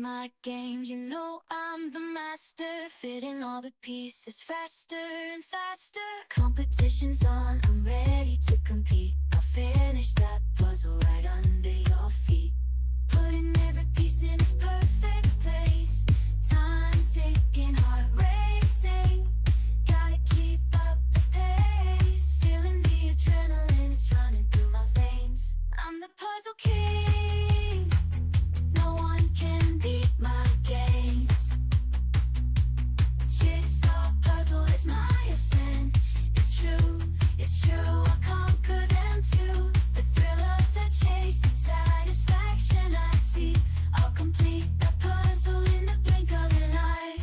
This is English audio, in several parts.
my game, you know I'm the master, fitting all the pieces faster and faster. Competition's on, I'm ready to compete. I'll finish that puzzle right under your feet. Putting every piece in its perfect place. Time ticking, heart racing. Gotta keep up the pace. Feeling the adrenaline is running through my veins. I'm the puzzle king. No one can beat my gaze. Jigsaw puzzle is my obsession. It's true, I conquer them too. The thrill of the chase and satisfaction I see. I'll complete the puzzle in the blink of an eye.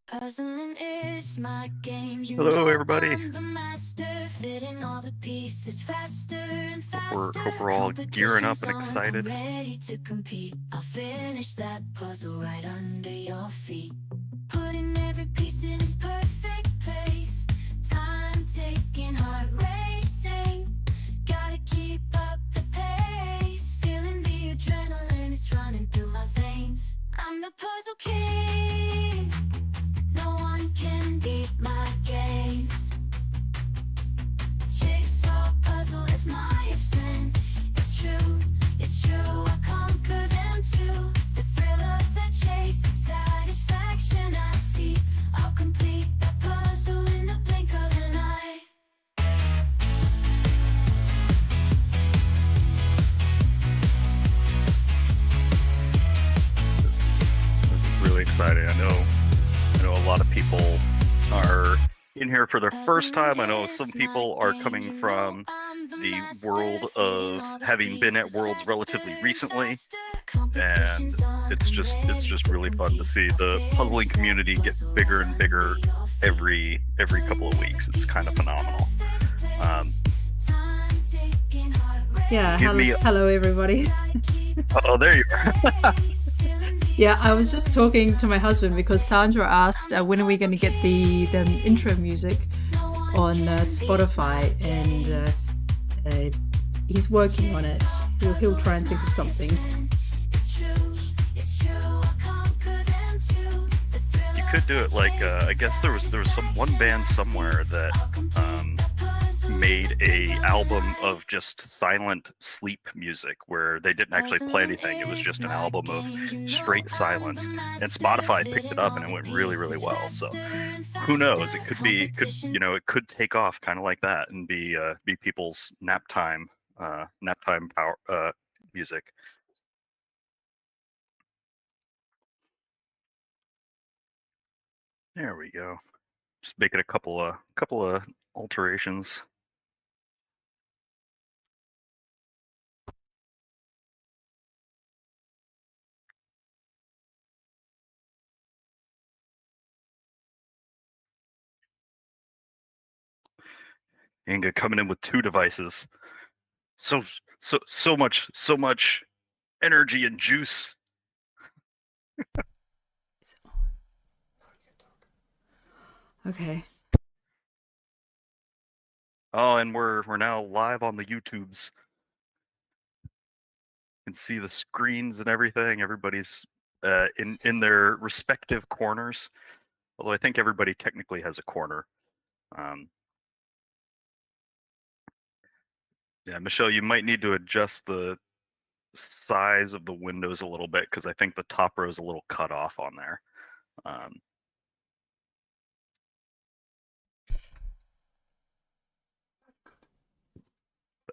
Puzzling is my game. You Hello, know everybody. I'm the master, fitting all the pieces faster and faster. Hope we're all gearing up and Competition's on, excited. I'm ready to compete. I'll finish that puzzle right under your feet. Putting every piece in its perfect place. Time ticking, heart racing. Gotta keep up the pace. Feeling the adrenaline is running through my veins. I'm the puzzle king. No one can beat my gaze. Jigsaw puzzle is my obsession. It's true, I conquer them too. The thrill of the chase and satisfaction I see. I'll complete the puzzle in the blink of an eye. This is really exciting. I know a lot of people are in here for their first time. I know some people are coming from the world of having been at Worlds relatively recently, and it's just really fun to see the puzzling community get bigger and bigger every couple of weeks. It's kind of phenomenal. Yeah, Give me- hello everybody. Oh, there you are. Yeah, I was just talking to my husband because Sandra asked when are we going to get the intro music on Spotify, and he's working on it. He'll try and think of something. You could do it like I guess there was some one band somewhere that made a album of just silent sleep music where they didn't actually play anything. It was just an album of straight silence, and Spotify picked it up and it went really, really well. So who knows? It could take off kind of like that and be people's nap time power music. There we go. Just making a couple of alterations. Inga coming in with 2 devices. So much energy and juice. Okay. Oh, and we're now live on the YouTubes. You can see the screens and everything. Everybody's in their respective corners. Although I think everybody technically has a corner. Yeah, Michelle, you might need to adjust the size of the windows a little bit because I think the top row is a little cut off on there. But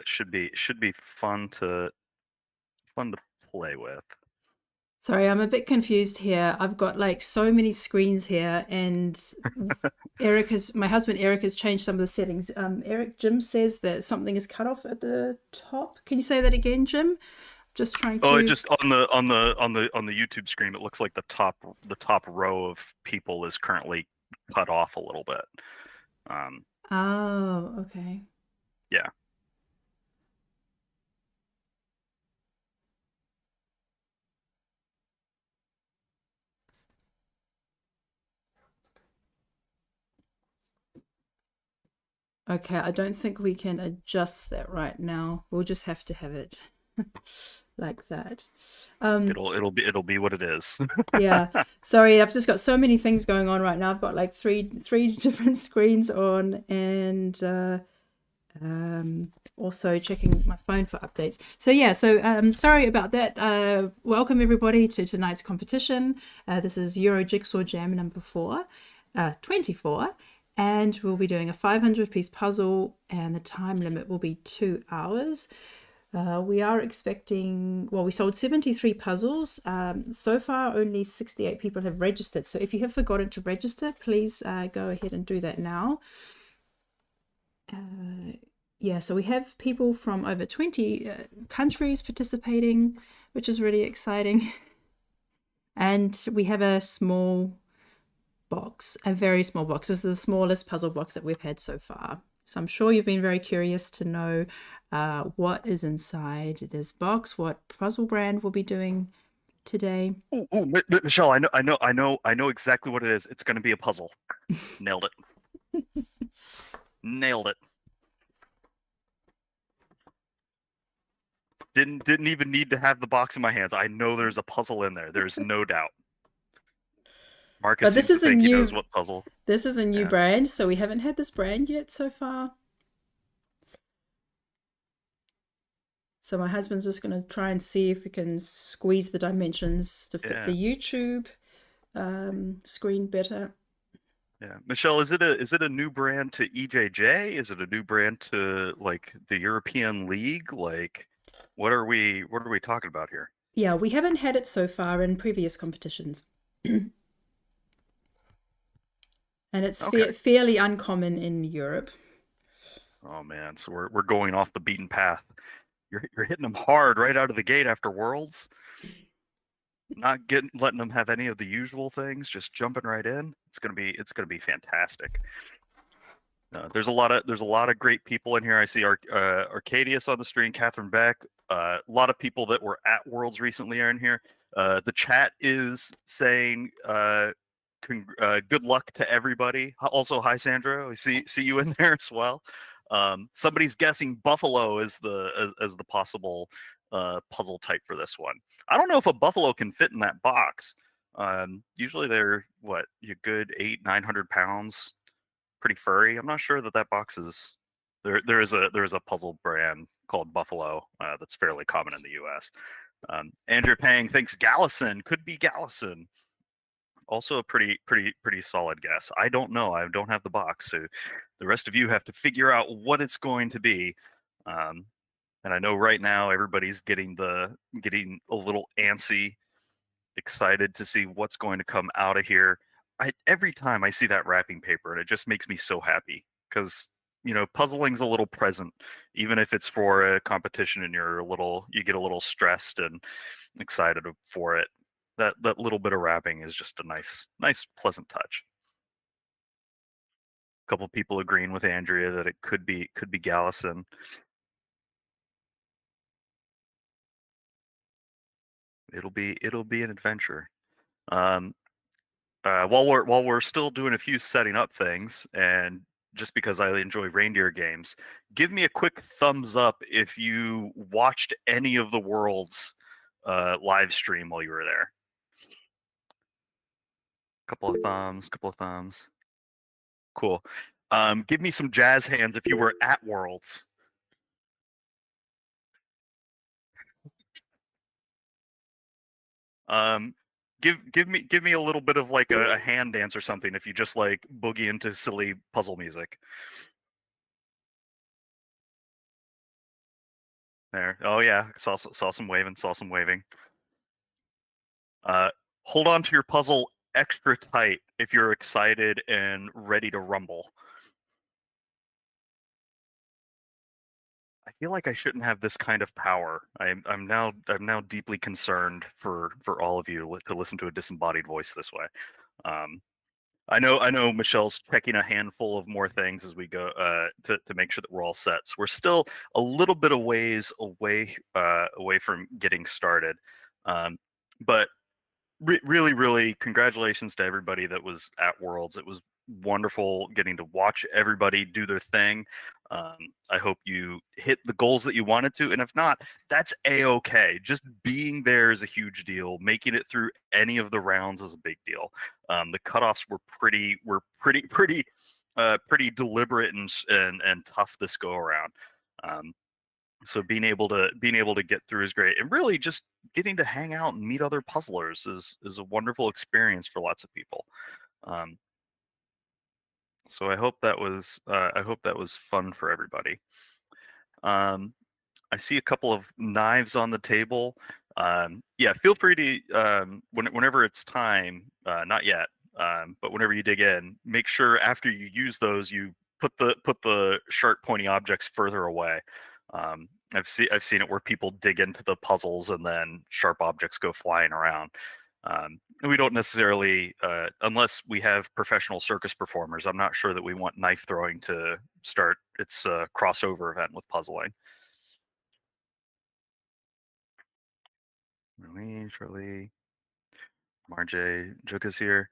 it should be fun to play with. Sorry, I'm a bit confused here. I've got like so many screens here, and my husband Eric has changed some of the settings. Jim says that something is cut off at the top. Can you say that again, Jim? Just trying to. Oh, just on the YouTube screen, it looks like the top row of people is currently cut off a little bit. Oh, okay. Yeah. Okay, I don't think we can adjust that right now. We'll just have to have it. like that. It'll be what it is. Yeah, sorry, I've just got so many things going on right now. I've got like three different screens on, and also checking my phone for updates. So yeah, sorry about that. Welcome everybody to tonight's competition. This is Euro Jigsaw Jam number 24, and we'll be doing a 500-piece puzzle, and the time limit will be 2 hours. We are expecting, well, we sold 73 puzzles. So far, only 68 people have registered. So if you have forgotten to register, please go ahead and do that now. Yeah, so we have people from over 20 countries participating, which is really exciting. And we have a small box, a very small box. This is the smallest puzzle box that we've had so far. So I'm sure you've been very curious to know what is inside this box, what puzzle brand we'll be doing today. Ooh, Michelle, I know exactly what it is. It's going to be a puzzle. Nailed it. Nailed it. Didn't even need to have the box in my hands. I know there's a puzzle in there. There's no doubt. Marcus But this seems is to a think he new knows what puzzle. This is a new Yeah. brand, so we haven't had this brand yet so far. So my husband's just going to try and see if we can squeeze the dimensions to fit the YouTube screen better. Yeah, Michelle, is it a new brand to EJJ? Is it a new brand to like the European League? Like, what are we talking about here? Yeah, we haven't had it so far in previous competitions. And it's fairly uncommon in Europe. Oh man, so we're going off the beaten path. You're hitting them hard right out of the gate after Worlds. Not letting them have any of the usual things, just jumping right in. It's gonna be fantastic. There's a lot of great people in here. I see Arcadius on the stream, Catherine Beck. A lot of people that were at Worlds recently are in here. The chat is saying good luck to everybody. Also, hi Sandra. We see you in there as well. Somebody's guessing buffalo is the possible puzzle type for this one. I don't know if a buffalo can fit in that box. Usually they're you good 800-900 pounds, pretty furry. I'm not sure that box is there. There is a puzzle brand called Buffalo that's fairly common in the U.S. Andrew Pang thinks Gallison could be Gallison. Also a pretty solid guess. I don't know. I don't have the box, so the rest of you have to figure out what it's going to be. And I know right now everybody's getting a little antsy, excited to see what's going to come out of here. Every time I see that wrapping paper, and it just makes me so happy because puzzling's a little present, even if it's for a competition and you get a little stressed and excited for it. That little bit of wrapping is just a nice pleasant touch. A couple people agreeing with Andrea that it could be Gallison. It'll be an adventure. While we're still doing a few setting up things, and just because I enjoy reindeer games, give me a quick thumbs up if you watched any of the Worlds live stream while you were there. Couple of thumbs. Cool. Give me some jazz hands if you were at Worlds. Give me a little bit of like a hand dance or something if you just like boogie into silly puzzle music. There. Oh yeah, saw some waving. Hold on to your puzzle extra tight if you're excited and ready to rumble. I feel like I shouldn't have this kind of power. I'm now deeply concerned for all of you to listen to a disembodied voice this way. I know Michelle's checking a handful of more things as we go to make sure that we're all set. So we're still a little bit of ways away from getting started. But really congratulations to everybody that was at Worlds. It was wonderful getting to watch everybody do their thing. I hope you hit the goals that you wanted to, and if not, that's a-okay. Just being there is a huge deal. Making it through any of the rounds is a big deal. The cutoffs were pretty deliberate and tough this go around. So being able to get through is great, and really just getting to hang out and meet other puzzlers is a wonderful experience for lots of people. Um, so I hope that was fun for everybody. Um, I see a couple of knives on the table. Yeah, feel free to whenever it's time. Not yet, but whenever you dig in, make sure after you use those, you put the sharp, pointy objects further away. I've seen it where people dig into the puzzles and then sharp objects go flying around. And we don't necessarily, unless we have professional circus performers, I'm not sure that we want knife throwing to start its crossover event with puzzling. Charlie, Marjay, Juka's here.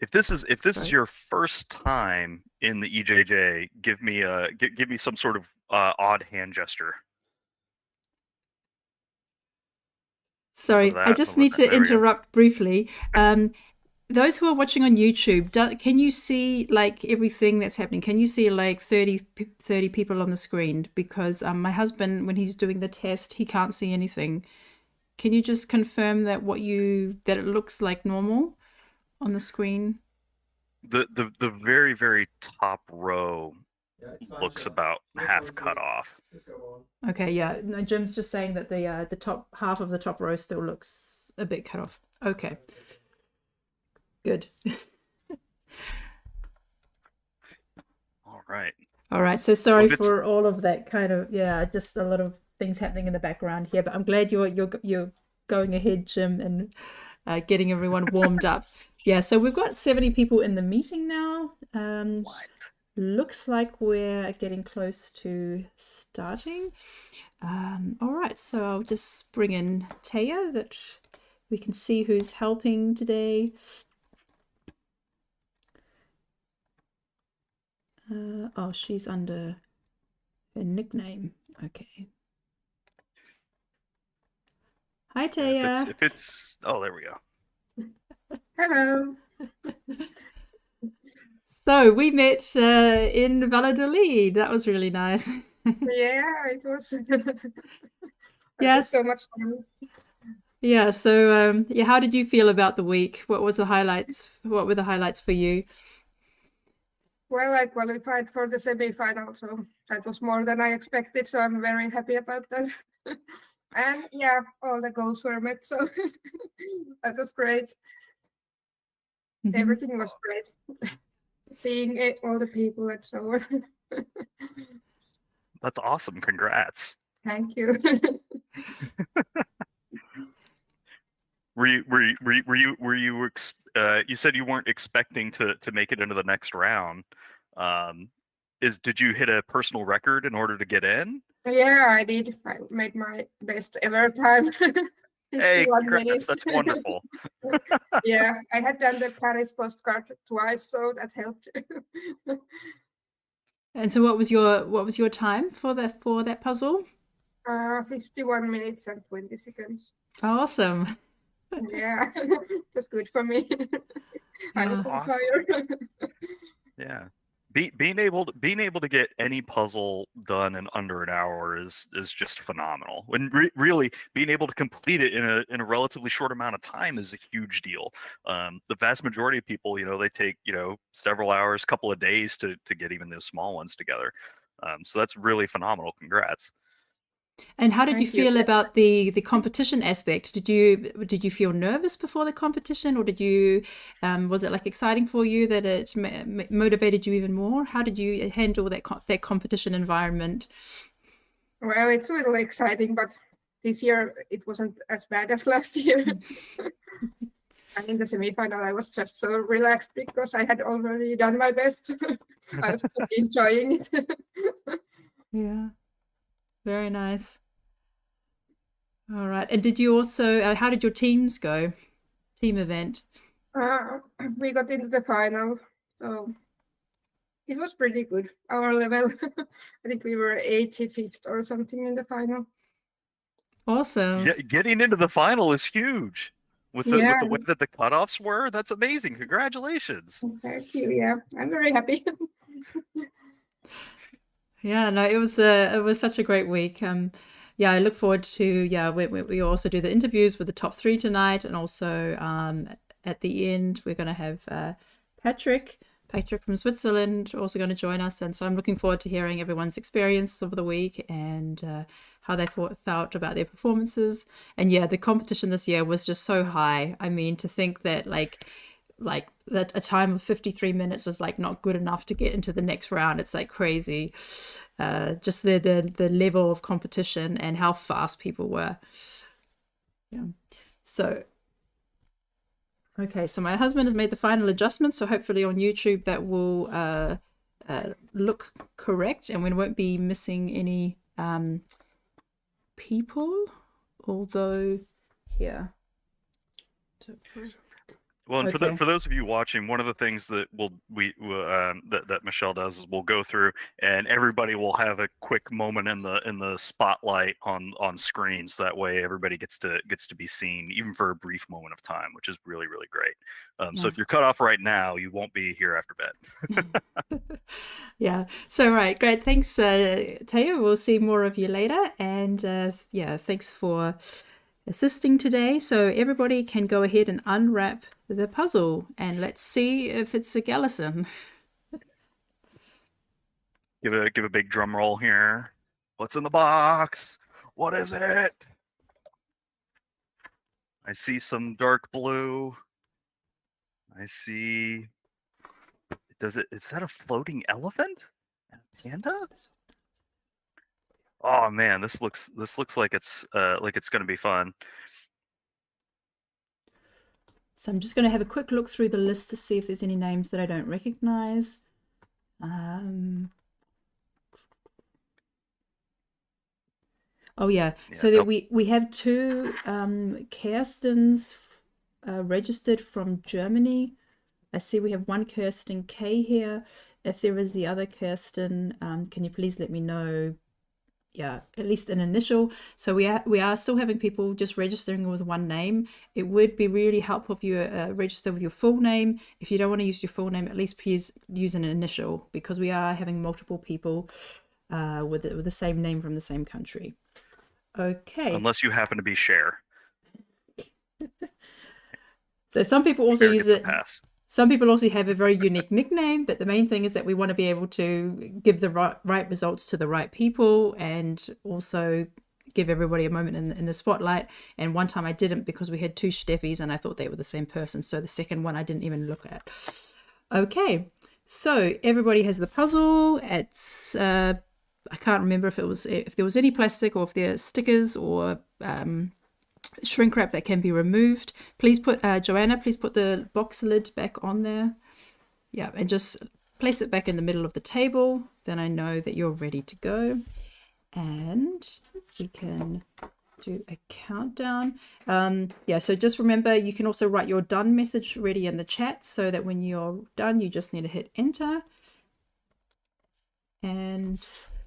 If this is Sorry. your first time in the EJJ, give me some sort of odd hand gesture. Sorry, I just need to interrupt briefly. Those who are watching on YouTube, can you see like everything that's happening? Can you see like 30 people on the screen? Because my husband, when he's doing the test, he can't see anything. Can you just confirm that that it looks like normal on the screen? The very, very top row looks about half cut off. Okay, yeah. No, Jim's just saying that the top half of the top row still looks a bit cut off. Okay. Good. All right. All right. So sorry for all of that kind of, just a lot of things happening in the background here, but I'm glad you're going ahead, Jim, and getting everyone warmed up. Yeah, so we've got 70 people in the meeting now. Looks like we're getting close to starting. All right, so I'll just bring in Taya that we can see who's helping today. Oh, she's under her nickname. Okay. Hi, Taya. Oh, there we go. Hello. So we met in Valladolid. That was really nice. Yeah, it was. Yes. So much fun. Yeah. So how did you feel about the week? What was the highlights? What were the highlights for you? Well, I qualified for the semi-final, so that was more than I expected. So I'm very happy about that. And yeah, all the goals were met, so that was great. Everything was great. Seeing all the people and so on. That's awesome. Congrats. Thank you. You said you weren't expecting to make it into the next round. Did you hit a personal record in order to get in? Yeah, I did. I made my best ever time. Hey, congrats. That's wonderful. Yeah, I had done the Paris postcard twice, so that helped. And so what was your time for that puzzle? 51 minutes and 20 seconds. Awesome. Yeah, that's good for me. I was tired. Yeah. Being able to get any puzzle done in under an hour is just phenomenal. When really being able to complete it in a relatively short amount of time is a huge deal. The vast majority of people, they take several hours, couple of days to get even those small ones together. So that's really phenomenal. Congrats. And how did you feel about the competition aspect? Did you feel nervous before the competition, or was it like exciting for you that it motivated you even more? How did you handle that competition environment? Well, it's really exciting, but this year it wasn't as bad as last year. And in the semi-final, I was just so relaxed because I had already done my best. I was just enjoying it. Yeah. Very nice. All right. And did you also, how did your teams go? Team event? We got into the final. So it was pretty good. Our level, I think we were 85th or something in the final. Awesome. Getting into the final is huge. With the Yeah. way that the cutoffs were, that's amazing. Congratulations. Thank you. Yeah, I'm very happy. Yeah, no, it was such a great week. Yeah, I look forward to we also do the interviews with the top 3 tonight, and also at the end we're going to have Patrick from Switzerland also going to join us, and so I'm looking forward to hearing everyone's experience of the week and how they felt about their performances. And yeah, the competition this year was just so high. I mean, to think that like that a time of 53 minutes is like not good enough to get into the next round. It's like crazy. Just the level of competition and how fast people were. Yeah. So okay, so my husband has made the final adjustment, so hopefully on YouTube that will look correct, and we won't be missing any people, although here. Well, and Okay. for those of you watching, one of the things that that Michelle does is we'll go through, and everybody will have a quick moment in the spotlight on screen, so that way everybody gets to be seen, even for a brief moment of time, which is really, really great. So if you're cut off right now, you won't be here after bed. Yeah. So right, great. Thanks, Taya. We'll see more of you later, and yeah, thanks for assisting today. So everybody can go ahead and unwrap the puzzle, and let's see if it's a Gallison. Give a big drum roll here. What's in the box? What is it? I see some dark blue. I see. Is that a floating elephant? A panda? Oh man, this looks like it's going to be fun. So I'm just going to have a quick look through the list to see if there's any names that I don't recognize. Oh yeah, so that nope. we have 2 Kirstens registered from Germany. I see we have one Kirsten K here. If there is the other Kirsten, can you please let me know? Yeah, at least an initial. So we are still having people just registering with one name. It would be really helpful if you register with your full name. If you don't want to use your full name, at least please use an initial, because we are having multiple people with the same name from the same country. Okay. Unless you happen to be Cher. So some people also Cher use gets a it. pass. Some people also have a very unique nickname, but the main thing is that we want to be able to give the right results to the right people, and also give everybody a moment in the spotlight. And one time I didn't, because we had 2 Steffis and I thought they were the same person. So the second one I didn't even look at. Okay, so everybody has the puzzle. It's I can't remember if there was any plastic, or if there are stickers or shrink wrap that can be removed. Please put Joanna, please put the box lid back on there. Yeah, and just place it back in the middle of the table. Then I know that you're ready to go, and we can do a countdown. Yeah, so just remember, you can also write your done message ready in the chat, so that when you're done, you just need to hit enter. And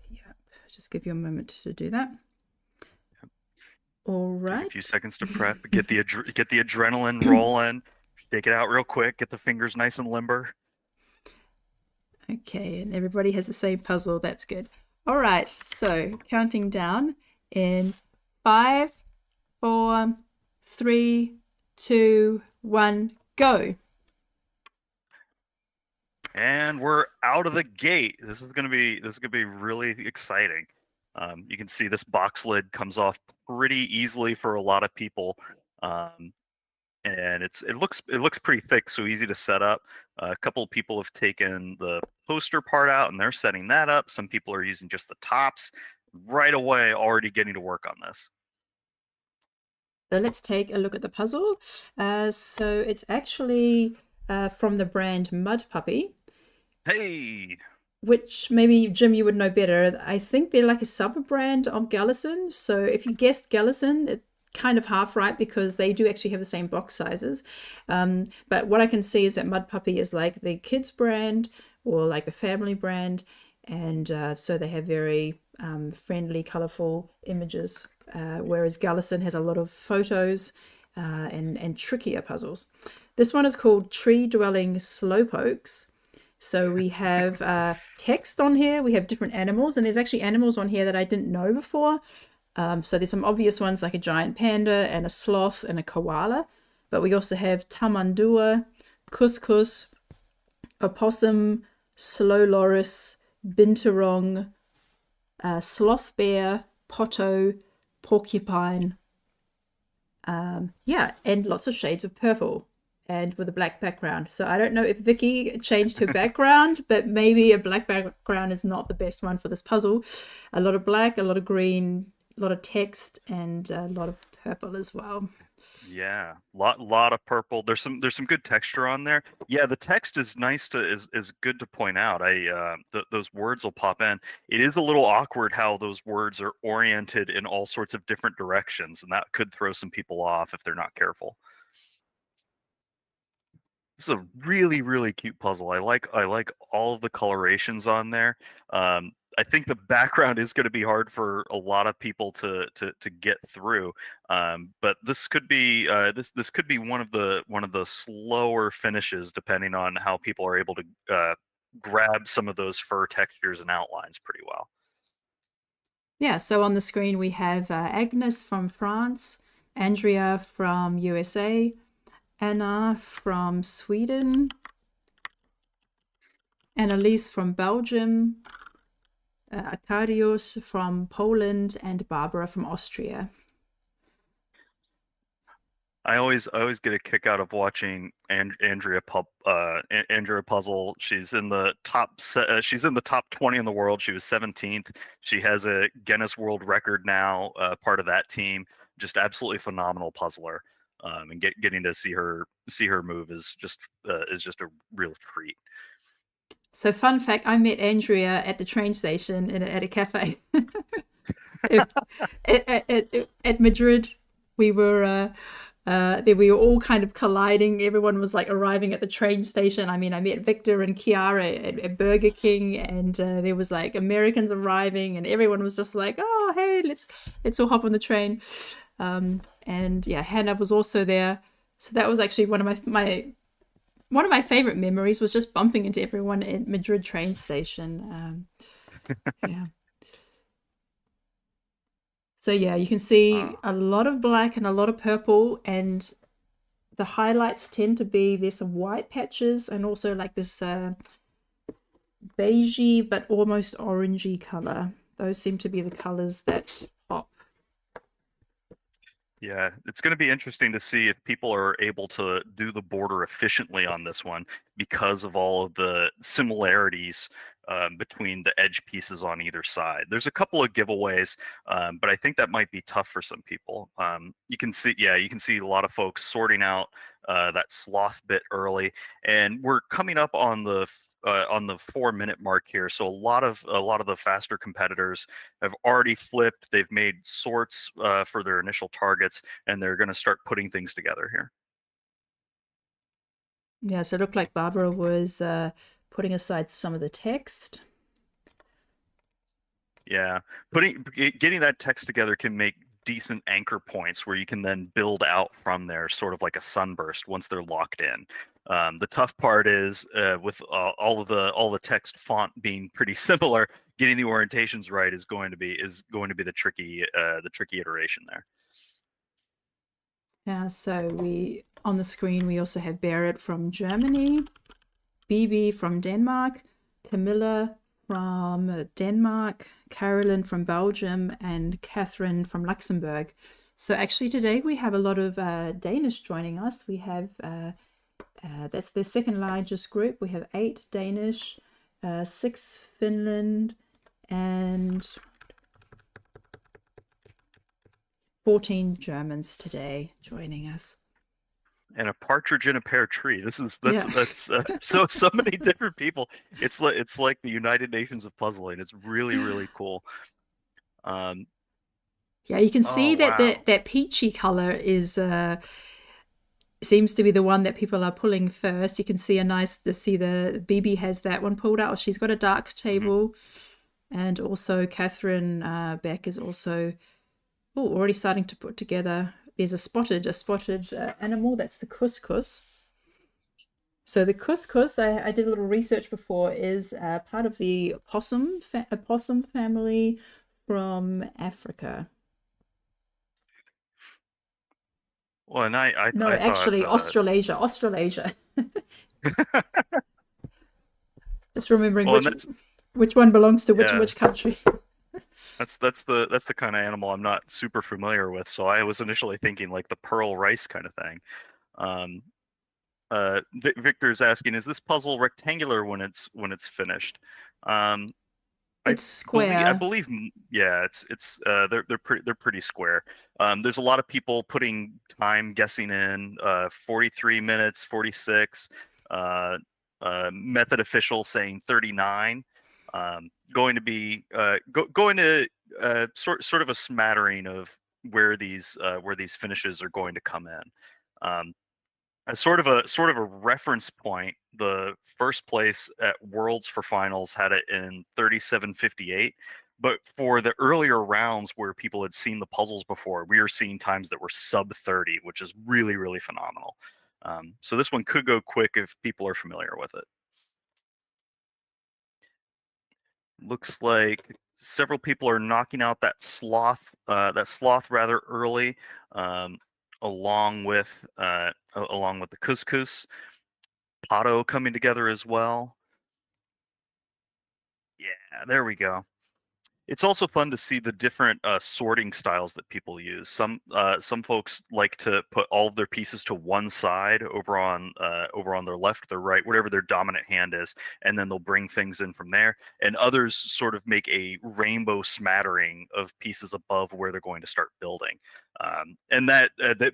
yeah, just give you a moment to do that. All right. Take a few seconds to prep. Get the adrenaline rolling. Shake it out real quick. Get the fingers nice and limber. Okay, and everybody has the same puzzle. That's good. All right, so counting down in 5, 4, 3, 2, 1, go. And we're out of the gate. This is gonna be really exciting. You can see this box lid comes off pretty easily for a lot of people, and it looks pretty thick, so easy to set up. A couple of people have taken the poster part out and they're setting that up. Some people are using just the tops. Right away, already getting to work on this. So let's take a look at the puzzle. So it's actually from the brand Mudpuppy. Hey! Which maybe, Jim, you would know better. I think they're like a sub-brand of Gallison. So if you guessed Gallison, it's kind of half right, because they do actually have the same box sizes. But what I can see is that Mudpuppy is like the kids brand, or like the family brand. And so they have very friendly, colorful images, whereas Gallison has a lot of photos and trickier puzzles. This one is called Tree Dwelling Slowpokes. So we have text on here, we have different animals, and there's actually animals on here that I didn't know before. So there's some obvious ones like a giant panda and a sloth and a koala, but we also have tamandua, couscous, opossum, slow loris, binturong, sloth bear, potto, porcupine, yeah, and lots of shades of purple and with a black background. So I don't know if Vicky changed her background, but maybe a black background is not the best one for this puzzle. A lot of black, a lot of green, a lot of text, and a lot of purple as well. Yeah, lot of purple. There's some good texture on there. Yeah, the text is nice to is good to point out. Those words will pop in. It is a little awkward how those words are oriented in all sorts of different directions, and that could throw some people off if they're not careful. This is a really cute puzzle. I like all of the colorations on there. I think the background is going to be hard for a lot of people to get through. But this could be this could be one of the slower finishes, depending on how people are able to grab some of those fur textures and outlines pretty well. Yeah, so on the screen we have Agnes from France, Andrea from USA, Anna from Sweden, Annalise from Belgium, Arkadios from Poland, and Barbara from Austria. I always get a kick out of watching Andrea puzzle. She's in the top 20 in the world. She was 17th. She has a Guinness World Record now, part of that team. Just absolutely phenomenal puzzler. And getting to see her move is just a real treat. So fun fact, I met Andrea at the train station at a cafe. At Madrid, we were all kind of colliding. Everyone was like arriving at the train station. I mean, I met Victor and Kiara at Burger King, and there was like Americans arriving, and everyone was just like, "Oh, hey, let's all hop on the train." And yeah, Hannah was also there. So that was actually one of my favorite memories, was just bumping into everyone at Madrid train station. Yeah. So yeah, you can see a lot of black and a lot of purple, and the highlights tend to be, there's some white patches and also like this beigey but almost orangey color. Those seem to be the colors that pop. Yeah, it's going to be interesting to see if people are able to do the border efficiently on this one because of all of the similarities between the edge pieces on either side. There's a couple of giveaways, but I think that might be tough for some people. You can see a lot of folks sorting out that sloth bit early, and we're coming up on the 4-minute mark here. So a lot of the faster competitors have already flipped. They've made sorts for their initial targets, and they're going to start putting things together here. Yeah, so it looked like Barbara was putting aside some of the text. Yeah, getting that text together can make decent anchor points where you can then build out from there, sort of like a sunburst once they're locked in. The tough part is with all the text font being pretty similar, getting the orientations right is going to be the tricky iteration there. Yeah, so on the screen we also have Barrett from Germany, Bibi from Denmark, Camilla from Denmark, Carolyn from Belgium, and Catherine from Luxembourg. So actually today we have a lot of Danish joining us. We have that's the second largest group. We have 8 Danish, 6 Finland, and 14 Germans today joining us. And a partridge in a pear tree. That's so many different people. It's like the United Nations of puzzling. It's really cool. Yeah, you can see that wow. that peachy color is seems to be the one that people are pulling first. You can see the BB has that one pulled out. She's got a dark table, and also Catherine Beck is also already starting to put together. There's a spotted animal. That's the couscous. So the couscous, I did a little research before, is part of the possum family from Africa. Well, and I No, I thought actually, Australasia. Just remembering well, and which one belongs to yeah, which country. that's the kind of animal I'm not super familiar with. So I was initially thinking like the pearl rice kind of thing. Um, Victor's asking, is this puzzle rectangular when it's finished? I It's square. believe, yeah, it's they're pretty square. There's a lot of people putting time guessing in 43 minutes, 46. Method official saying 39. Going to be going to sort of a smattering of where these finishes are going to come in. As sort of a reference point, the first place at Worlds for finals had it in 37:58. But for the earlier rounds where people had seen the puzzles before, we were seeing times that were sub 30, which is really, really phenomenal. So this one could go quick if people are familiar with it. Looks like several people are knocking out that sloth rather early, um, along with the couscous. Pato coming together as well. Yeah, there we go. It's also fun to see the different sorting styles that people use. Some folks like to put all of their pieces to one side over on their left, their right, whatever their dominant hand is, and then they'll bring things in from there. And others sort of make a rainbow smattering of pieces above where they're going to start building. And that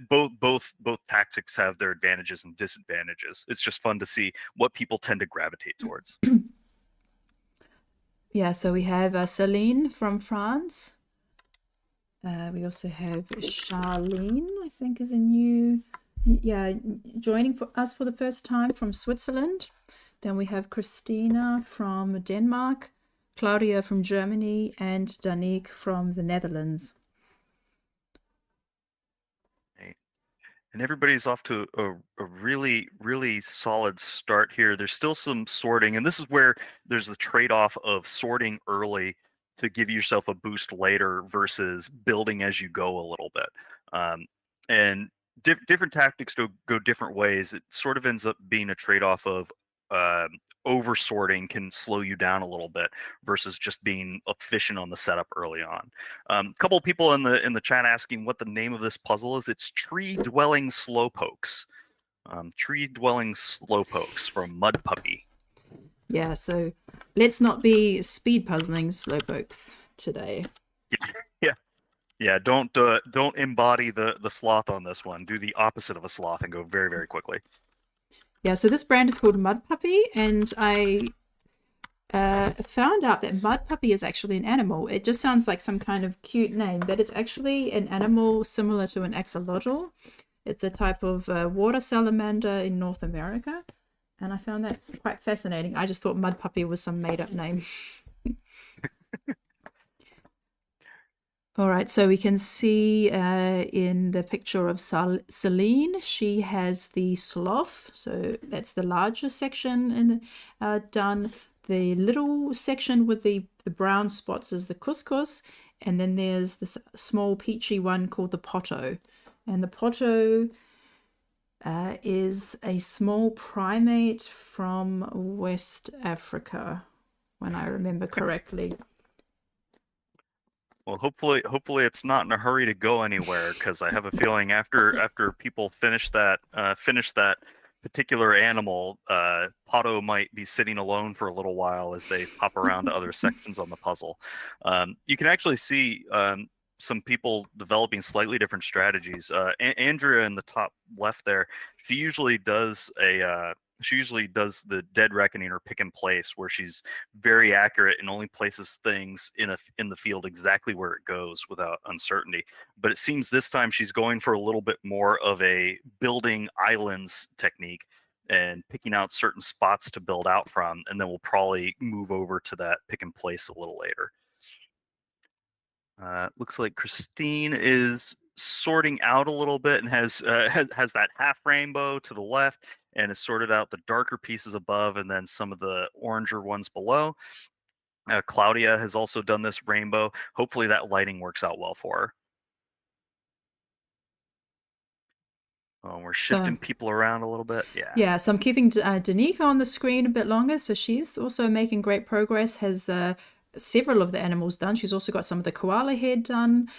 both tactics have their advantages and disadvantages. It's just fun to see what people tend to gravitate towards. Yeah, so we have Celine from France. We also have Charlene, I think is joining us for the first time from Switzerland. Then we have Christina from Denmark, Claudia from Germany, and Danique from the Netherlands. And everybody's off to a really, really solid start here. There's still some sorting, and this is where there's the trade-off of sorting early to give yourself a boost later versus building as you go a little bit. And different tactics go different ways. It sort of ends up being a trade-off of over sorting can slow you down a little bit versus just being efficient on the setup early on. A couple of people in the chat asking what the name of this puzzle is. It's Tree Dwelling Slowpokes. Tree Dwelling Slowpokes from Mudpuppy. Yeah, so let's not be speed puzzling slowpokes today. Yeah. Don't embody the sloth on this one. Do the opposite of a sloth and go very, very quickly. Yeah, so this brand is called Mudpuppy, and I found out that Mudpuppy is actually an animal. It just sounds like some kind of cute name, but it's actually an animal similar to an axolotl. It's a type of water salamander in North America, and I found that quite fascinating. I just thought Mudpuppy was some made-up name. All right, so we can see in the picture of Celine, she has the sloth. So that's the larger section done. The little section with the brown spots is the couscous. And then there's this small peachy one called the poto. And the poto is a small primate from West Africa, when I remember correctly. Well, hopefully it's not in a hurry to go anywhere, because I have a feeling after people finish that particular animal, Pato might be sitting alone for a little while as they hop around to other sections on the puzzle. You can actually see some people developing slightly different strategies. Andrea in the top left there, she usually does a does the dead reckoning or pick and place, where she's very accurate and only places things in the field exactly where it goes without uncertainty. But it seems this time she's going for a little bit more of a building islands technique and picking out certain spots to build out from, and then we'll probably move over to that pick and place a little later. Looks like Christine is sorting out a little bit and has that half rainbow to the left, and has sorted out the darker pieces above and then some of the oranger ones below. Claudia has also done this rainbow. Hopefully that lighting works out well for her. We're shifting people around a little bit. Yeah, so I'm keeping Danica on the screen a bit longer. So she's also making great progress, has several of the animals done. She's also got some of the koala head done.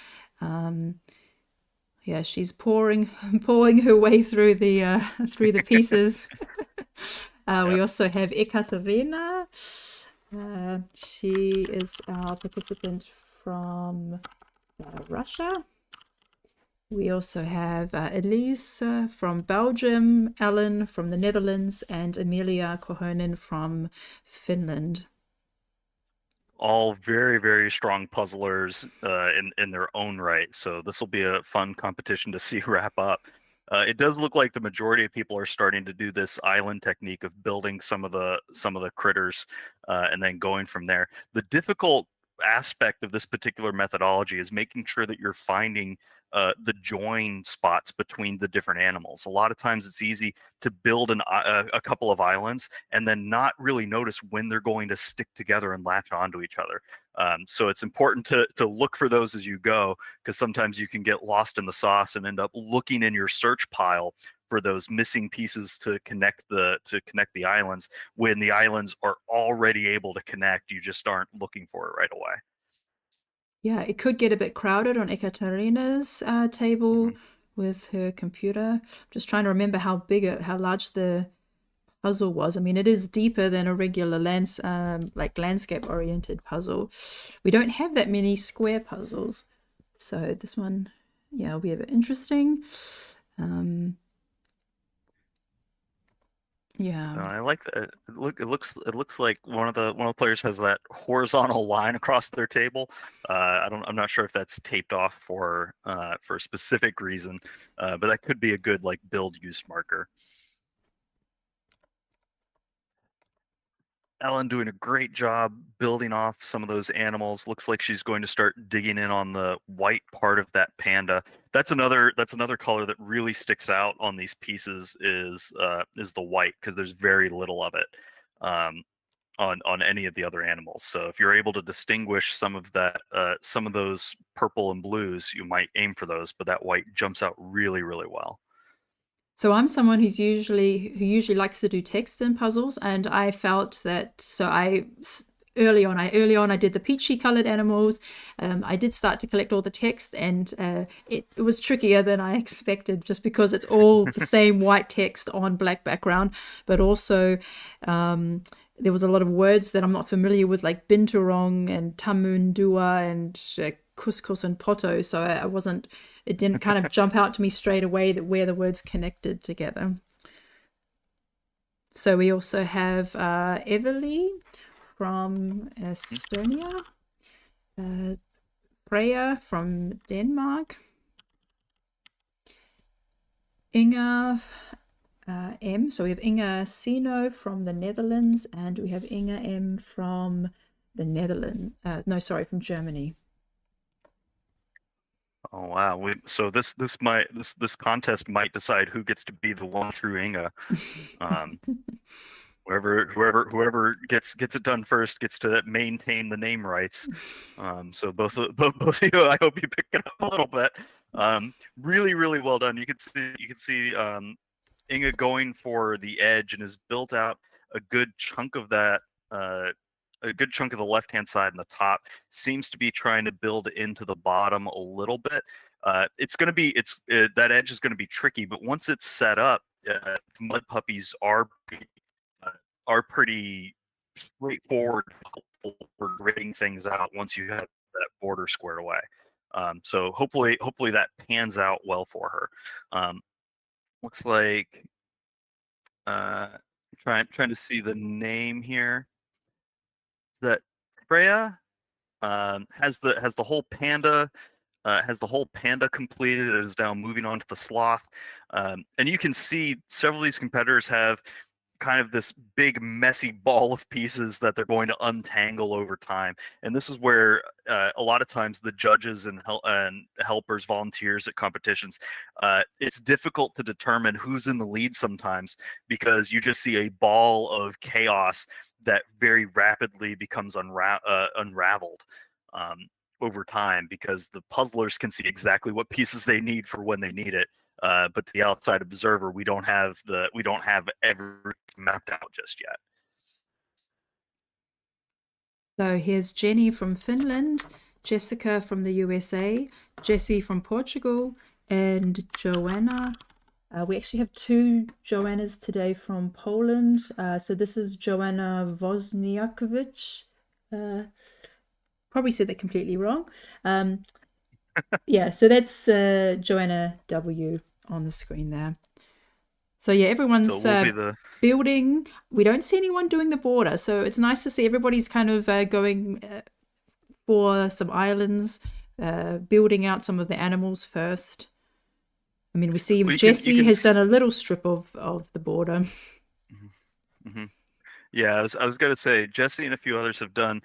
Yeah, she's pouring her way through the pieces. We also have Ekaterina. She is our participant from Russia. We also have Elise from Belgium, Ellen from the Netherlands, and Amelia Kohonen from Finland. All very, very strong puzzlers in their own right. So this will be a fun competition to see wrap up. It does look like the majority of people are starting to do this island technique of building some of the critters and then going from there. The difficult aspect of this particular methodology is making sure that you're finding the join spots between the different animals. A lot of times it's easy to build a couple of islands and then not really notice when they're going to stick together and latch onto each other. So it's important to look for those as you go, because sometimes you can get lost in the sauce and end up looking in your search pile for those missing pieces to connect the islands, when the islands are already able to connect. You just aren't looking for it right away. Yeah, it could get a bit crowded on Ekaterina's table with her computer. Just trying to remember how large the puzzle was. I mean, it is deeper than a regular landscape-oriented puzzle. We don't have that many square puzzles, so this one, yeah, will be a bit interesting. Yeah, I like that. It looks like one of the players has that horizontal line across their table. I'm not sure if that's taped off for a specific reason, but that could be a good like build use marker. Ellen doing a great job building off some of those animals. Looks like she's going to start digging in on the white part of that panda. That's another color that really sticks out on these pieces is the white, because there's very little of it on any of the other animals. So if you're able to distinguish some of those purple and blues, you might aim for those, but that white jumps out really, really well. so I'm someone who usually likes to do text in puzzles, and I felt that, early on I did the peachy colored animals. I did start to collect all the text, and it was trickier than I expected, just because it's all the same white text on black background, but also there was a lot of words that I'm not familiar with, like binturong and tamundua and couscous and poto, so it didn't kind of jump out to me straight away that where the words connected together. So we also have Everly from Estonia, Freya from Denmark, Inga M. So we have Inga Sino from the Netherlands, and we have Inga M from the Netherlands. From Germany. Oh wow! So this contest might decide who gets to be the one true Inga. Whoever gets it done first gets to maintain the name rights. So both of you, I hope you pick it up a little bit. Really, really well done. You can see Inga going for the edge and has built out a good chunk of that. A good chunk of the left-hand side and the top. Seems to be trying to build into the bottom a little bit. That edge is going to be tricky, but once it's set up, Mudpuppies are pretty straightforward for grading things out once you have that border squared away. So hopefully that pans out well for her. Looks like trying to see the name here. That Freya has the whole panda completed. It is now moving on to the sloth, and you can see several of these competitors have kind of this big messy ball of pieces that they're going to untangle over time. And this is where a lot of times the judges and helpers, volunteers at competitions, it's difficult to determine who's in the lead sometimes, because you just see a ball of chaos that very rapidly becomes unraveled over time, because the puzzlers can see exactly what pieces they need for when they need it. But the outside observer, we don't have everything mapped out just yet. So here's Jenny from Finland, Jessica from the USA, Jessie from Portugal, and Joanna. We actually have 2 Joannas today from Poland. So this is Joanna Wozniakowicz. Probably said that completely wrong. Yeah, so that's Joanna W on the screen there. So yeah, everyone's So we'll be building. We don't see anyone doing the border, so it's nice to see everybody's kind of going for some islands, building out some of the animals first. I mean, we see Jessie has done a little strip of the border. Mm-hmm. Yeah, I was going to say Jessie and a few others have done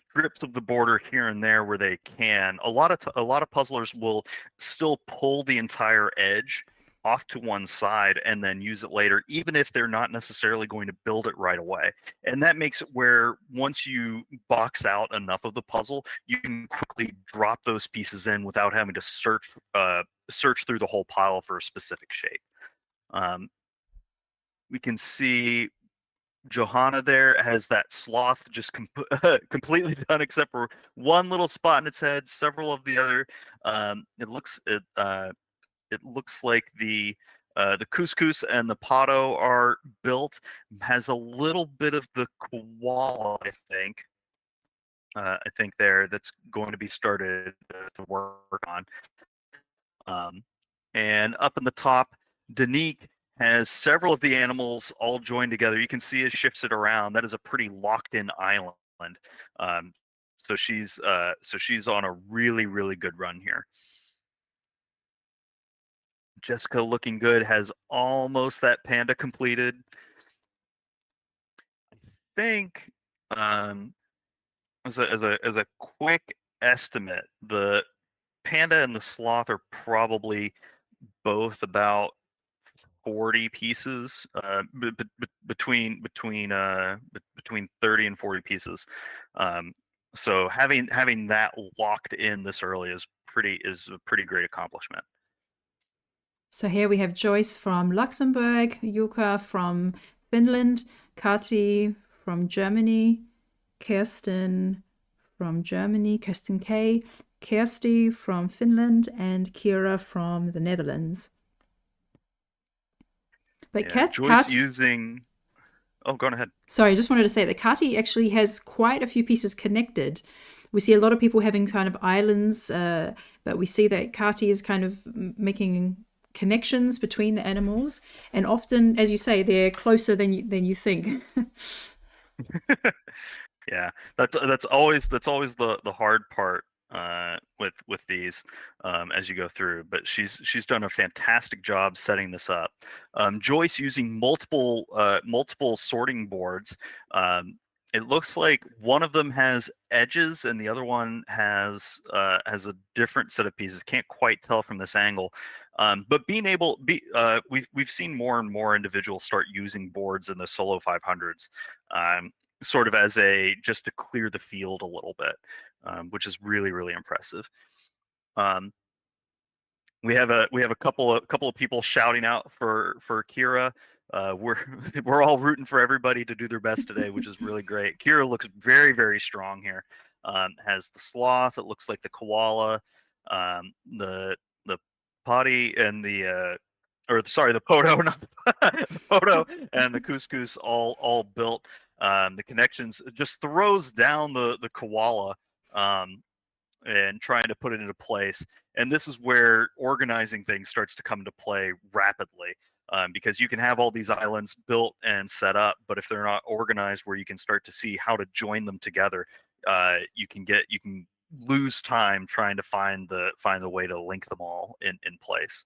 strips of the border here and there where they can. A lot of puzzlers will still pull the entire edge off to one side and then use it later, even if they're not necessarily going to build it right away. And that makes it where once you box out enough of the puzzle, you can quickly drop those pieces in without having to search through the whole pile for a specific shape. We can see Johanna there has that sloth just completely done, except for one little spot in its head. Several of the other, it looks like the couscous and the potto are built. Has a little bit of the koala, I think there, that's going to be started to work on. And up in the top, Danique has several of the animals all joined together. You can see it shifts it around. That is a pretty locked-in island. So she's on a really, really good run here. Jessica looking good, has almost that panda completed. I think as a quick estimate, the panda and the sloth are probably both about 40 pieces, between 30 and 40 pieces. So having that locked in this early is a pretty great accomplishment. So here we have Joyce from Luxembourg, Yuka from Finland, Kati from Germany, Kirsten from Germany, Kirsten K, Kirsty from Finland, and Kira from the Netherlands. But Joyce using... Oh, go ahead. Sorry, I just wanted to say that Kati actually has quite a few pieces connected. We see a lot of people having kind of islands, but we see that Kati is kind of making connections between the animals, and often, as you say, they're closer than you think. Yeah, that's always the hard part with these as you go through. But she's done a fantastic job setting this up. Joyce using multiple sorting boards. It looks like one of them has edges and the other one has a different set of pieces. Can't quite tell from this angle. But we've seen more and more individuals start using boards in the solo 500s, sort of as just to clear the field a little bit, which is really, really impressive. We have a couple of people shouting out for Kira. We're all rooting for everybody to do their best today, which is really great. Kira looks very, very strong here. Has the sloth. It looks like the koala, the potty and the poto, not the poto, and the couscous all built. The connections just throws down the koala and trying to put it into place. And this is where organizing things starts to come into play rapidly. because you can have all these islands built and set up, but if they're not organized where you can start to see how to join them together, you can lose time trying to find the way to link them all in place.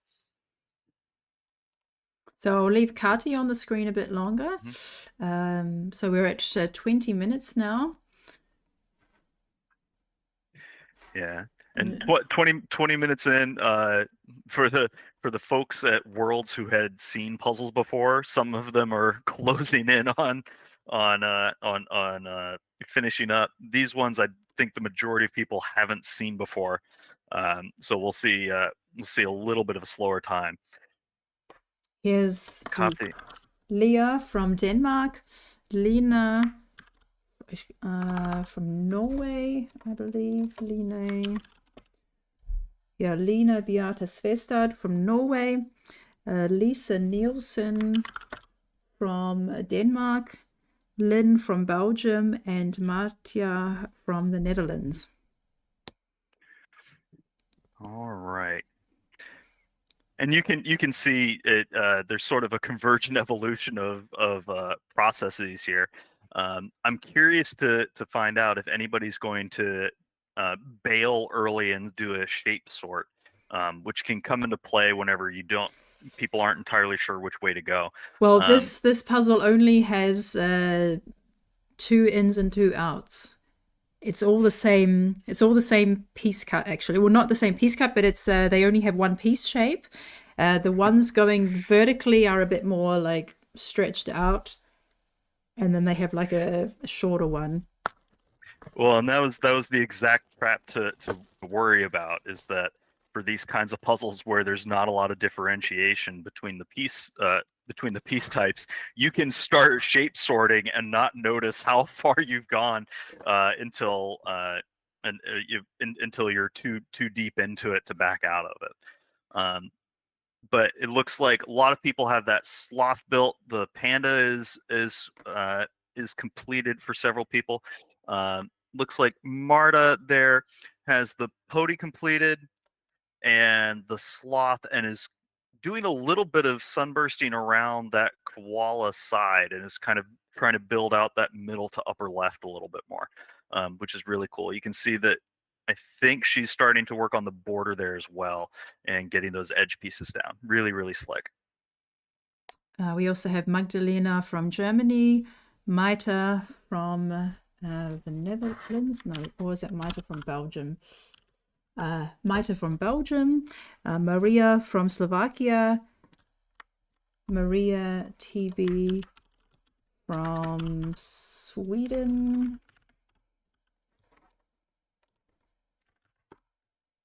So I'll leave Kati on the screen a bit longer. So we're at 20 minutes now. Yeah, and 20 minutes in, for the folks at Worlds who had seen puzzles before, some of them are closing in on finishing up. These ones, I think the majority of people haven't seen before, so we'll see a little bit of a slower time. Here's Kati. Leah from Denmark, Lena from Norway, I believe. Lena Beata Svestad from Norway, Lisa Nielsen from Denmark, Lynn from Belgium, and Martia from the Netherlands. All right. And you can see it. There's sort of a convergent evolution of processes here. I'm curious to find out if anybody's going to bail early and do a shape sort, which can come into play whenever people aren't entirely sure which way to go. Well, this puzzle only has 2 ins and 2 outs. It's all the same. It's all the same piece cut, actually. Well, not the same piece cut, but it's they only have 1 piece shape. The ones going vertically are a bit more like stretched out, and then they have like a shorter one. Well, and that was the exact trap to worry about, is that for these kinds of puzzles where there's not a lot of differentiation between the piece types, you can start shape sorting and not notice how far you've gone until you're too deep into it to back out of it. But it looks like a lot of people have that sloth built. The panda is completed for several people. Looks like Marta there has the pony completed and the sloth, and is doing a little bit of sunbursting around that koala side, and is kind of trying to build out that middle to upper left a little bit more, which is really cool. You can see that I think she's starting to work on the border there as well and getting those edge pieces down. Really, really slick. We also have Magdalena from Germany, Maita from the Netherlands. No, or is that Maita from Belgium? Maita from Belgium, Maria from Slovakia, Maria TB from Sweden.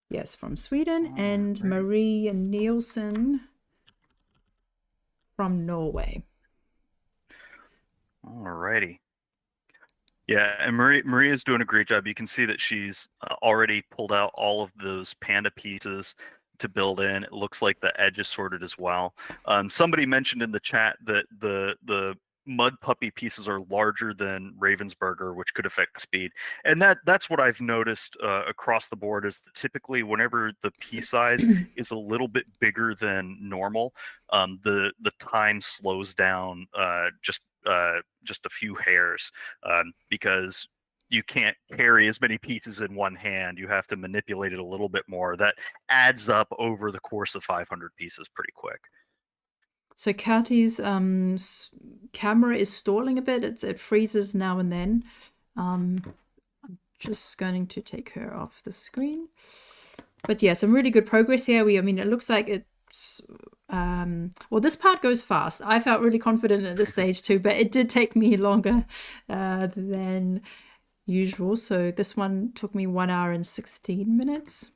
Yes, from Sweden, and Marie Nielsen from Norway. Alrighty. Yeah, and Maria's doing a great job. You can see that she's already pulled out all of those panda pieces to build in. It looks like the edge is sorted as well. Somebody mentioned in the chat that the Mudpuppy pieces are larger than Ravensburger, which could affect speed. And that's what I've noticed across the board, is that typically whenever the piece size is a little bit bigger than normal, the time slows down just a few hairs, because you can't carry as many pieces in one hand. You have to manipulate it a little bit more. That adds up over the course of 500 pieces pretty quick. So Kati's camera is stalling a bit. It freezes now and then. I'm just going to take her off the screen. But yeah, some really good progress here. I mean, it looks like it's well, this part goes fast. I felt really confident at this stage too, but it did take me longer than usual. So this one took me 1 hour and 16 minutes.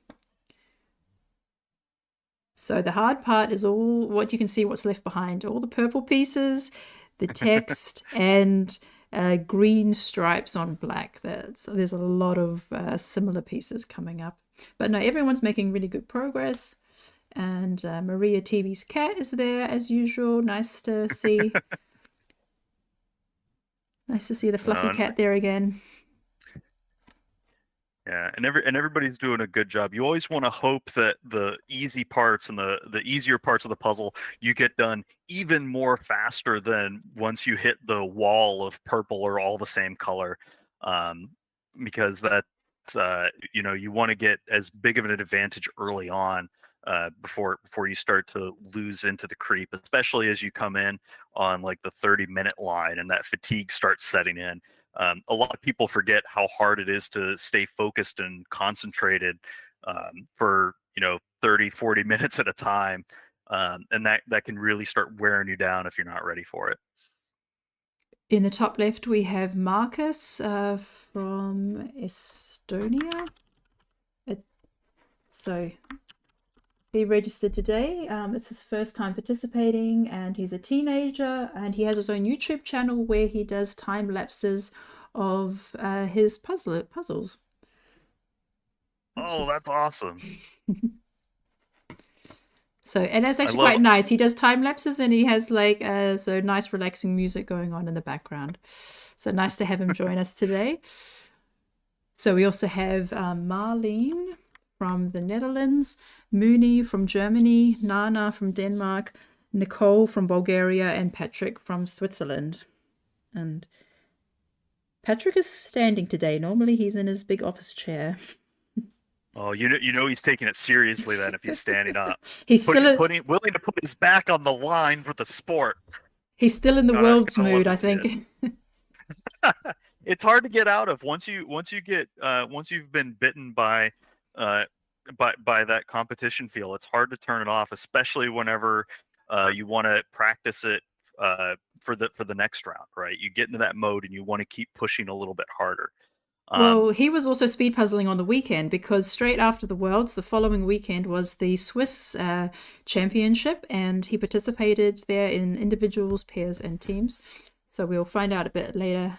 So the hard part is all what you can see, what's left behind, all the purple pieces, the text, and green stripes on black. There's a lot of similar pieces coming up. But no, everyone's making really good progress. And Maria TV's cat is there as usual. Nice to see. Nice to see the fluffy cat there again. Yeah, and everybody's doing a good job. You always want to hope that the easy parts and the easier parts of the puzzle you get done even more faster than once you hit the wall of purple or all the same color, um, because that's you want to get as big of an advantage early on before you start to lose into the creep, especially as you come in on like the 30-minute line and that fatigue starts setting in. A lot of people forget how hard it is to stay focused and concentrated for 30-40 minutes at a time, and that can really start wearing you down if you're not ready for it. In the top left, we have Marcus from Estonia. So he registered today. It's his first time participating, and he's a teenager, and he has his own YouTube channel where he does time lapses of his puzzles. Oh, that's awesome. So, and that's actually quite nice. He does time lapses, and he has like so nice relaxing music going on in the background. So nice to have him join us today. So we also have Marlene from the Netherlands, Mooney from Germany, Nana from Denmark, Nicole from Bulgaria, and Patrick from Switzerland. And Patrick is standing today. Normally he's in his big office chair. Oh, he's taking it seriously then if he's standing up. He's willing to put his back on the line for the sport. He's still in the world's mood, I think. It's hard to get out of once you've been bitten by that competition feel. It's hard to turn it off, especially whenever you want to practice it for the next round, right? You get into that mode and you want to keep pushing a little bit harder. Well, he was also speed puzzling on the weekend because straight after the Worlds, the following weekend was the Swiss Championship, and he participated there in individuals, pairs, and teams. So we'll find out a bit later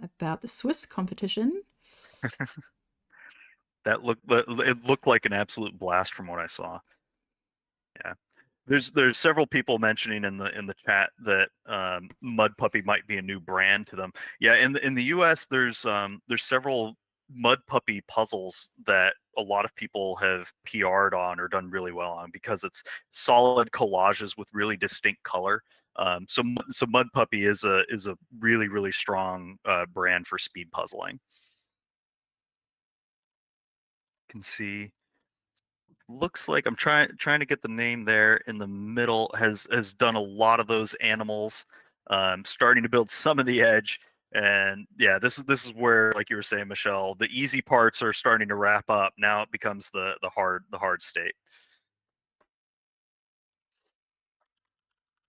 about the Swiss competition. It looked like an absolute blast from what I saw. Yeah. There's several people mentioning in the chat that Mudpuppy might be a new brand to them. Yeah, in the US there's several Mudpuppy puzzles that a lot of people have PR'd on or done really well on because it's solid collages with really distinct color. So Mudpuppy is a really, really strong brand for speed puzzling. You can see. Looks like I'm trying to get the name there in the middle. Has done a lot of those animals, starting to build some of the edge, and yeah, this is where, like you were saying, Michelle, the easy parts are starting to wrap up. Now it becomes the hard state.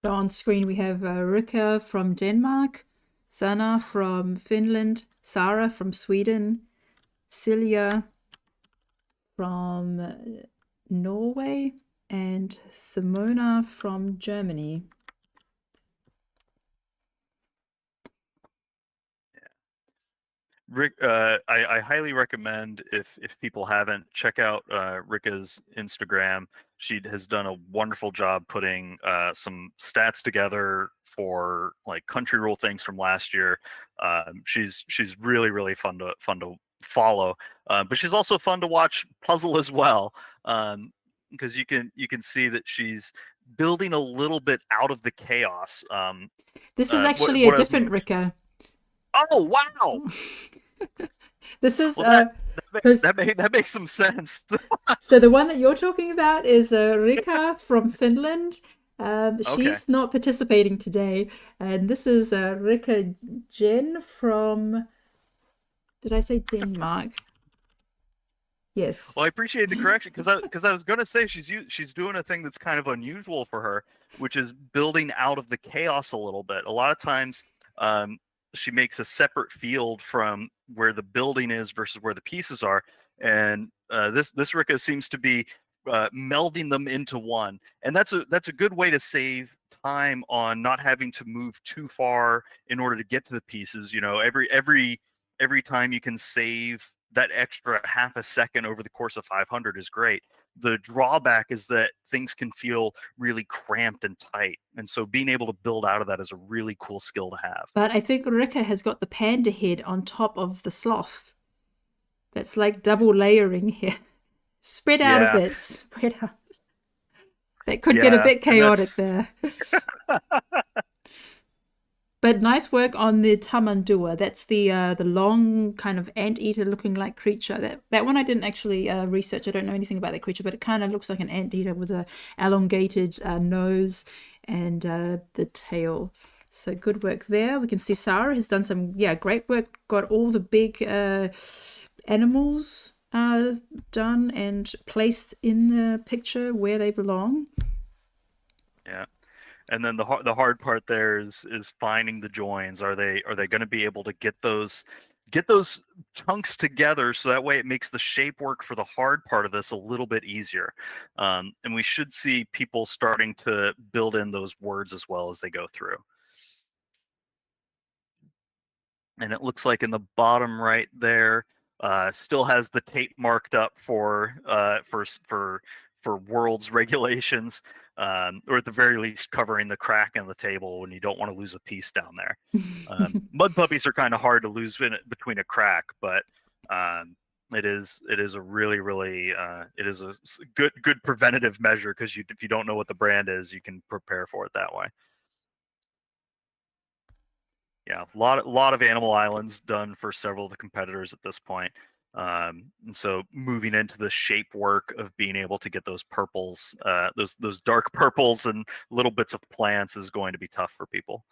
So on screen we have Rika from Denmark, Sana from Finland, Sarah from Sweden, Celia from Norway, and Simona from Germany. Rick, I highly recommend if people haven't, check out Rika's Instagram. She has done a wonderful job putting some stats together for like country rule things from last year. She's really, really fun to follow, but she's also fun to watch puzzle as well, because you can see that she's building a little bit out of the chaos. This is actually a different Rika. Oh wow! This is that makes some sense. So the one that you're talking about is Rika from Finland. She's not participating today, and this is Rika Jen from. Did I say Denmark? Yes. Well, I appreciate the correction because I was going to say she's doing a thing that's kind of unusual for her, which is building out of the chaos a little bit. A lot of times, she makes a separate field from where the building is versus where the pieces are, and this Rika seems to be melding them into one, and that's a good way to save time on not having to move too far in order to get to the pieces. You know, every time you can save that extra half a second over the course of 500 is great. The drawback is that things can feel really cramped and tight. And so being able to build out of that is a really cool skill to have. But I think Rika has got the panda head on top of the sloth. That's like double layering here. Spread out a Yeah, bit. Spread out. That could get a yeah, bit and chaotic there. But nice work on the tamandua. That's the long kind of anteater looking like creature. That one I didn't actually research. I don't know anything about that creature, but it kind of looks like an anteater with a elongated nose and the tail. So good work there. We can see Sarah has done some great work. Got all the big animals done and placed in the picture where they belong. yeah. And then the hard part there is finding the joins. Are they going to be able to get those chunks together so that way it makes the shape work for the hard part of this a little bit easier. And we should see people starting to build in those words as well as they go through. And it looks like in the bottom right there, still has the tape marked up for world's regulations, or at the very least covering the crack in the table when you don't want to lose a piece down there. Mud puppies are kind of hard to lose between a crack, but it is a really it is a good preventative measure, because if you don't know what the brand is, you can prepare for it that way. Yeah, a lot of animal islands done for several of the competitors at this point. And so moving into the shape work of being able to get those purples, those dark purples and little bits of plants is going to be tough for people.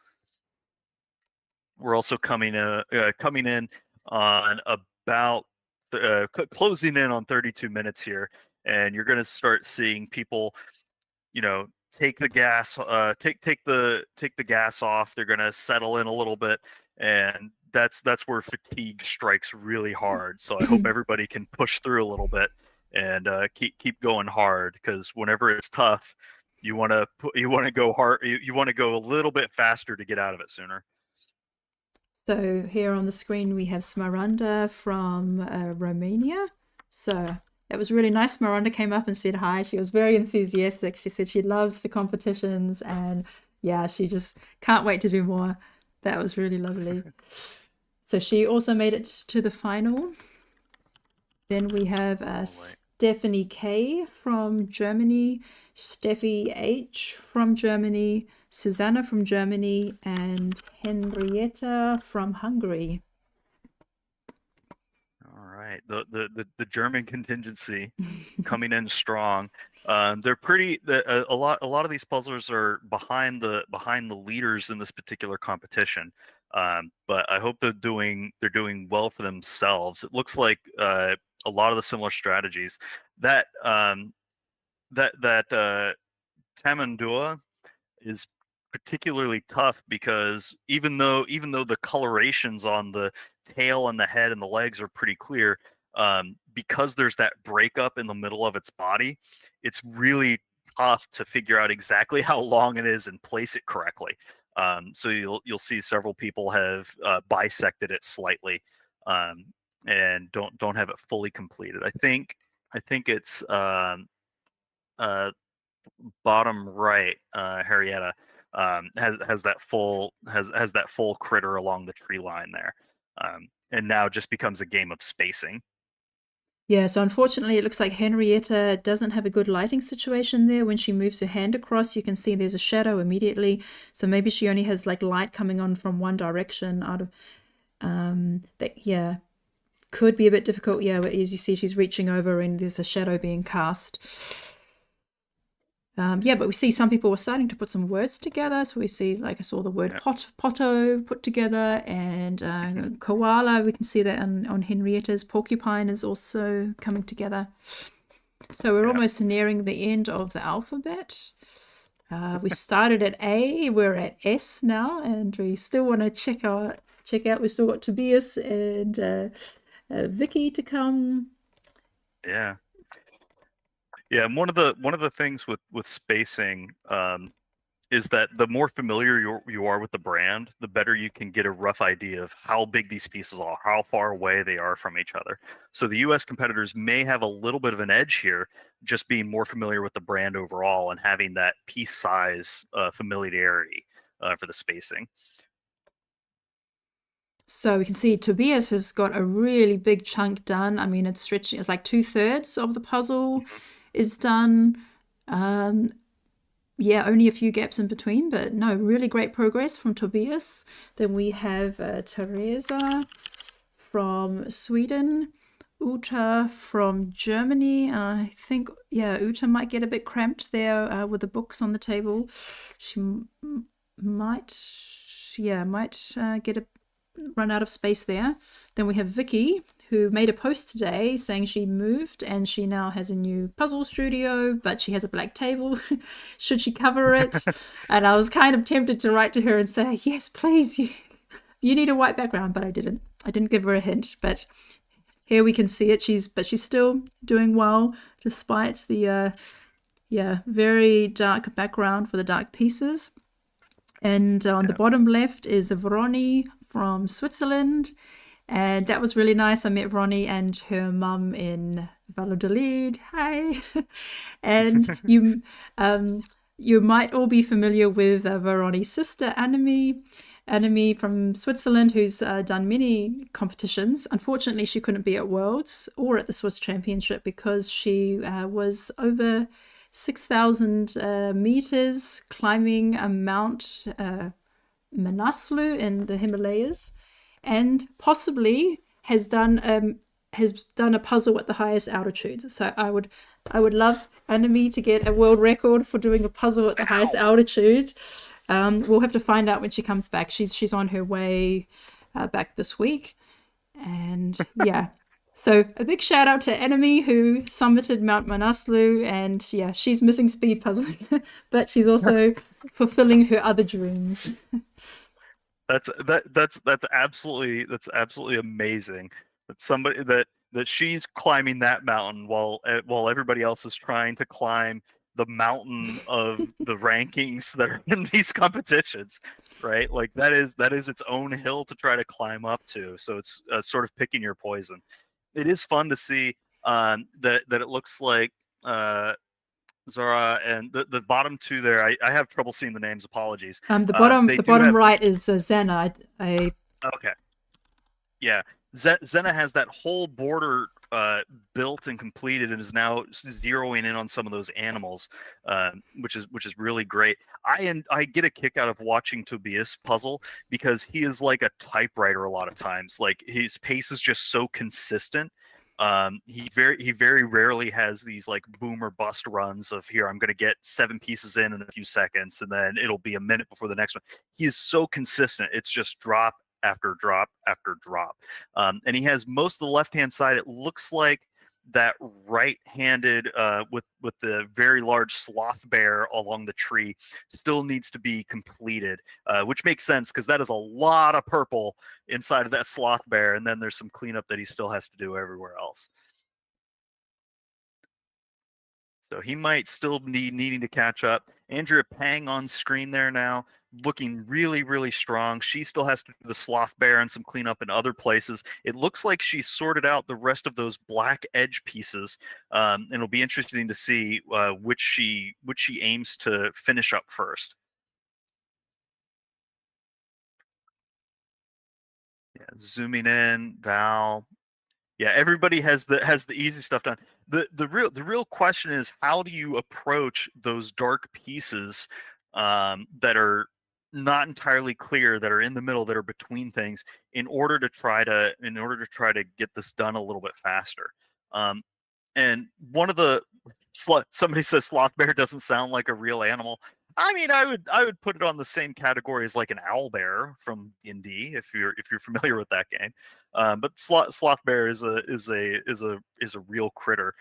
We're also coming in on about closing in on 32 minutes here, and you're going to start seeing people, take the gas take the gas off. They're going to settle in a little bit, and that's where fatigue strikes really hard. So I hope everybody can push through a little bit and keep going hard, because whenever it's tough, you want to go hard. You want to go a little bit faster to get out of it sooner. So here on the screen we have Smaranda from Romania. So that was really nice. Smaranda came up and said hi. She was very enthusiastic. She said she loves the competitions, and yeah, she just can't wait to do more. That was really lovely. So she also made it to the final. Then we have Stephanie K from Germany, Steffi H from Germany, Susanna from Germany, and Henrietta from Hungary. All right, the German contingency coming in strong. They're pretty. A lot of these puzzlers are behind the leaders in this particular competition. But I hope they're doing well for themselves. It looks like a lot of the similar strategies that Tamandua is particularly tough, because even though the colorations on the tail and the head and the legs are pretty clear, because there's that breakup in the middle of its body, it's really tough to figure out exactly how long it is and place it correctly. So you'll see several people have bisected it slightly, and don't have it fully completed. I think it's bottom right, Harrietta, has that full critter along the tree line there, and now just becomes a game of spacing. Yeah, so unfortunately, it looks like Henrietta doesn't have a good lighting situation there. When she moves her hand across, you can see there's a shadow immediately. So maybe she only has like light coming on from one direction out of that. Could be a bit difficult. Yeah, as you see, she's reaching over and there's a shadow being cast. But we see some people were starting to put some words together. So we see, like I saw the word potto put together, and koala. We can see that on Henrietta's. Porcupine is also coming together. So we're almost nearing the end of the alphabet. We started at A, we're at S now, and we still want to check out. We still got Tobias and Vicky to come. Yeah. Yeah, and one of the things with spacing is that the more familiar you are with the brand, the better you can get a rough idea of how big these pieces are, how far away they are from each other. So the U.S. competitors may have a little bit of an edge here, just being more familiar with the brand overall and having that piece size familiarity for the spacing. So we can see Tobias has got a really big chunk done. I mean, it's stretching, it's like 2/3 of the puzzle is done. Yeah, only a few gaps in between, but no, really great progress from Tobias. Then we have Teresa from Sweden, Uta from Germany. I think, yeah, Uta might get a bit cramped there with the books on the table. She might, yeah, get a run out of space there. Then we have Vicky, who made a post today saying she moved and she now has a new puzzle studio, but she has a black table. Should she cover it? And I was kind of tempted to write to her and say, yes, please, you need a white background, but I didn't. I didn't give her a hint, but here we can see it. She's still doing well despite the very dark background for the dark pieces. And on the bottom left is Vroni from Switzerland. And that was really nice. I met Vroni and her mum in Valladolid. Hi. And you might all be familiar with Vroni's sister, Annemie from Switzerland, who's done many competitions. Unfortunately, she couldn't be at Worlds or at the Swiss Championship because she was over 6,000 meters climbing a Mount Manaslu in the Himalayas, and possibly has done a puzzle at the highest altitude. So I would love Annemie to get a world record for doing a puzzle at the highest altitude. We'll have to find out when she comes back. She's on her way back this week, and yeah. So a big shout out to Annemie, who summited Mount Manaslu, and yeah, she's missing speed puzzling, but she's also fulfilling her other dreams. That's absolutely amazing. That somebody that she's climbing that mountain while everybody else is trying to climb the mountain of the rankings that are in these competitions, right? Like that is its own hill to try to climb up to. So it's sort of picking your poison. It is fun to see that it looks like Zara and the bottom two there. I have trouble seeing the names. Apologies. The bottom right is Zena. Okay. Yeah, Zena has that whole border built and completed, and is now zeroing in on some of those animals, which is really great. I get a kick out of watching Tobias puzzle because he is like a typewriter a lot of times. Like his pace is just so consistent. He very rarely has these like boom or bust runs of here I'm going to get 7 pieces in a few seconds and then it'll be a minute before the next one. He is so consistent. It's just drop after drop after drop. And he has most of the left-hand side. It looks like that right-handed with the very large sloth bear along the tree still needs to be completed, which makes sense because that is a lot of purple inside of that sloth bear, and then there's some cleanup that he still has to do everywhere else. So he might still needing to catch up. Andrea Pang on screen there now, looking really strong. She still has to do the sloth bear and some cleanup in other places. It looks like she sorted out the rest of those black edge pieces, and it'll be interesting to see which she aims to finish up first. Yeah, zooming in, Val. Yeah, everybody has the easy stuff done. The real question is, how do you approach those dark pieces that are not entirely clear, that are in the middle, that are between things, in order to try to get this done a little bit faster. And one of the somebody says sloth bear doesn't sound like a real animal. I mean, I would put it on the same category as like an owl bear from D&D if you're familiar with that game. But sloth bear is a real critter.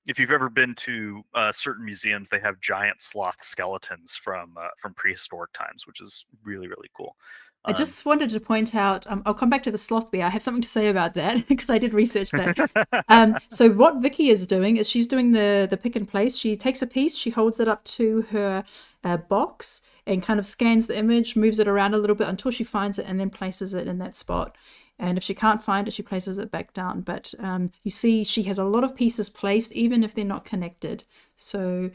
If you've ever been to certain museums, they have giant sloth skeletons from prehistoric times, which is really cool. I just wanted to point out, I'll come back to the sloth bear. I have something to say about that because I did research that. So what Vicky is doing is she's doing the pick and place. She takes a piece, she holds it up to her box and kind of scans the image, moves it around a little bit until she finds it and then places it in that spot. And if she can't find it, she places it back down. But you see she has a lot of pieces placed, even if they're not connected. So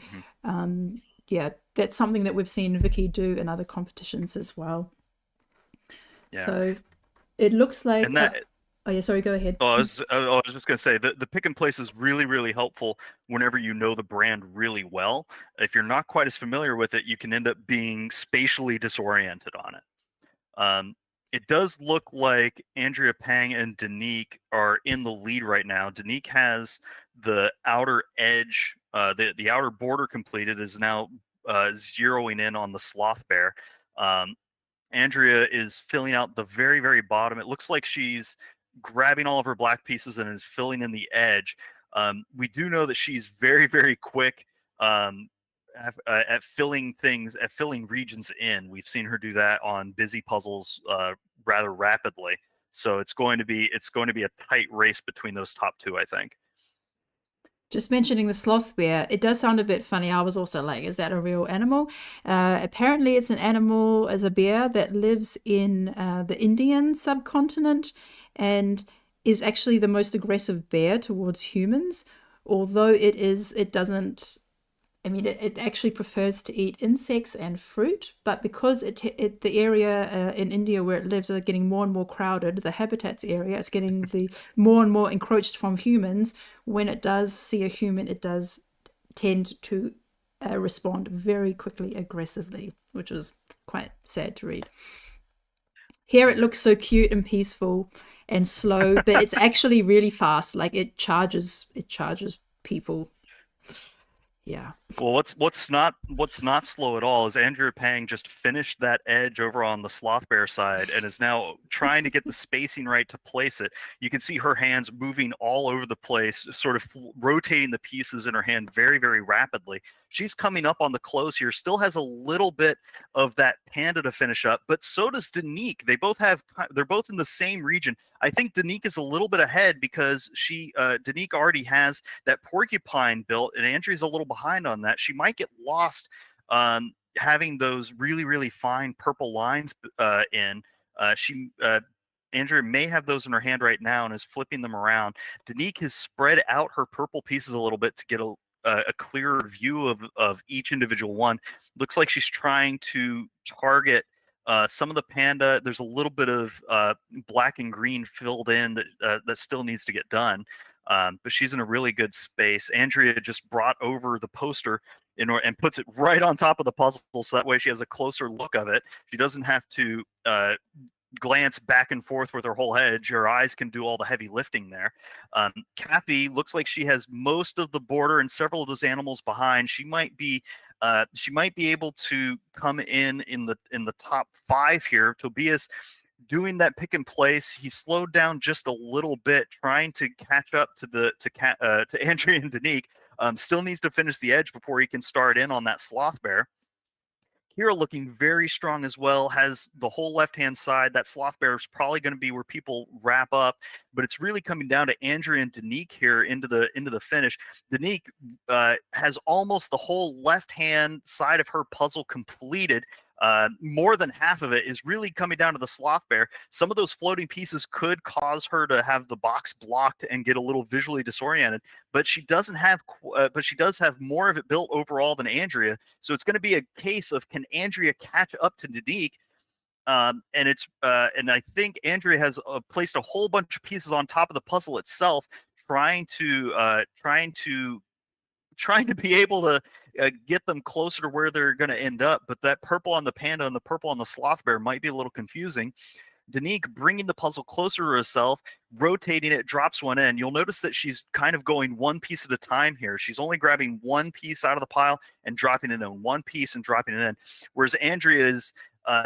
yeah, that's something that we've seen Vicky do in other competitions as well. Yeah. So It looks like. And that Oh yeah, sorry. Go ahead. I was just gonna say the pick and place is really, really helpful whenever you know the brand really well. If you're not quite as familiar with it, you can end up being spatially disoriented on it. It does look like Andrea Pang and Danique are in the lead right now. Danique has the outer edge, the outer border completed, is now zeroing in on the sloth bear. Andrea is filling out the very, very bottom. It looks like she's grabbing all of her black pieces and is filling in the edge. We do know that she's very, very quick at filling things, at filling regions in. We've seen her do that on busy puzzles rather rapidly. So it's going to be a tight race between those top two, I think. Just mentioning the sloth bear, it does sound a bit funny. I was also like, is that a real animal? Apparently, it's an animal, as a bear, that lives in the Indian subcontinent and is actually the most aggressive bear towards humans. Although it doesn't. I mean, it actually prefers to eat insects and fruit, but because the area in India where it lives are getting more and more crowded, the habitats area, it's getting the more and more encroached from humans. When it does see a human, it does tend to respond very quickly, aggressively, which was quite sad to read. Here it looks so cute and peaceful and slow, but it's actually really fast. Like it charges people. Yeah. Well, what's not slow at all is Andrea Pang just finished that edge over on the sloth bear side and is now trying to get the spacing right to place it. You can see her hands moving all over the place, sort of rotating the pieces in her hand very, very rapidly. She's coming up on the close here, still has a little bit of that panda to finish up, but so does Danique. They're both in the same region. I think Danique is a little bit ahead because Danique already has that porcupine built, and Andrea's a little behind on that. She might get lost having those really, really fine purple lines in. Andrea may have those in her hand right now and is flipping them around. Danique has spread out her purple pieces a little bit to get a clearer view of each individual one. Looks like she's trying to target some of the panda. There's a little bit of black and green filled in that still needs to get done. But she's in a really good space. Andrea just brought over the poster and puts it right on top of the puzzle, so that way she has a closer look of it. She doesn't have to glance back and forth with her whole head. Her eyes can do all the heavy lifting there. Kathy looks like she has most of the border and several of those animals behind. She might be able to come in the top 5 here. Tobias doing that pick and place. He slowed down just a little bit, trying to catch up to Andrea and Danique. Still needs to finish the edge before he can start in on that sloth bear. Kira looking very strong as well, has the whole left-hand side. That sloth bear is probably going to be where people wrap up, but it's really coming down to Andrea and Danique here into the finish. Danique has almost the whole left-hand side of her puzzle completed. More than half of it is really coming down to the sloth bear. Some of those floating pieces could cause her to have the box blocked and get a little visually disoriented, but she does have more of it built overall than Andrea. So it's going to be a case of, can Andrea catch up to Danique? And I think Andrea has placed a whole bunch of pieces on top of the puzzle itself, trying to be able to get them closer to where they're going to end up. But that purple on the panda and the purple on the sloth bear might be a little confusing. Danique bringing the puzzle closer to herself, rotating it, drops one in. You'll notice that she's kind of going one piece at a time here. She's only grabbing one piece out of the pile and dropping it in, one piece and dropping it in. Whereas Andrea is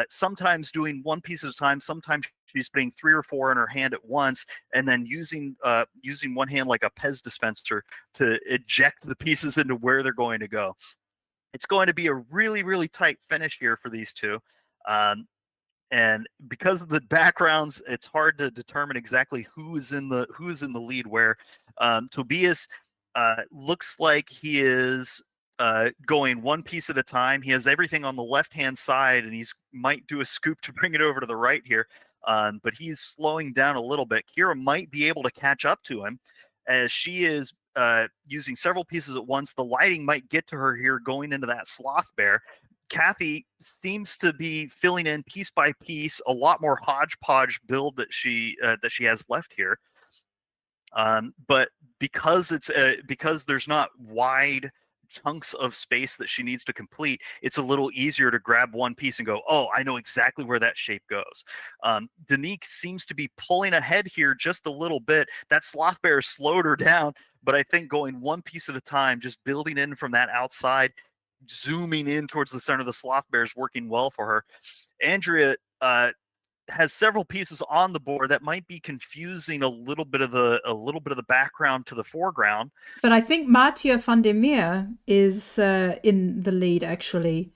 sometimes doing one piece at a time. Sometimes she's putting 3 or 4 in her hand at once, and then using one hand like a Pez dispenser to eject the pieces into where they're going to go. It's going to be a really, really tight finish here for these two. And because of the backgrounds, it's hard to determine exactly who is in the lead where. Tobias looks like he is going one piece at a time. He has everything on the left-hand side, and he's might do a scoop to bring it over to the right here. But he's slowing down a little bit. Kira might be able to catch up to him as she is using several pieces at once. The lighting might get to her here going into that sloth bear. Kathy seems to be filling in piece by piece a lot more hodgepodge build that she has left here. But because because there's not wide chunks of space that she needs to complete, it's a little easier to grab one piece and go, oh, I know exactly where that shape goes. Danique seems to be pulling ahead here just a little bit. That sloth bear slowed her down, but I think going one piece at a time, just building in from that outside, zooming in towards the center of the sloth bear is working well for her. Andrea has several pieces on the board that might be confusing a little bit of the background to the foreground. But I think Mathieu van der Meer is in the lead, actually.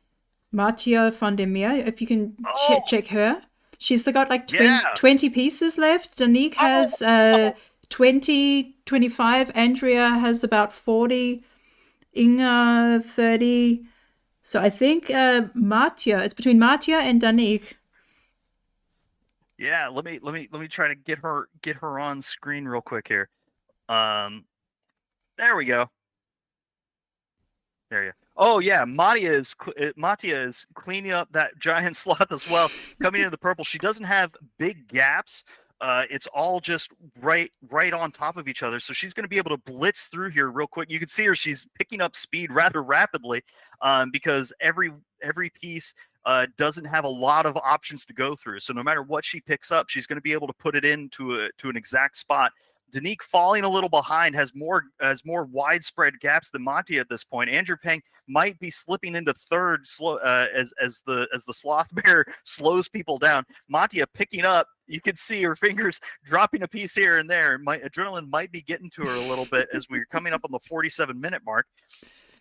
Mathieu van der Meer, if you can check her. She's got like 20 pieces left. Danique has 20, 25. Andrea has about 40. Inga, 30. So I think Mathieu, it's between Mathieu and Danique. Yeah, let me try to get her on screen real quick here. There we go. There you go. Oh yeah, Mattia is cleaning up that giant sloth as well, coming into the purple. She doesn't have big gaps. It's all just right on top of each other. So she's going to be able to blitz through here real quick. You can see her; she's picking up speed rather rapidly, because every piece doesn't have a lot of options to go through. So no matter what she picks up, she's going to be able to put it into an exact spot. Danique falling a little behind has more widespread gaps than Monty at this point. Andrew Peng might be slipping into third as the sloth bear slows people down. Monty picking up, you can see her fingers dropping a piece here and there. My adrenaline might be getting to her a little bit as we're coming up on the 47-minute mark.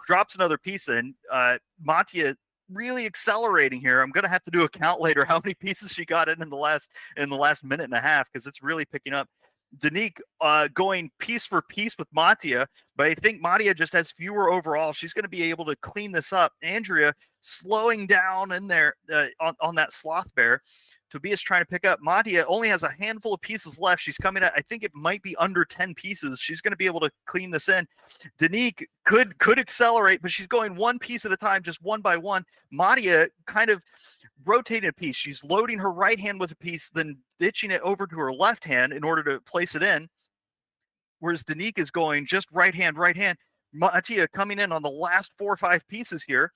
Drops another piece in. Monty really accelerating here. I'm gonna have to do a count later how many pieces she got in the last minute and a half, because it's really picking up. Danique going piece for piece with Mattia, but I think Mattia just has fewer overall. She's going to be able to clean this up. Andrea slowing down in there on that sloth bear. Tobias trying to pick up. Mattia only has a handful of pieces left. She's coming at, I think it might be under 10 pieces. She's going to be able to clean this in. Danique could accelerate, but she's going one piece at a time, just one by one. Mattia kind of rotating a piece. She's loading her right hand with a piece, then ditching it over to her left hand in order to place it in. Whereas Danique is going just right hand. Mattia coming in on the last 4 or 5 pieces here,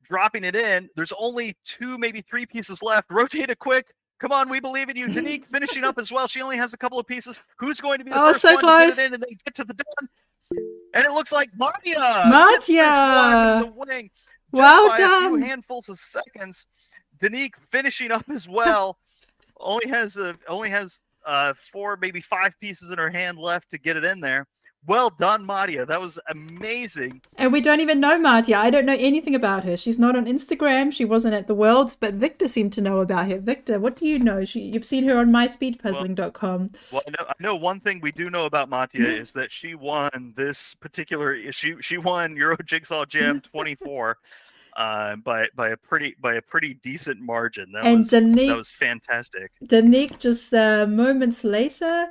dropping it in. There's only 2, maybe 3 pieces left. Rotate it quick. Come on, we believe in you. Danique finishing up as well. She only has a couple of pieces. Who's going to be the first one close to get it in and then get to the done? And it looks like Mattia gets Mattia! this one in the wing. Well by done. a few handfuls of seconds. Danique finishing up as well. only has 4, maybe 5 pieces in her hand left to get it in there. Well done, Mattia. That was amazing. And we don't even know Mattia. I don't know anything about her. She's not on Instagram. She wasn't at the Worlds, but Victor seemed to know about her. Victor, what do you know? You've seen her on myspeedpuzzling.com. Well, I know one thing we do know about Mattia is that she won this particular issue. She won Euro Jigsaw Jam 24. By a pretty decent margin. That was fantastic. Danique just moments later.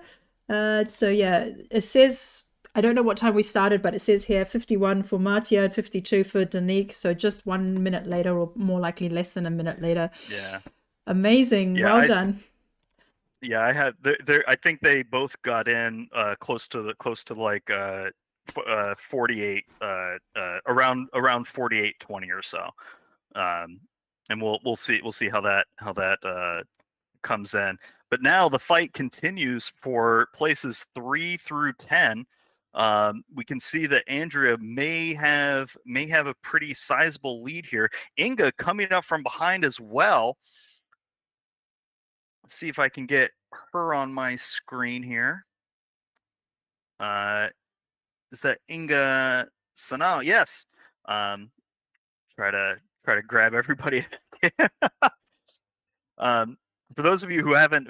So yeah, it says, I don't know what time we started, but it says here 51 for Mattia and 52 for Danique. So just 1 minute later, or more likely less than a minute later. Yeah. Amazing. Yeah, well done. Yeah, I had. I think they both got in close to like 48, around 48-20 or so, and we'll see how that comes in. But now the fight continues for places 3 through 10. We can see that Andrea may have a pretty sizable lead here. Inga coming up from behind as well. Let's see if I can get her on my screen here. Is that Inga Sanao? Yes. Try to grab everybody. For those of you who haven't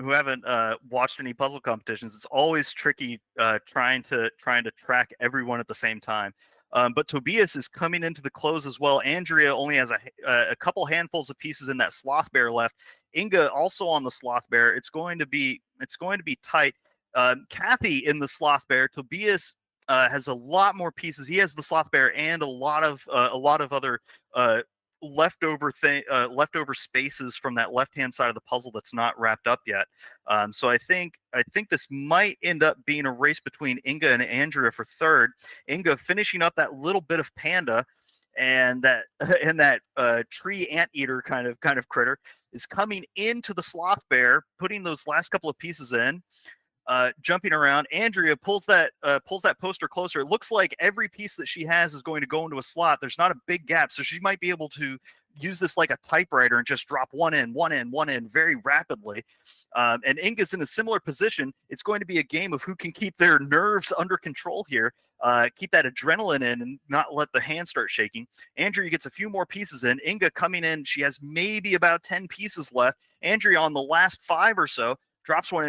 watched any puzzle competitions, it's always tricky trying to track everyone at the same time. But Tobias is coming into the close as well. Andrea only has a couple handfuls of pieces in that sloth bear left. Inga also on the sloth bear. It's going to be tight. Kathy in the sloth bear. Tobias has a lot more pieces. He has the sloth bear and a lot of other leftover spaces from that left-hand side of the puzzle that's not wrapped up yet. So I think this might end up being a race between Inga and Andrea for third. Inga finishing up that little bit of panda, and that tree anteater kind of critter is coming into the sloth bear, putting those last couple of pieces in. Jumping around. Andrea pulls that poster closer. It looks like every piece that she has is going to go into a slot. There's not a big gap, so she might be able to use this like a typewriter and just drop one in very rapidly. And Inga's in a similar position. It's going to be a game of who can keep their nerves under control here, keep that adrenaline in and not let the hand start shaking. Andrea gets a few more pieces in. Inga coming in, she has maybe about 10 pieces left. Andrea on the last 5 or so drops one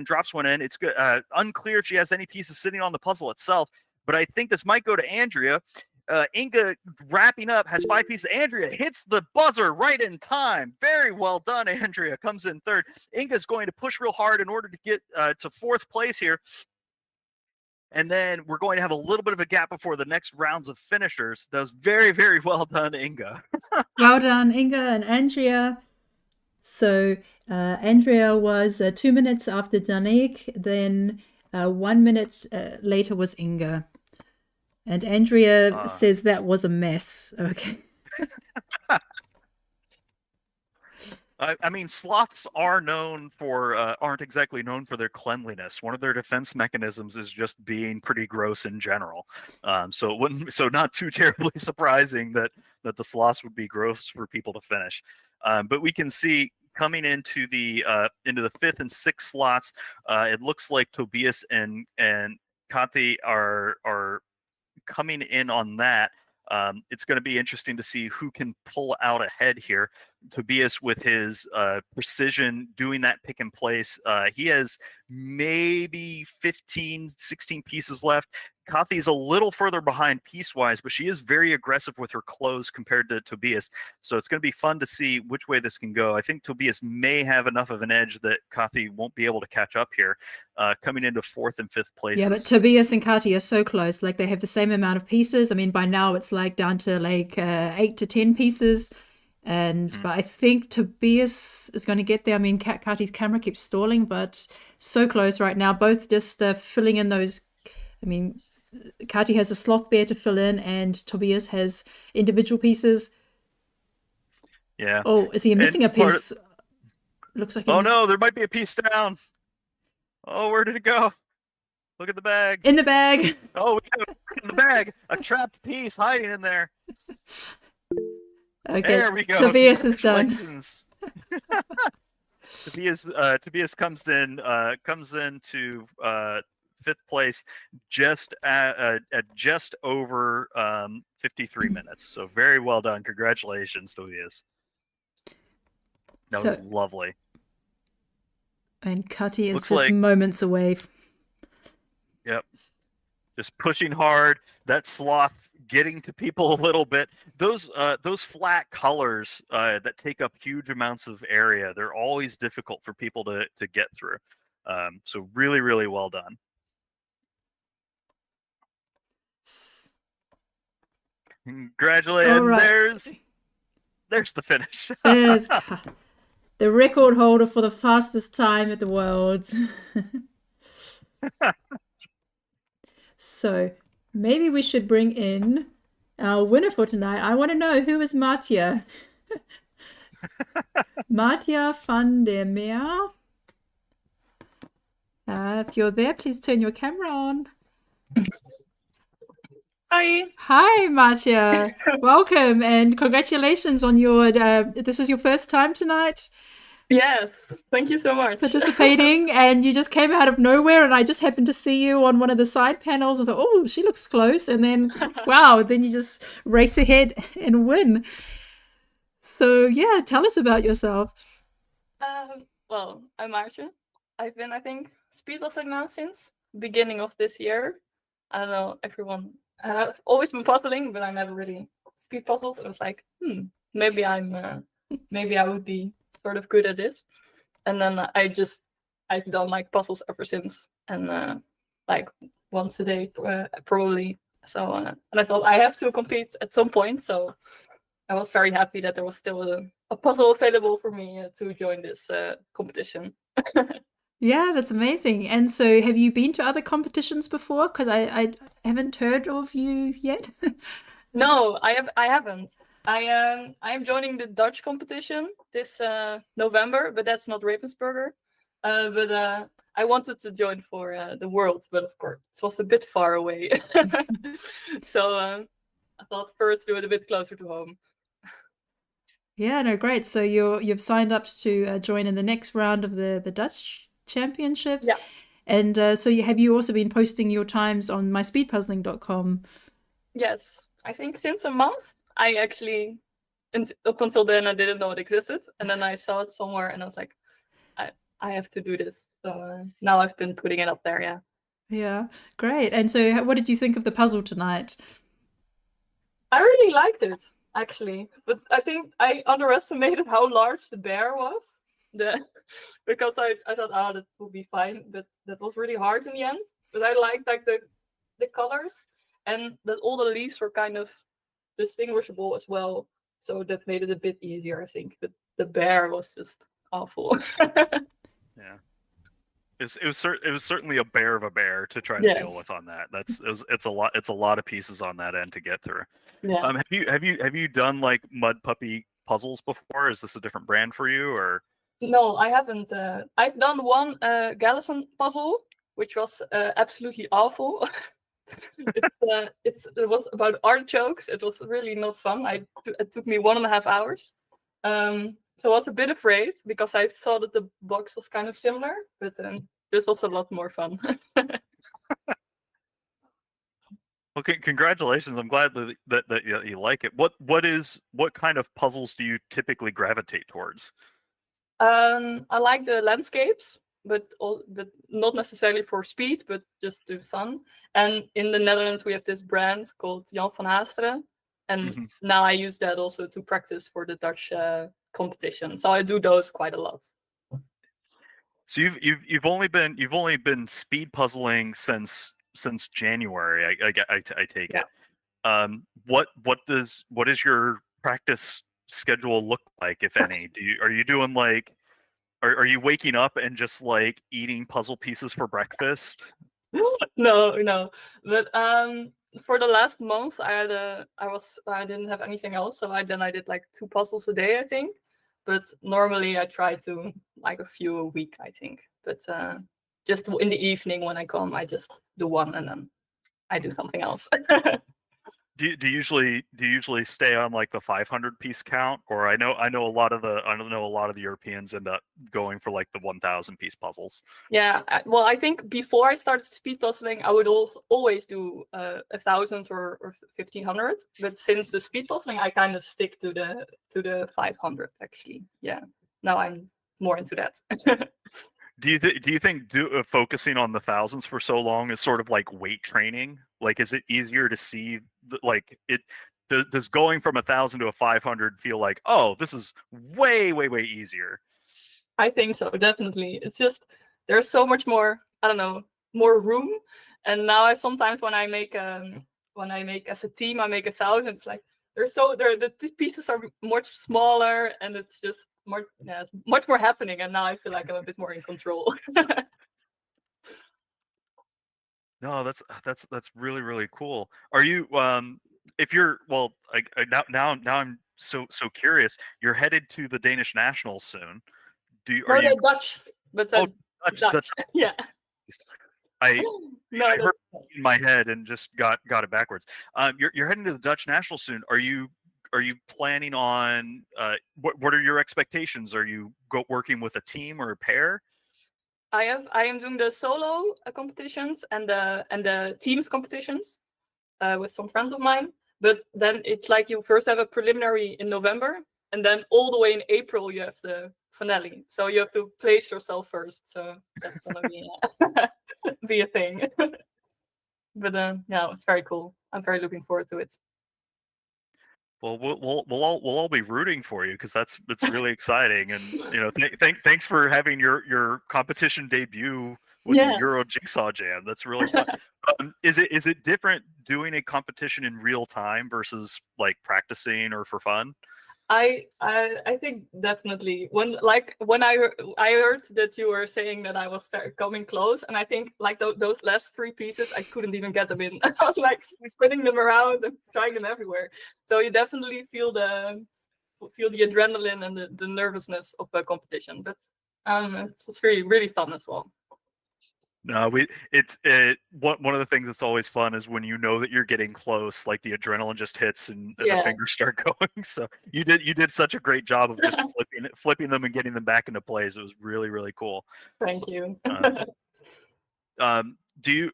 in. It's good. Unclear if she has any pieces sitting on the puzzle itself, but I think this might go to Andrea. Inga wrapping up has 5 pieces. Andrea hits the buzzer right in time. Very well done, Andrea. Comes in third. Inga's going to push real hard in order to get to 4th place here. And then we're going to have a little bit of a gap before the next rounds of finishers. That was very, very well done, Inga. Well done, Inga and Andrea. So Andrea was 2 minutes after Danik, then 1 minute later was Inga. And Andrea says that was a mess. Okay. I mean, sloths aren't exactly known for their cleanliness. One of their defense mechanisms is just being pretty gross in general. So not too terribly surprising that the sloths would be gross for people to finish. But we can see coming into the 5th and 6th slots, it looks like Tobias and Kathy are coming in on that. It's going to be interesting to see who can pull out ahead here. Tobias with his precision doing that pick and place. He has maybe 15, 16 pieces left. Kathy's a little further behind piece-wise, but she is very aggressive with her close compared to Tobias. So it's going to be fun to see which way this can go. I think Tobias may have enough of an edge that Kathy won't be able to catch up here, coming into 4th and 5th place. Yeah, but Tobias and Kathy are so close. Like, they have the same amount of pieces. I mean, by now it's like down to like 8 to 10 pieces. But I think Tobias is going to get there. I mean, Kathy's camera keeps stalling, but so close right now. Both just filling in those. I mean, Kathy has a sloth bear to fill in, and Tobias has individual pieces. Yeah. Oh, is he missing a piece? Looks like. No, there might be a piece down. Oh, where did it go? Look at the bag. In the bag. Oh, we got it in the bag. A trapped piece hiding in there. Okay, there we go. Tobias is done. Tobias comes into 5th place, just at just over 53 minutes. So very well done. Congratulations, Tobias. That was lovely. And Cutty is Looks just like, moments away. Yep. Just pushing hard. That sloth getting to people a little bit. Those flat colors that take up huge amounts of area, they're always difficult for people to get through. So really, really well done. Congratulations. Right. There's the finish. There's the record holder for the fastest time at the Worlds. So maybe we should bring in our winner for tonight. I want to know, who is Matja? Matja van der Meer. If you're there, please turn your camera on. Hi. Hi, Matja. Welcome and congratulations on your, this is your first time tonight? Yes, thank you so much. Participating, and you just came out of nowhere, and I just happened to see you on one of the side panels and thought, oh, she looks close, and then, wow, then you just race ahead and win. So, yeah, tell us about yourself. Well, I'm Maartje. I've been, I think, speed puzzling now since beginning of this year. I don't know, everyone. I've always been puzzling, but I never really speed puzzled. It was like, maybe maybe I would be sort of good at this. And then I've done like puzzles ever since, and like once a day probably. So and I thought I have to compete at some point, so I was very happy that there was still a puzzle available for me to join this competition. Yeah, that's amazing. And so have you been to other competitions before? Because I haven't heard of you yet. No, I haven't. I am joining the Dutch competition this November, but that's not Ravensburger. But I wanted to join for the Worlds, but of course it was a bit far away. So I thought first do it a bit closer to home. Yeah, no, great. So you've signed up to join in the next round of the Dutch Championships. Yeah. And so have you also been posting your times on myspeedpuzzling.com? Yes, I think since a month. I actually, up until then, I didn't know it existed, and then I saw it somewhere, and I was like, I have to do this. So now I've been putting it up there. Yeah. Yeah, great. And so what did you think of the puzzle tonight? I really liked it, actually, but I think I underestimated how large the bear was. Because I thought, oh, that would be fine, but that was really hard in the end. But I liked like the colors, and that all the leaves were kind of distinguishable as well, so that made it a bit easier, I think. But the bear was just awful. Yeah. It was certainly a bear of a bear to try to Yes. deal with on that. It's a lot of pieces on that end to get through. Yeah. Have you done like Mudpuppy puzzles before? Is this a different brand for you, or? No, I haven't. I've done one Gallison puzzle, which was absolutely awful. It was about artichokes. It was really not fun. It took me 1.5 hours. So I was a bit afraid because I saw that the box was kind of similar, but this was a lot more fun. Okay, congratulations! I'm glad that you like it. What kind of puzzles do you typically gravitate towards? I like the landscapes, but not necessarily for speed, but just to fun. And in the Netherlands, we have this brand called Jan van Haasteren, and now I use that also to practice for the Dutch competition. So I do those quite a lot. So you've only been speed puzzling since January. I take Yeah. it. What does your practice schedule look like, if any? Are you doing like, are you waking up and just like eating puzzle pieces for breakfast? No. But for the last month, I didn't have anything else, so I did like 2 puzzles a day, I think. But normally I try to like a few a week, I think. But just in the evening when I come, I just do one and then I do something else. Do you usually stay on like the 500 piece count, or I know a lot of the Europeans end up going for like the 1,000 piece puzzles. Yeah, well, I think before I started speed puzzling, I would always do 1,000 or 1,500. But since the speed puzzling, I kind of stick to the 500 actually. Yeah, now I'm more into that. Do you think focusing on the thousands for so long is sort of like weight training? Like, is it easier to see like it? Does going from 1,000 to a 500 feel like, oh, this is way way easier? I think so, definitely. It's just there's so much more, I don't know, more room. And now I sometimes when I make as a team, I make 1,000. It's like the pieces are much smaller, and it's just much more happening. And now I feel like I'm a bit more in control. No, that's really cool. Are you if you're now I'm so curious. You're headed to the Danish Nationals soon. Are you Dutch, but Dutch. Yeah. I heard that's it in my head and just got it backwards. You're heading to the Dutch Nationals soon. Are you planning on what are your expectations? Are you working with a team or a pair? I am doing the solo competitions and the teams competitions with some friends of mine. But then it's like you first have a preliminary in November, and then all the way in April you have the finale. So you have to place yourself first. So that's gonna be a thing. But yeah, it's very cool. I'm very looking forward to it. Well, we'll all be rooting for you because it's really exciting, and thanks for having your competition debut with the Yeah. Euro Jigsaw Jam. That's really fun. Is it different doing a competition in real time versus like practicing or for fun? I think definitely when I heard that you were saying that I was coming close, and I think like those last three pieces I couldn't even get them in. I was like spinning them around and trying them everywhere. So you definitely feel the adrenaline and the nervousness of the competition. But it's really fun as well. No, one of the things that's always fun is when you know that you're getting close, like the adrenaline just hits and the Yeah. fingers start going. So you did such a great job of just flipping them and getting them back into plays. It was really, really cool. Thank you. Do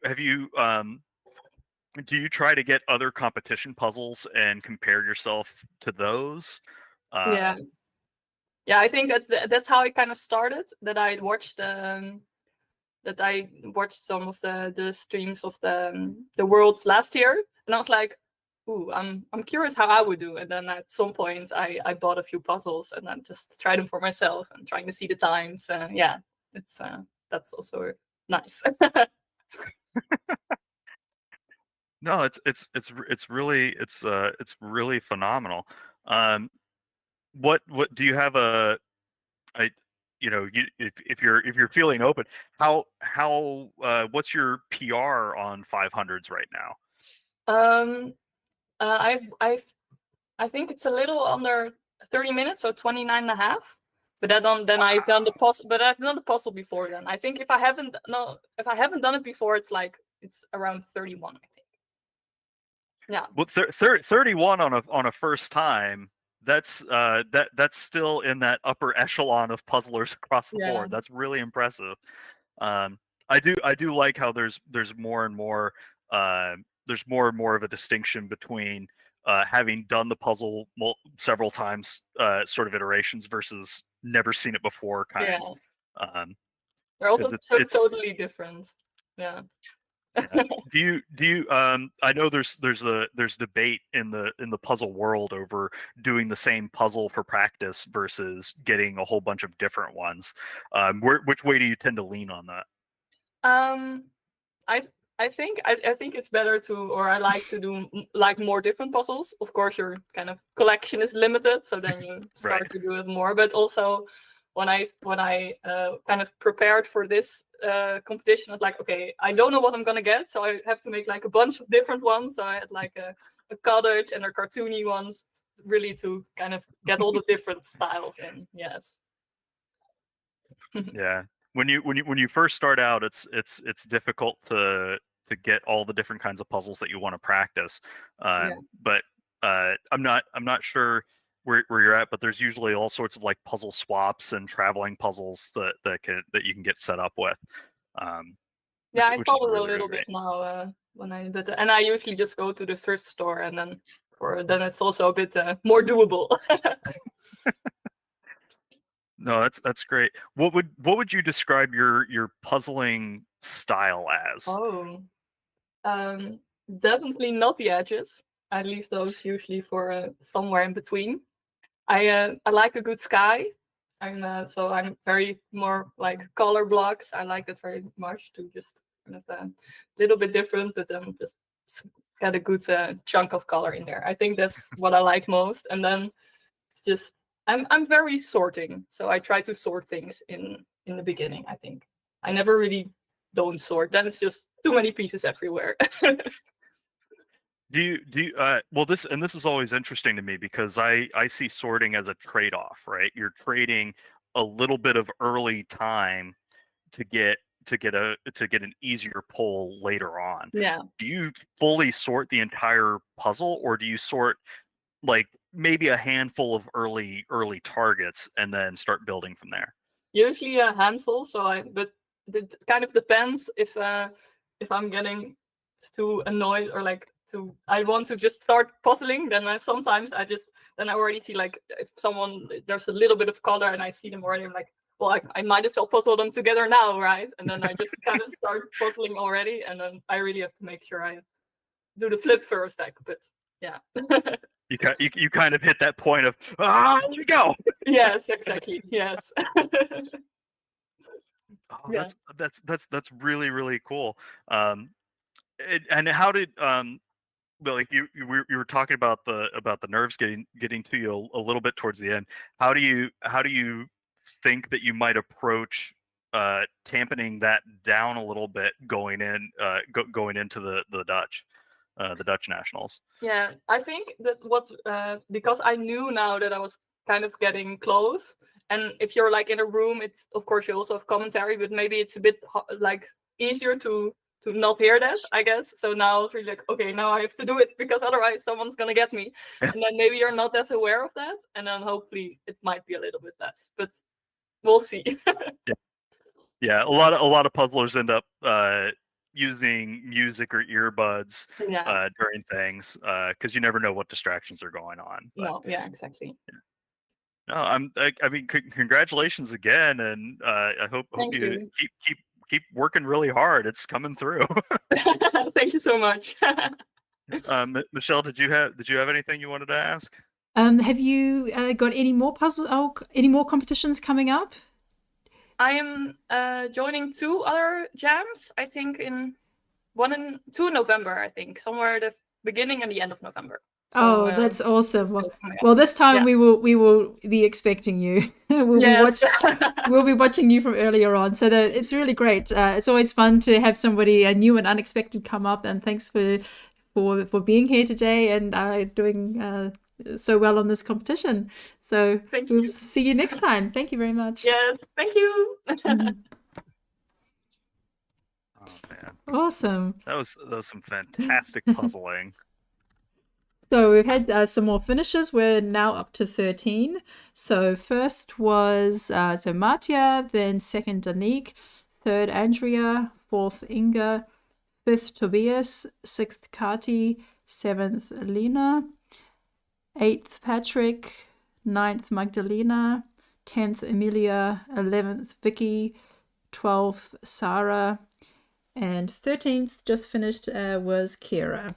you try to get other competition puzzles and compare yourself to those? Yeah. I think that's how it kind of started. That I watched some of the streams of the Worlds last year, and I was like, "Ooh, I'm curious how I would do." And then at some point, I bought a few puzzles and then just tried them for myself and trying to see the times. Yeah, it's that's also nice. No, it's really phenomenal. What do you have if you're feeling open, how what's your PR on 500s right now? I think it's a little under 30 minutes, so 29 and a half. But I've done the puzzle before then. I think if I haven't done it before, it's around 31, I think. Yeah. Well, 31 on a first time. That's still in that upper echelon of puzzlers across the board. That's really impressive. I do like how there's more and more of a distinction between having done the puzzle several times, sort of iterations, versus never seen it before kinds. They're also totally different. Yeah. Do you I know there's debate in the puzzle world over doing the same puzzle for practice versus getting a whole bunch of different ones. Which way do you tend to lean on that? I think it's better I like to do more different puzzles. Of course, your kind of collection is limited, so then you start to do it more. But also, when I kind of prepared for this competition, I was like, okay, I don't know what I'm gonna get, so I have to make like a bunch of different ones. So I had like a cottage and a cartoony ones, really to kind of get all the different styles in. Yes. Yeah. When you first start out, it's difficult to get all the different kinds of puzzles that you want to practice. But I'm not sure where you're at, but there's usually all sorts of like puzzle swaps and traveling puzzles that you can get set up with. I follow a little bit now when I did it, and I usually just go to the thrift store, and then it's also a bit more doable. No, that's great. What would you describe your puzzling style as? Oh, definitely not the edges. I leave those usually for somewhere in between. I like a good sky. I'm very more like color blocks. I like that very much, to just kind of a little bit different, but then just get a good chunk of color in there. I think that's what I like most. And then it's just I'm very sorting, so I try to sort things in the beginning. I think I never really don't sort. Then it's just too many pieces everywhere. Do you well, this is always interesting to me, because I see sorting as a trade-off, right? You're trading a little bit of early time to get an easier pull later on. Yeah. Do you fully sort the entire puzzle, or do you sort like maybe a handful of early targets and then start building from there? Usually a handful. But it kind of depends if I'm getting too annoyed, or like I want to just start puzzling. Then sometimes I already see, like, if there's a little bit of color and I see them already, I'm like, well, I might as well puzzle them together now, right? And then I just kind of start puzzling already, and then I really have to make sure I do the flip first. But yeah. You kind of hit that point of, here we go. Yes, exactly. Yes. Oh, that's really, really cool. And how did like you were talking about the nerves getting to you a little bit towards the end. How do you think that you might approach tampening that down a little bit going into the Dutch nationals? Yeah, I think that because I knew now that I was kind of getting close, and if you're like in a room, it's of course you also have commentary, but maybe it's a bit like easier to not hear that, I guess. So now I was really like, okay, now I have to do it because otherwise someone's gonna get me. And then maybe you're not as aware of that, and then hopefully it might be a little bit less, but we'll see. Yeah, a lot of puzzlers end up using music or earbuds Yeah. during things because you never know what distractions are going on. But, No. Yeah. Exactly. no, I mean, congratulations again, and I hope Thank you you. keep working really hard. It's coming through. Thank you so much. Michelle, did you have anything you wanted to ask? Have you got any more any more competitions coming up? I am joining 2 other jams. I think in 2 in November. I think somewhere the beginning and the end of November. Oh, So, that's awesome. it's Well, still coming up. well, this time Yeah. we will be expecting you. Yes. We'll be watching you from earlier on. So it's really great. It's always fun to have somebody new and unexpected come up. And thanks for being here today and doing so well on this competition. So Thank we'll you. see you next time. Thank you very much. Yes. Thank you. Oh man, Awesome. that was some fantastic puzzling. So we've had some more finishes. We're now up to 13. So first was so Matja, then second Danique, third Andrea, fourth Inga, fifth Tobias, sixth Kati, seventh Lena, eighth Patrick, ninth Magdalena, 10th Emilia, 11th Vicky, 12th Sarah, and 13th just finished was Kira.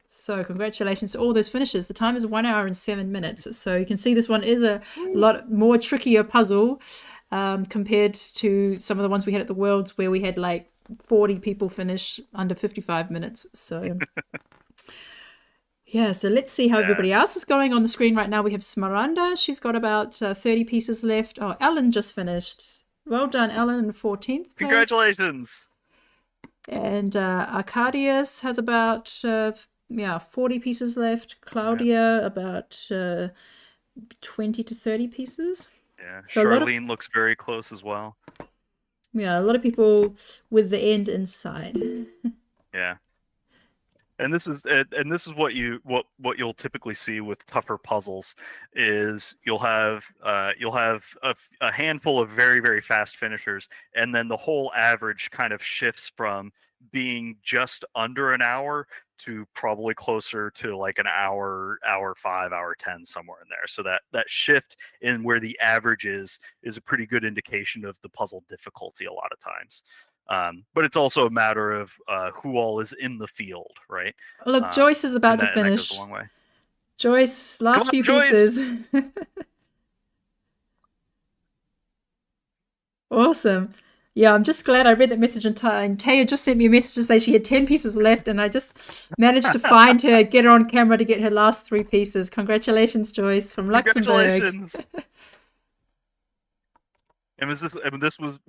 So congratulations to all those finishes. The time is 1 hour and 7 minutes. So you can see this one is a lot more trickier puzzle compared to some of the ones we had at the Worlds where we had like 40 people finish under 55 minutes. So yeah, so let's see how everybody else is going on the screen right now. We have Smaranda. She's got about 30 pieces left. Oh, Ellen just finished. Well done, Ellen, in 14th place. Congratulations. And Arcadius has about 40 pieces left. Claudia about 20 to 30 pieces. Yeah, So Charlene looks very close as well. Yeah, a lot of people with the end in sight. Yeah. And this is what you'll typically see with tougher puzzles is you'll have a handful of very, very fast finishers, and then the whole average kind of shifts from being just under an hour to probably closer to like an hour 5, hour 10, somewhere in there. So that shift in where the average is a pretty good indication of the puzzle difficulty a lot of times. But it's also a matter of who all is in the field, right? Look, Joyce is about to finish. That goes a long way. Joyce, last few Joyce! pieces. Awesome. Yeah, I'm just glad I read that message in time. Taya just sent me a message to say she had 10 pieces left, and I just managed to find her, get her on camera to get her last 3 pieces. Congratulations, Joyce, from Luxembourg. Congratulations. And this was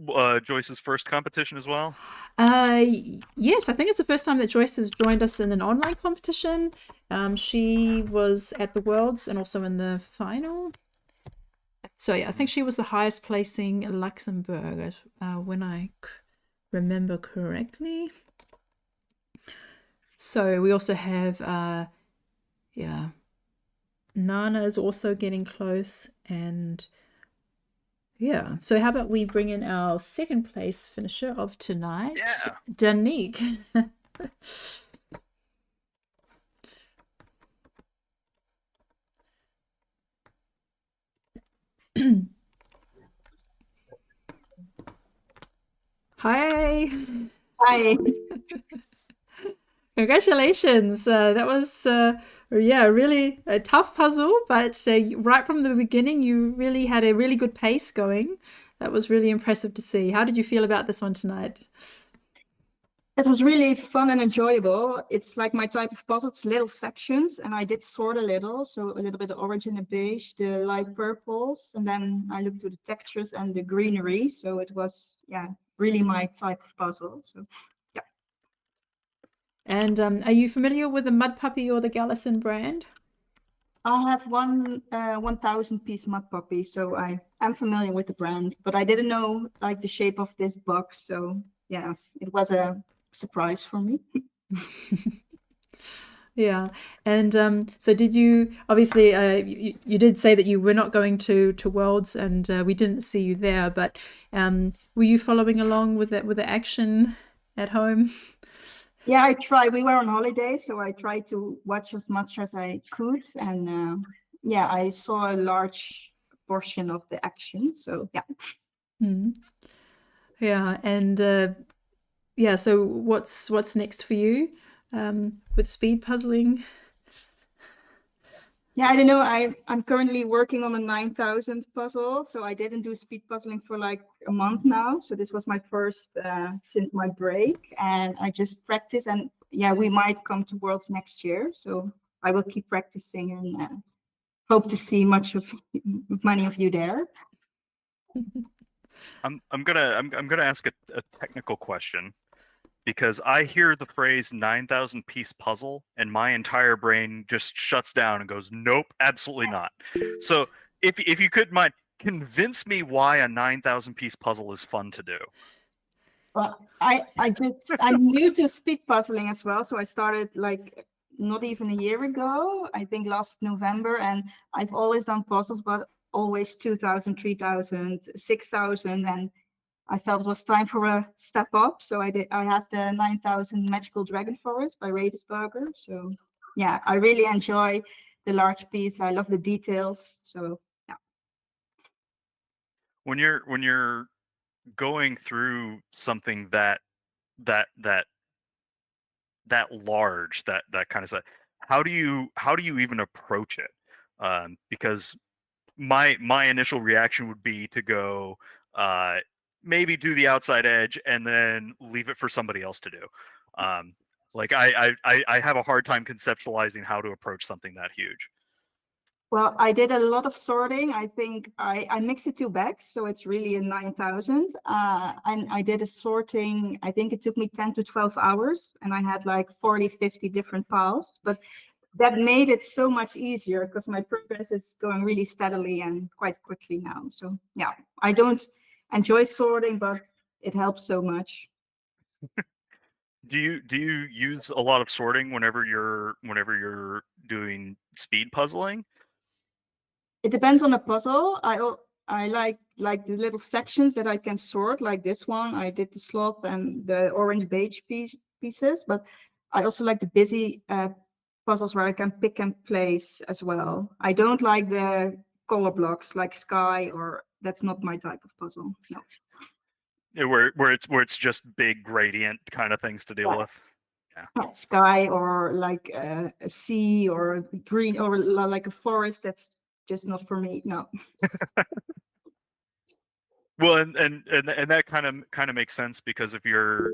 Joyce's first competition as well? Yes, I think it's the first time that Joyce has joined us in an online competition. She was at the Worlds and also in the final. So yeah, I think she was the highest placing in Luxembourg, when I remember correctly. So we also have, Nana is also getting close, and yeah. So how about we bring in our second place finisher of tonight, Danique. Hi. Hi. Congratulations. That was really a tough puzzle, but right from the beginning you really had a really good pace going. That was really impressive to see. How did you feel about this one tonight? It was really fun and enjoyable. It's like my type of puzzle. It's little sections, and I did sort a little. So a little bit of orange and the beige, the light purples, and then I looked to the textures and the greenery. So it was, yeah, really my type of puzzle. So yeah. And are you familiar with the Mudpuppy or the Gallison brand? I have one 1,000 piece Mudpuppy, so I am familiar with the brand, but I didn't know like the shape of this box. So yeah, it was a surprise for me. Yeah, and so did you? Obviously, you did say that you were not going to Worlds, and we didn't see you there. But were you following along with the action at home? Yeah, I tried. We were on holiday, so I tried to watch as much as I could, and yeah, I saw a large portion of the action. So yeah. Hmm. Yeah, and yeah. So what's next for you with speed puzzling? Yeah, I don't know. I'm currently working on a 9,000 puzzle, so I didn't do speed puzzling for like a month now. So this was my first since my break, and I just practice. And yeah, we might come to Worlds next year, so I will keep practicing and hope to see many of you there. I'm gonna ask a technical question, because I hear the phrase 9,000 piece puzzle and my entire brain just shuts down and goes, nope, absolutely not. So if you could mind convince me why a 9,000 piece puzzle is fun to do. Well, I'm new to speed puzzling as well, so I started like not even a year ago, I think last November, and I've always done puzzles, but always 2,000, 3,000, 6,000, and I felt it was time for a step up. So I have the 9,000 Magical Dragon Forest by Radersburger. So yeah, I really enjoy the large piece. I love the details. So yeah. When you're going through something that large, that kind of stuff, how do you even approach it? Because my initial reaction would be to go maybe do the outside edge and then leave it for somebody else to do. Like I have a hard time conceptualizing how to approach something that huge. Well, I did a lot of sorting. I think I mixed it two bags, so it's really a 9,000. And I did a sorting, I think it took me 10 to 12 hours, and I had like 40, 50 different piles. But that made it so much easier because my progress is going really steadily and quite quickly now. So yeah, I don't enjoy sorting, but it helps so much. Do you use a lot of sorting whenever you're doing speed puzzling? It depends on the puzzle. I like the little sections that I can sort, like this one. I did the sloth and the orange beige pieces, but I also like the busy puzzles where I can pick and place as well. I don't like the color blocks like sky, or that's not my type of puzzle. No. Yeah, where it's just big gradient kind of things to deal Yeah. with. Not sky or like a sea or green or like a forest. That's just not for me. No. Well, and that kind of makes sense, because if you're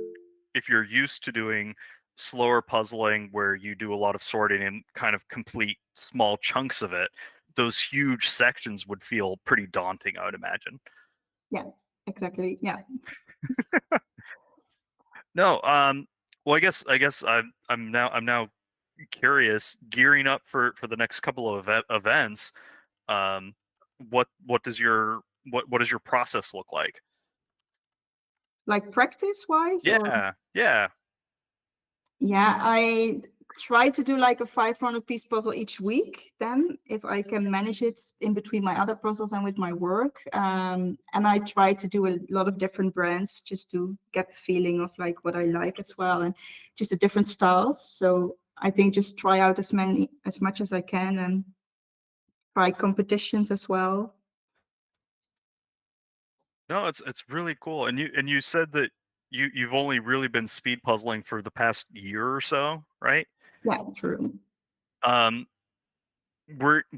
used to doing slower puzzling where you do a lot of sorting and kind of complete small chunks of it, those huge sections would feel pretty daunting, I would imagine. Yeah, exactly. Yeah. No, well, I guess I'm now curious, gearing up for the next couple of events. Um, what does your what does your process look like? Like practice wise, or Yeah. yeah, I try to do like a 500 piece puzzle each week. Then, if I can manage it in between my other puzzles and with my work, and I try to do a lot of different brands just to get the feeling of like what I like as well, and just the different styles. So I think just try out as much as I can, and try competitions as well. No, it's really cool. And you said that you've only really been speed puzzling for the past year or so, right? Yeah, true. Um,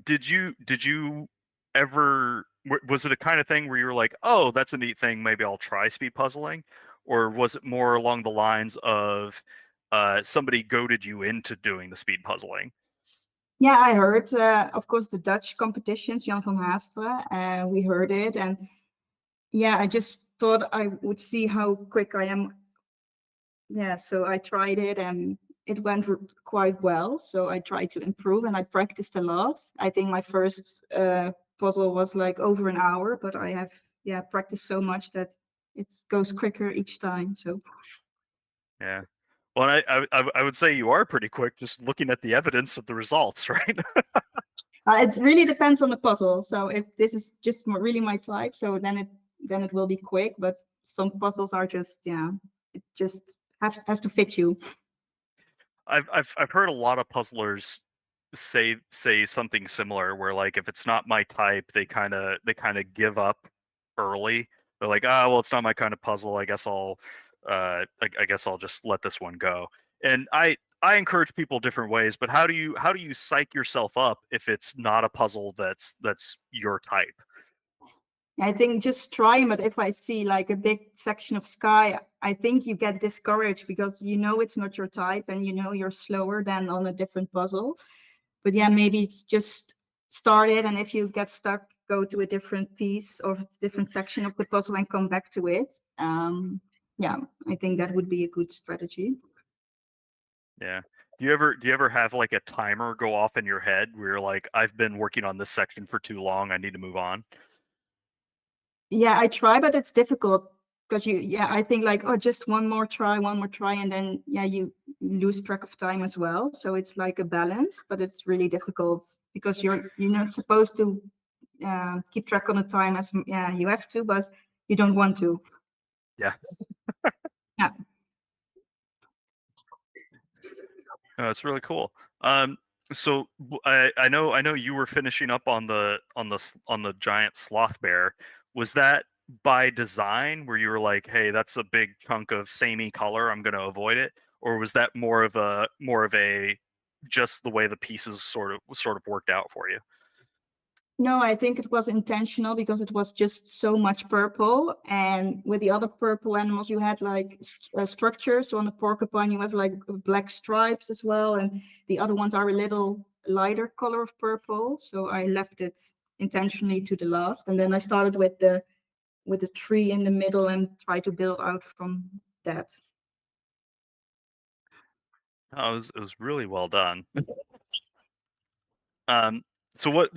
did you ever was it a kind of thing where you were like, oh, that's a neat thing, maybe I'll try speed puzzling? or was it more along the lines of somebody goaded you into doing the speed puzzling? Yeah, I heard, of course, the Dutch competitions, Jan van Haastra. We heard it, and yeah, I just thought I would see how quick I am. Yeah, so I tried it, and it went quite well. So I tried to improve, and I practiced a lot. I think my first puzzle was like over an hour, but I have practiced so much that it goes quicker each time. So Yeah. Well, I would say you are pretty quick just looking at the evidence of the results, right? it really depends on the puzzle. So if this is just really my type, so then it will be quick. But some puzzles are just it just has to fit you. I've heard a lot of puzzlers say something similar where like if it's not my type, they kind of give up early. They're like, ah, well, it's not my kind of puzzle. I guess I'll just let this one go. And I encourage people different ways, but how do you psych yourself up if it's not a puzzle that's your type? I think just try, but if I see like a big section of sky, I think you get discouraged because you know it's not your type and you know you're slower than on a different puzzle. But yeah, maybe it's just start it, and if you get stuck, go to a different piece or different section of the puzzle and come back to it. Yeah, I think that would be a good strategy. Yeah. Do you ever have like a timer go off in your head where you're like, I've been working on this section for too long, I need to move on? Yeah, I try, but it's difficult because I think like, oh, just one more try, and then you lose track of time as well. So it's like a balance, but it's really difficult because you're not supposed to keep track on the time as you have to, but you don't want to. Yeah. Yeah. Oh, it's really cool. So I know you were finishing up on the giant sloth bear. Was that by design, where you were like, hey, that's a big chunk of samey color, I'm going to avoid it, or was that more of a just the way the pieces sort of worked out for you? No, I think it was intentional because it was just so much purple, and with the other purple animals you had like structures. So on the porcupine you have like black stripes as well, and the other ones are a little lighter color of purple. So I left it intentionally to the last, and then I started with the tree in the middle and tried to build out from that. Oh, it was really well done. So what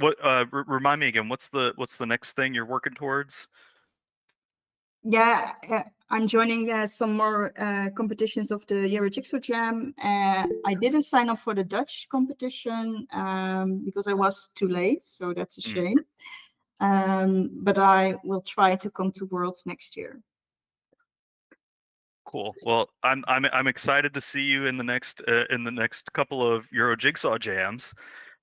remind me again, what's the next thing you're working towards? Yeah, I'm joining some more competitions of the Euro Jigsaw Jam. I didn't sign up for the Dutch competition because I was too late, so that's a shame. But I will try to come to Worlds next year. Cool. Well, I'm excited to see you in the next couple of Euro Jigsaw Jams,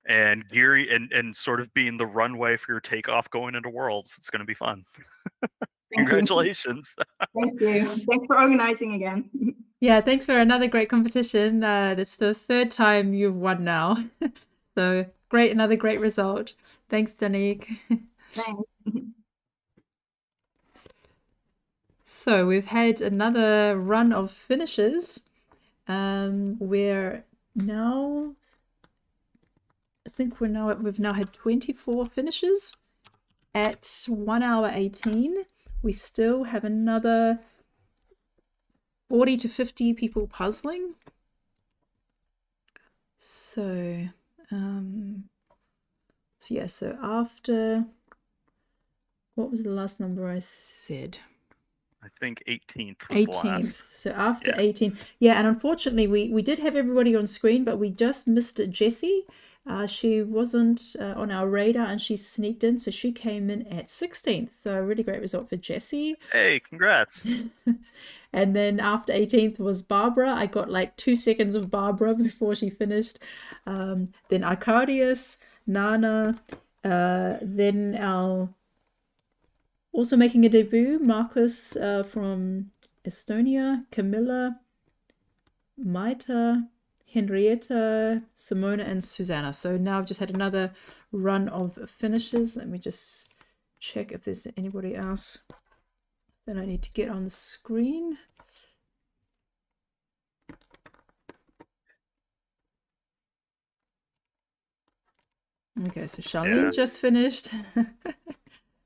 and Geary and sort of being the runway for your takeoff going into Worlds. It's going to be fun. Congratulations. Thank you. Thanks for organizing again. Yeah, thanks for another great competition. That's the third time you've won now. So great, another great result. Thanks, Danique. Thanks. So we've had another run of finishes. We're now, I think we've now had 24 finishes at 1 hour 18. We still have another 40 to 50 people puzzling. So, so after, what was the last number I said? I think 18th was 18th. The last. So after 18. Yeah, and unfortunately we did have everybody on screen, but we just missed Jessie. She wasn't on our radar and she sneaked in, so she came in at 16th. So a really great result for Jessie. Hey, congrats. And then after 18th was Barbara. I got like 2 seconds of Barbara before she finished. Then Arcadius, Nana, then our also making a debut, Marcus from Estonia, Camilla, Maita, Henrietta, Simona, and Susanna. So now I've just had another run of finishes. Let me just check if there's anybody else that I need to get on the screen. Okay, so Charlene just finished.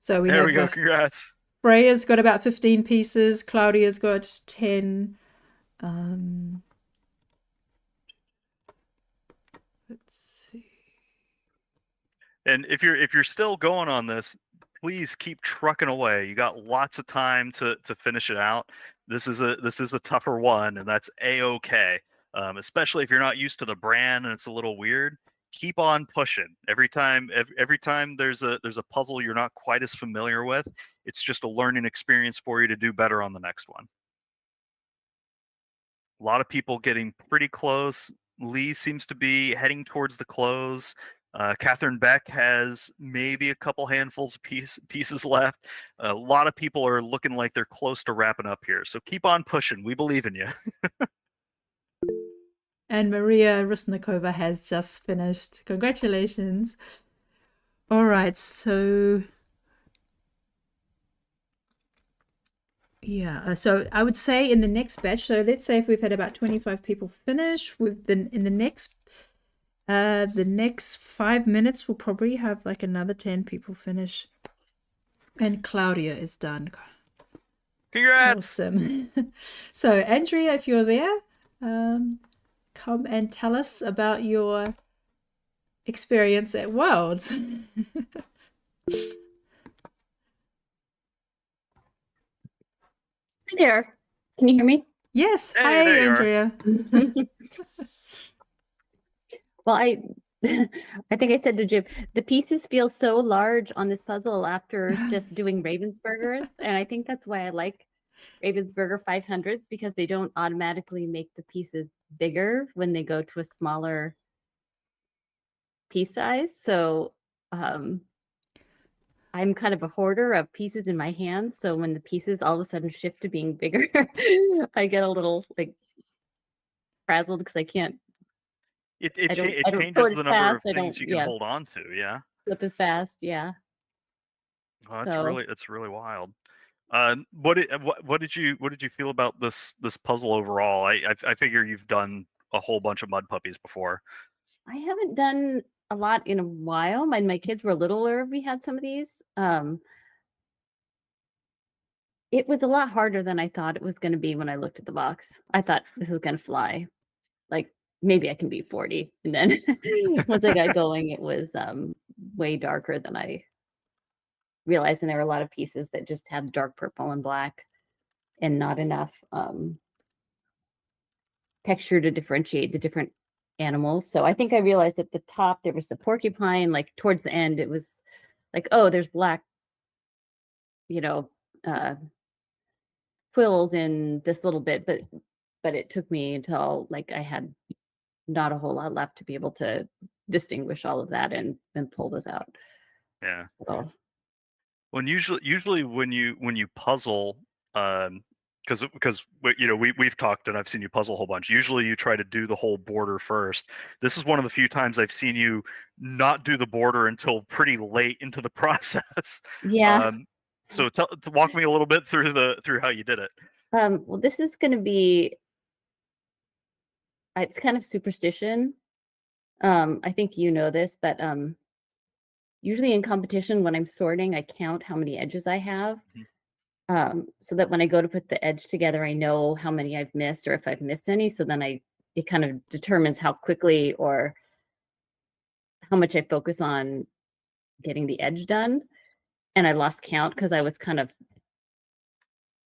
So we There have we go. Congrats. Freya's got about 15 pieces. Claudia's got 10. Let's see. And if you're still going on this, please keep trucking away. You got lots of time to finish it out. This is a tougher one, and that's a-okay. Especially if you're not used to the brand and it's a little weird. Keep on pushing. Every time there's a puzzle you're not quite as familiar with, it's just a learning experience for you to do better on the next one. A lot of people getting pretty close. Lee seems to be heading towards the close. Catherine Beck has maybe a couple handfuls of pieces left. A lot of people are looking like they're close to wrapping up here. So keep on pushing. We believe in you. And Maria Rusnikova has just finished. Congratulations. All right, so yeah, so I would say in the next batch, so let's say if we've had about 25 people finish, in the next 5 minutes, we'll probably have like another 10 people finish. And Claudia is done. Congrats. Awesome. So Andrea, if you're there, come and tell us about your experience at Worlds. Hi there. Can you hear me? Yes. Hey, Hi, there you are. Andrea. Well, I think I said to Jim, the pieces feel so large on this puzzle after just doing Ravensburgers, and I think that's why I like Ravensburger 500s, because they don't automatically make the pieces bigger when they go to a smaller piece size. So I'm kind of a hoarder of pieces in my hands. So when the pieces all of a sudden shift to being bigger, I get a little like frazzled because I can't. It I don't changes sort the as number fast. of things you can Yeah, hold on to. Yeah. flip as fast. Yeah. Oh, So it's really wild. What did you feel about this puzzle overall? I figure you've done a whole bunch of mud puppies before. I haven't done a lot in a while. My kids were littler. We had some of these. It was a lot harder than I thought it was going to be when I looked at the box. I thought this is going to fly. Like maybe I can beat 40. And then once I got going, it was way darker than I realized. And there were a lot of pieces that just had dark purple and black and not enough texture to differentiate the different animals. So I think I realized at the top there was the porcupine, like towards the end, it was like, oh, there's black, quills in this little bit, but it took me until like I had not a whole lot left to be able to distinguish all of that and pull this out. Yeah. So When usually when you puzzle, because we've talked and I've seen you puzzle a whole bunch. Usually you try to do the whole border first. This is one of the few times I've seen you not do the border until pretty late into the process. yeah. So walk me a little bit through how you did it. Well, this is going to be, it's kind of superstition. I think you know this, but usually in competition when I'm sorting, I count how many edges I have. So that when I go to put the edge together, I know how many I've missed or if I've missed any. So then it kind of determines how quickly or how much I focus on getting the edge done. And I lost count because I was kind of,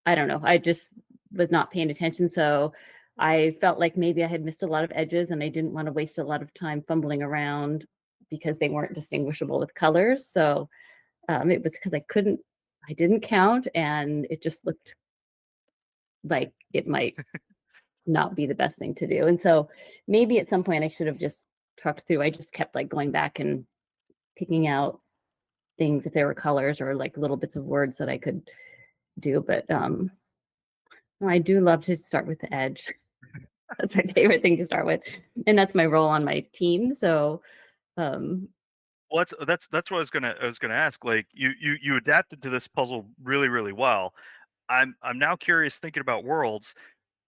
I don't know, I just was not paying attention. So I felt like maybe I had missed a lot of edges and I didn't want to waste a lot of time fumbling around because they weren't distinguishable with colors. So it was because I didn't count and it just looked like it might not be the best thing to do. And so maybe at some point I should have just talked through. I just kept like going back and picking out things if there were colors or like little bits of words that I could do. But I do love to start with the edge. That's my favorite thing to start with. And that's my role on my team. So Well, that's what I was gonna ask. Like you adapted to this puzzle really, really well. I'm now curious, thinking about Worlds.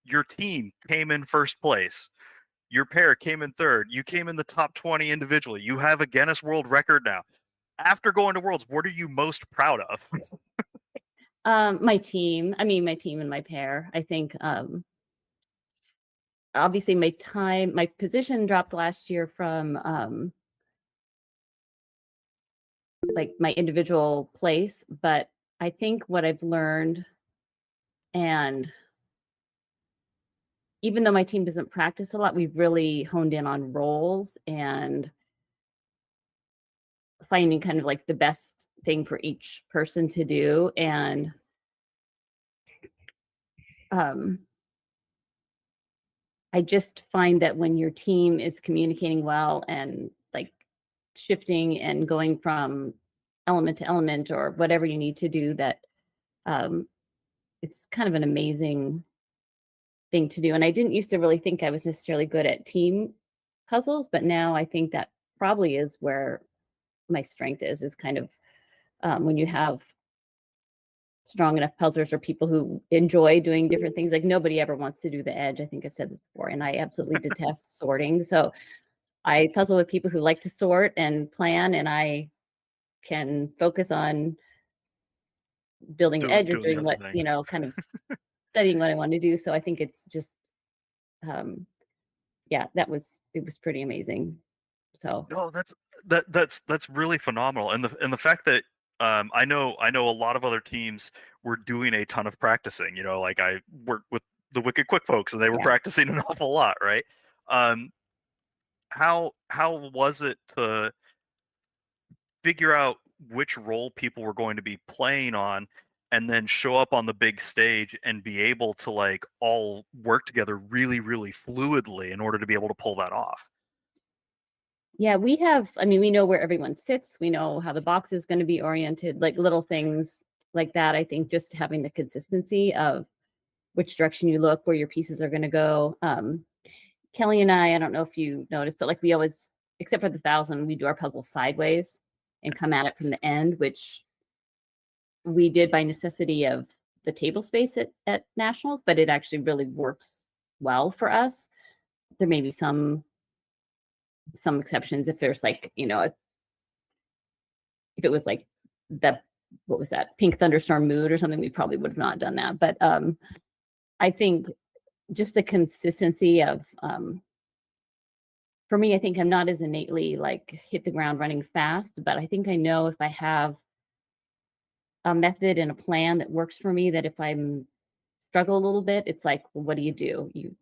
Your team came in first place. Your pair came in third. You came in the top 20 individually. You have a Guinness World Record now. After going to Worlds, what are you most proud of? My team. I mean, my team and my pair. I think obviously my position dropped last year from like my individual place, but I think what I've learned, and even though my team doesn't practice a lot, we've really honed in on roles and finding kind of like the best thing for each person to do. And I just find that when your team is communicating well and like shifting and going from element to element or whatever you need to do, that it's kind of an amazing thing to do. And I didn't used to really think I was necessarily good at team puzzles, but now I think that probably is where my strength is kind of when you have strong enough puzzlers or people who enjoy doing different things. Like nobody ever wants to do the edge. I think I've said this before, and I absolutely detest sorting. So I puzzle with people who like to sort and plan, and I can focus on building the edge or Doing the doing other what, thing. kind of studying what I want to do. So I think it's just, yeah, it was pretty amazing. So No, that's really phenomenal, and the fact that I know a lot of other teams were doing a ton of practicing. Like I worked with the Wicked Quick folks, and they were Yeah. practicing an awful lot, right? How was it to figure out which role people were going to be playing on, and then show up on the big stage and be able to like all work together really, really fluidly in order to be able to pull that off? yeah, we know where everyone sits. We know how the box is going to be oriented, like little things like that. I think just having the consistency of which direction you look, where your pieces are going to go. Kelly and I don't know if you noticed, but like we always, except for the 1,000, we do our puzzle sideways and come at it from the end, which we did by necessity of the table space at nationals, but it actually really works well for us. There may be some exceptions if there's like, if it was like what was that, Pink Thunderstorm Mood or something, we probably would have not done that. But I think just the consistency of for me, I think I'm not as innately like hit the ground running fast, but I think I know if I have a method and a plan that works for me, that if I'm struggle a little bit, it's like, well, what do? You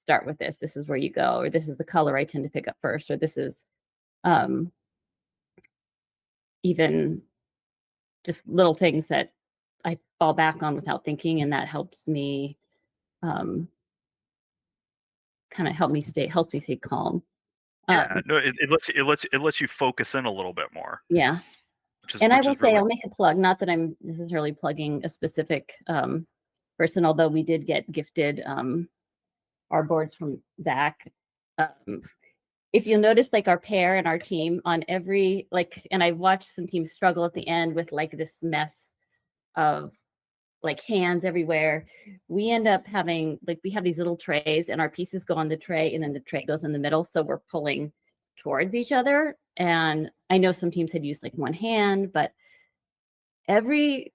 start with this. This is where you go, or this is the color I tend to pick up first, or this is even just little things that I fall back on without thinking, and that helps me kind of helps me stay calm. Yeah, no, it lets you focus in a little bit more. Yeah. And I will say, I'll make a plug, not that I'm necessarily plugging a specific person, although we did get gifted our boards from Zach. If you'll notice, like our pair and our team on every, like, and I've watched some teams struggle at the end with like this mess of like hands everywhere. We end up having, like, we have these little trays and our pieces go on the tray and then the tray goes in the middle. So we're pulling towards each other. And I know some teams had used like one hand, but every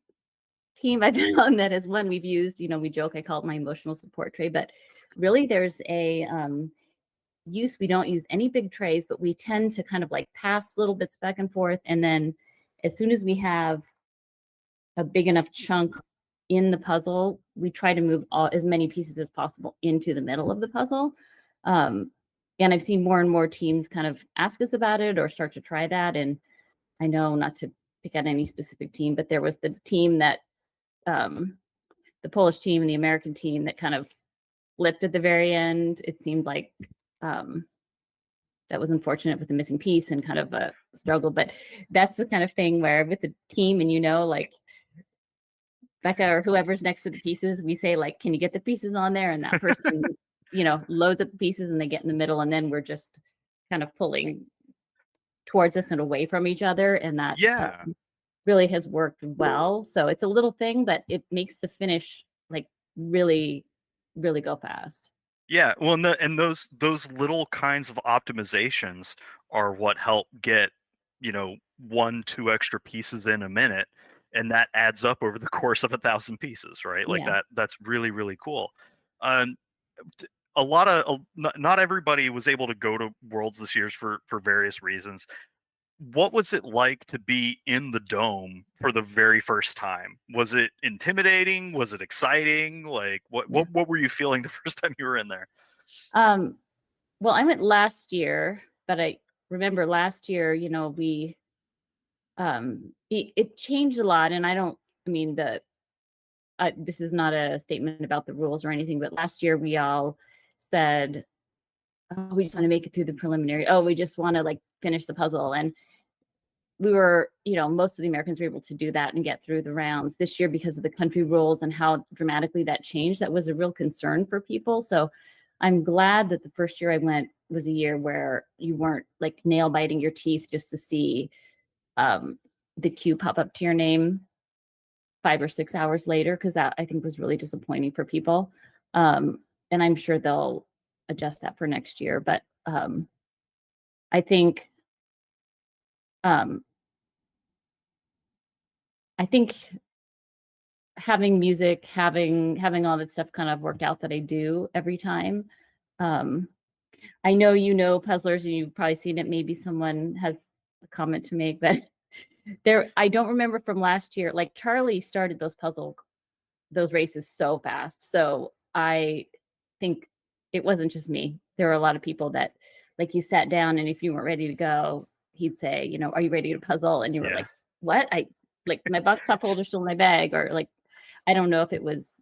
team I've found that has one we've used, we joke, I call it my emotional support tray, but really there's a we don't use any big trays, but we tend to kind of like pass little bits back and forth. And then as soon as we have a big enough chunk in the puzzle, we try to move as many pieces as possible into the middle of the puzzle. And I've seen more and more teams kind of ask us about it or start to try that. And I know, not to pick out any specific team, but there was the team that the Polish team and the American team that kind of flipped at the very end. It seemed like that was unfortunate with the missing piece and kind of a struggle, but that's the kind of thing where with the team and like Becca or whoever's next to the pieces, we say like, can you get the pieces on there? And that person, loads up the pieces and they get in the middle, and then we're just kind of pulling towards us and away from each other. And that really has worked well. So it's a little thing, but it makes the finish like really, really go fast. Yeah, well, and those little kinds of optimizations are what help get, 1, 2 extra pieces in a minute, and that adds up over the course of 1,000 pieces, right? Like Yeah. that's really, really cool. Um, t- a lot of not everybody was able to go to Worlds this year for various reasons. What was it like to be in the dome for the very first time? Was it intimidating? Was it exciting? Like Yeah. what were you feeling the first time you were in there? Well, I went last year, but I remember last year, we it changed a lot, and I mean this is not a statement about the rules or anything, but last year we all said, oh, we just want to make it through the preliminary. Oh, we just want to like finish the puzzle. And we were, most of the Americans were able to do that and get through the rounds. This year, because of the country rules and how dramatically that changed, that was a real concern for people. So I'm glad that the first year I went was a year where you weren't like nail biting your teeth just to see the queue pop up to your name 5 or 6 hours later, because that I think was really disappointing for people. And I'm sure they'll adjust that for next year. But I think um, I think having music, having all that stuff kind of worked out that I do every time. Um, I know puzzlers, and you've probably seen it. Maybe someone has a comment to make, but I don't remember from last year. Like Charlie started those races so fast. So I think it wasn't just me. There were a lot of people that, like, you sat down, and if you weren't ready to go, he'd say, are you ready to puzzle? And you were Yeah. like, what? My box top holder's still in my bag, or like, I don't know if it was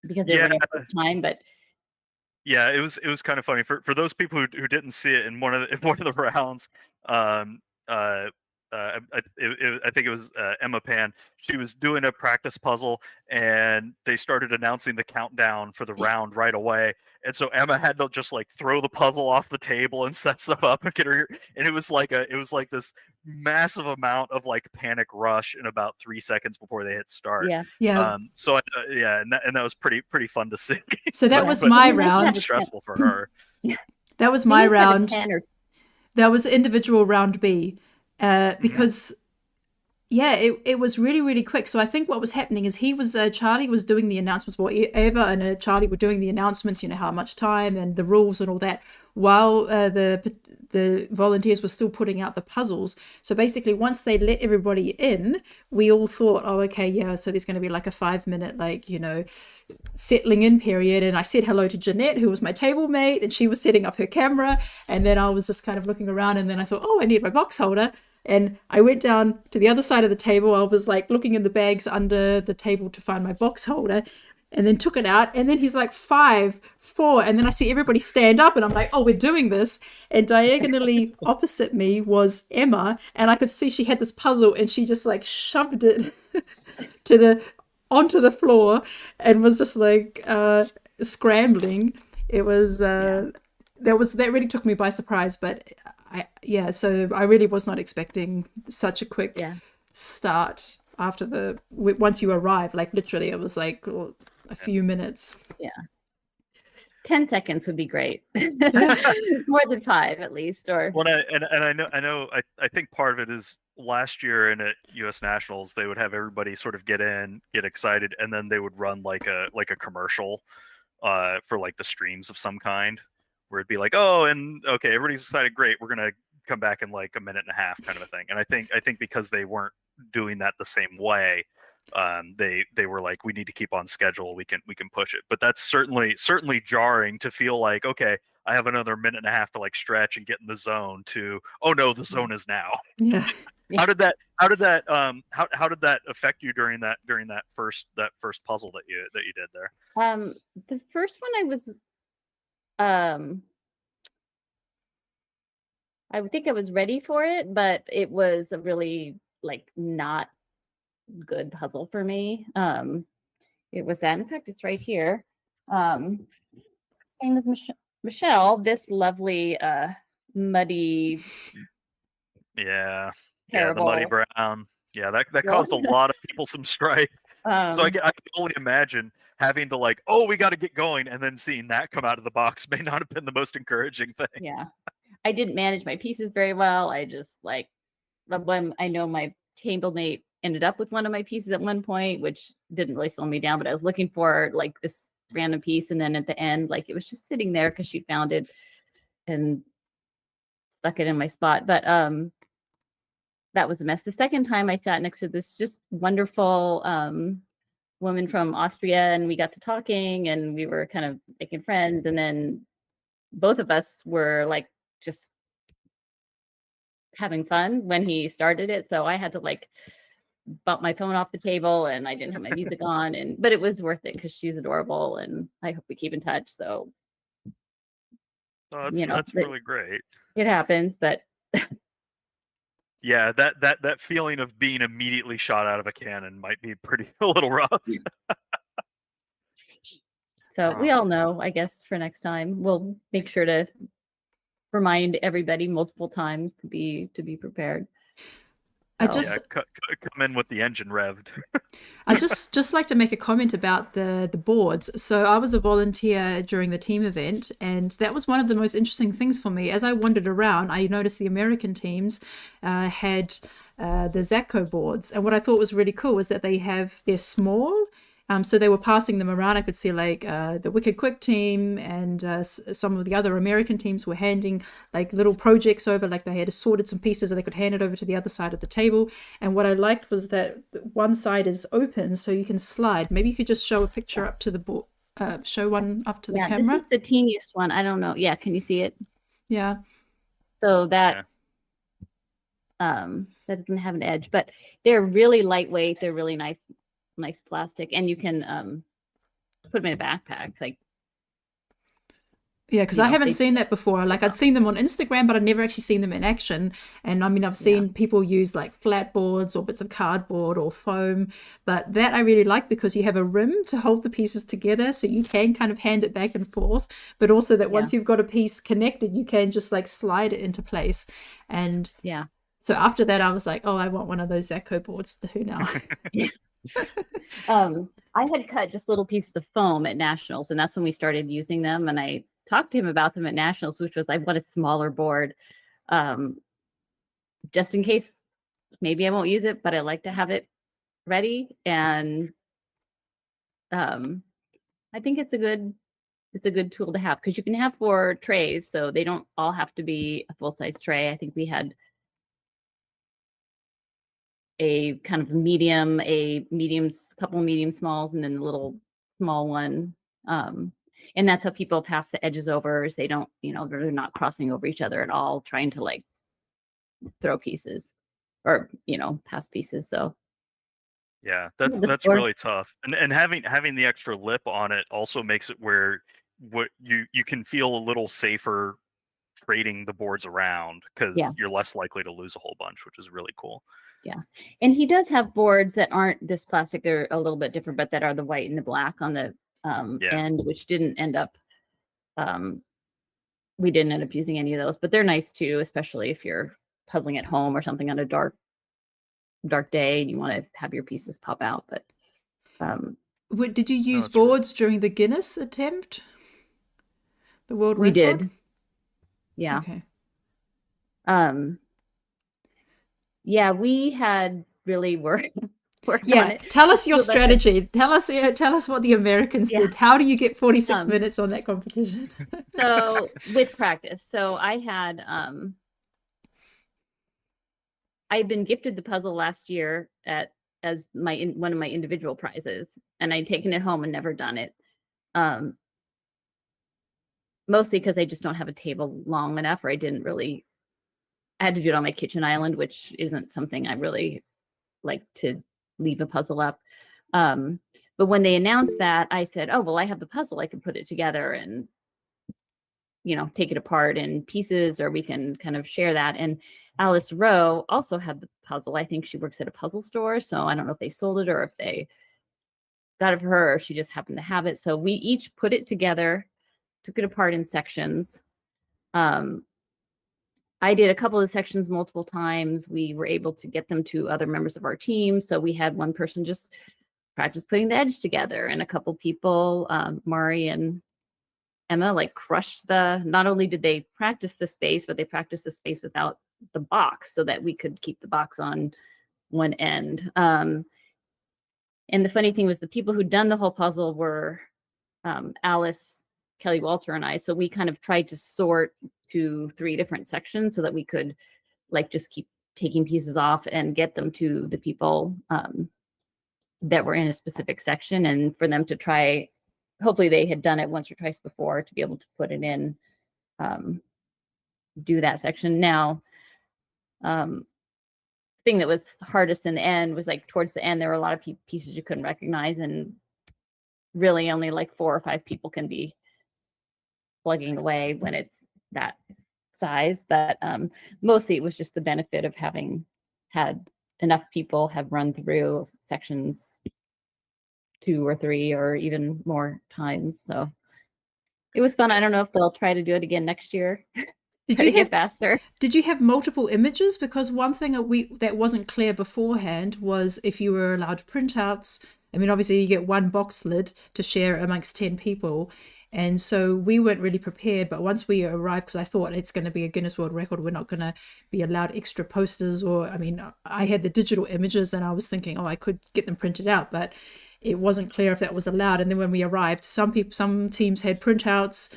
because they were Yeah, there first time, but yeah, it was kind of funny for those people who didn't see it in one of the rounds. Um, uh, I think it was Emma Pan. She was doing a practice puzzle, and they started announcing the countdown for the round right away. And so Emma had to just like throw the puzzle off the table and set stuff up and get her. And it was like this massive amount of like panic rush in about 3 seconds before they hit start. yeah. Yeah. So yeah, and that was pretty fun to see. So that Yeah. was But my It'd be nice to have round. a stressful for her. That was Be my nice to have a round. 10 or That was individual round B, because yeah, it was really, really quick. So I think what was happening is Charlie was doing the announcements, well, Eva and Charlie were doing the announcements, how much time and the rules and all that, while the volunteers were still putting out the puzzles. So basically, once they let everybody in, we all thought, oh, okay, yeah, so there's going to be like a 5-minute, like, settling in period. And I said hello to Jeanette, who was my table mate, and she was setting up her camera. And then I was just kind of looking around, and then I thought, oh, I need my box holder. And I went down to the other side of the table. I was like looking in the bags under the table to find my box holder, and then took it out. And then he's like 5, 4. And then I see everybody stand up, and I'm like, oh, we're doing this. And diagonally opposite me was Emma. And I could see she had this puzzle, and she just like shoved it onto the floor and was just like scrambling. It was that really took me by surprise. But so I really was not expecting such a quick start after once you arrive. Like literally, it was like a few minutes. Yeah. 10 seconds would be great. More than 5 at least. Or Well, I think part of it is last year and at US Nationals they would have everybody sort of get excited, and then they would run like a commercial for like the streams of some kind, where it'd be like, oh, and okay, everybody's excited, great, we're gonna come back in like a minute and a half kind of a thing. And I think because they weren't doing that the same way, they were like, we need to keep on schedule, we can push it. But that's certainly jarring to feel like, okay, I have another minute and a half to like stretch and get in the zone, to, oh no, the zone is now. Yeah. How did that affect you during that first puzzle that you did there? the first one I was I would think I was ready for it, but it was a really like not good puzzle for me. It was that. In fact, it's right here. Same as Michelle, this lovely muddy, Yeah, terrible. the muddy brown. Yeah, that caused a lot of people some strife. So I can only imagine having to like, oh, we got to get going, and then seeing that come out of the box may not have been the most encouraging thing. Yeah. I didn't manage my pieces very well. I just like, when I know my chambermaid ended up with one of my pieces at one point, which didn't really slow me down, but I was looking for like this random piece. And then at the end, like it was just sitting there because she found it and stuck it in my spot. But that was a mess. The second time I sat next to this just wonderful woman from Austria, and we got to talking and we were kind of making friends. And then both of us were like just having fun when he started it. So I had to like bump my phone off the table, and I didn't have my music on, but it was worth it because she's adorable, and I hope we keep in touch. So Oh, that's that really great. it happens, but Yeah, that feeling of being immediately shot out of a cannon might be pretty a little rough. so we all know, I guess, for next time we'll make sure to remind everybody multiple times to be prepared. I So, just come in with the engine revved. I just like to make a comment about the boards. So I was a volunteer during the team event, and that was one of the most interesting things for me. As I wandered around, I noticed the American teams had the Zacco boards, and what I thought was really cool was that they're small. So they were passing them around. I could see like the Wicked Quick team and some of the other American teams were handing like little projects over, like they had sorted some pieces and they could hand it over to the other side of the table. And what I liked was that one side is open so you can slide. Maybe you could just show a picture up to the board, show one up to the camera. This is the teeniest one. I don't know. Yeah, can you see it? Yeah. So that that doesn't have an edge, but they're really lightweight. They're really nice plastic, and you can put them in a backpack. Like, yeah, because I haven't seen that before. Like I'd seen them on Instagram, but I'd never actually seen them in action. And I mean, I've seen people use like flat boards or bits of cardboard or foam, but that I really like because you have a rim to hold the pieces together, so you can kind of hand it back and forth, but also that once you've got a piece connected, you can just like slide it into place. And so after that, I was like, oh, I want one of those Zacco boards too now. I had cut just little pieces of foam at Nationals, and that's when we started using them. And I talked to him about them at Nationals, which was I want a smaller board, just in case maybe I won't use it, but I like to have it ready. And I think it's a good tool to have because you can have 4 trays, so they don't all have to be a full-size tray. I think we had a kind of medium, couple medium smalls, and then a little small one. And that's how people pass the edges over, is they don't, they're not crossing over each other at all, trying to like throw pieces or, pass pieces. So yeah, that's really tough. And having the extra lip on it also makes it where you can feel a little safer trading the boards around because you're less likely to lose a whole bunch, which is really cool. Yeah. And he does have boards that aren't this plastic. They're a little bit different, but that are the white and the black on the end, which didn't end up, we didn't end up using any of those, but they're nice too, especially if you're puzzling at home or something on a dark day and you want to have your pieces pop out. But did you use boards during the Guinness attempt? The world record? We did. Yeah. Okay. Yeah, we had really worked on it. Tell us your strategy. Tell us what the Americans did. How do you get 46 minutes on that competition? So with practice. So I had I'd been gifted the puzzle last year as one of my individual prizes, and I'd taken it home and never done it. Mostly because I just don't have a table long enough, or I had to do it on my kitchen island, which isn't something I really like to leave a puzzle up. But when they announced that, I said, oh, well, I have the puzzle. I can put it together and, take it apart in pieces, or we can kind of share that. And Alice Rowe also had the puzzle. I think she works at a puzzle store. So I don't know if they sold it or if they got it for her, or she just happened to have it. So we each put it together, took it apart in sections. I did a couple of sections multiple times. We were able to get them to other members of our team. So we had one person just practiced putting the edge together, and a couple people, Mari and Emma, like crushed not only did they practice the space, but they practiced the space without the box so that we could keep the box on one end. And the funny thing was the people who'd done the whole puzzle were Alice, Kelly Walter, and I. So we kind of tried to sort to 3 different sections so that we could like just keep taking pieces off and get them to the people that were in a specific section, and for them to try. Hopefully they had done it once or twice before to be able to put it in, do that section. Now, thing that was hardest in the end was like towards the end, there were a lot of pieces you couldn't recognize, and really only like 4 or 5 people can be plugging away when it's that size. But mostly it was just the benefit of having had enough people have run through sections 2 or 3 or even more times. So it was fun. I don't know if they'll try to do it again next year. Did Try you to have get faster? Did you have multiple images? Because one thing that wasn't clear beforehand was if you were allowed printouts. I mean, obviously you get one box lid to share amongst 10 people. And so we weren't really prepared. But once we arrived, because I thought it's going to be a Guinness World Record, we're not going to be allowed extra posters. Or, I mean, I had the digital images and I was thinking, oh, I could get them printed out. But it wasn't clear if that was allowed. And then when we arrived, some teams had printouts.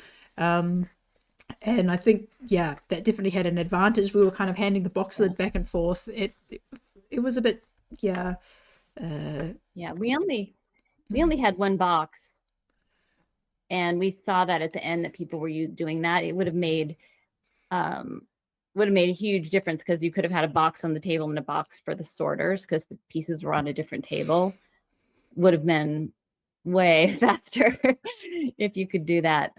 And I think, yeah, that definitely had an advantage. We were kind of handing the box lid back and forth. It was a bit, yeah. Yeah, we only had one box, and we saw that at the end that people were doing that. It would have made a huge difference, because you could have had a box on the table and a box for the sorters, because the pieces were on a different table. Would have been way faster if you could do that.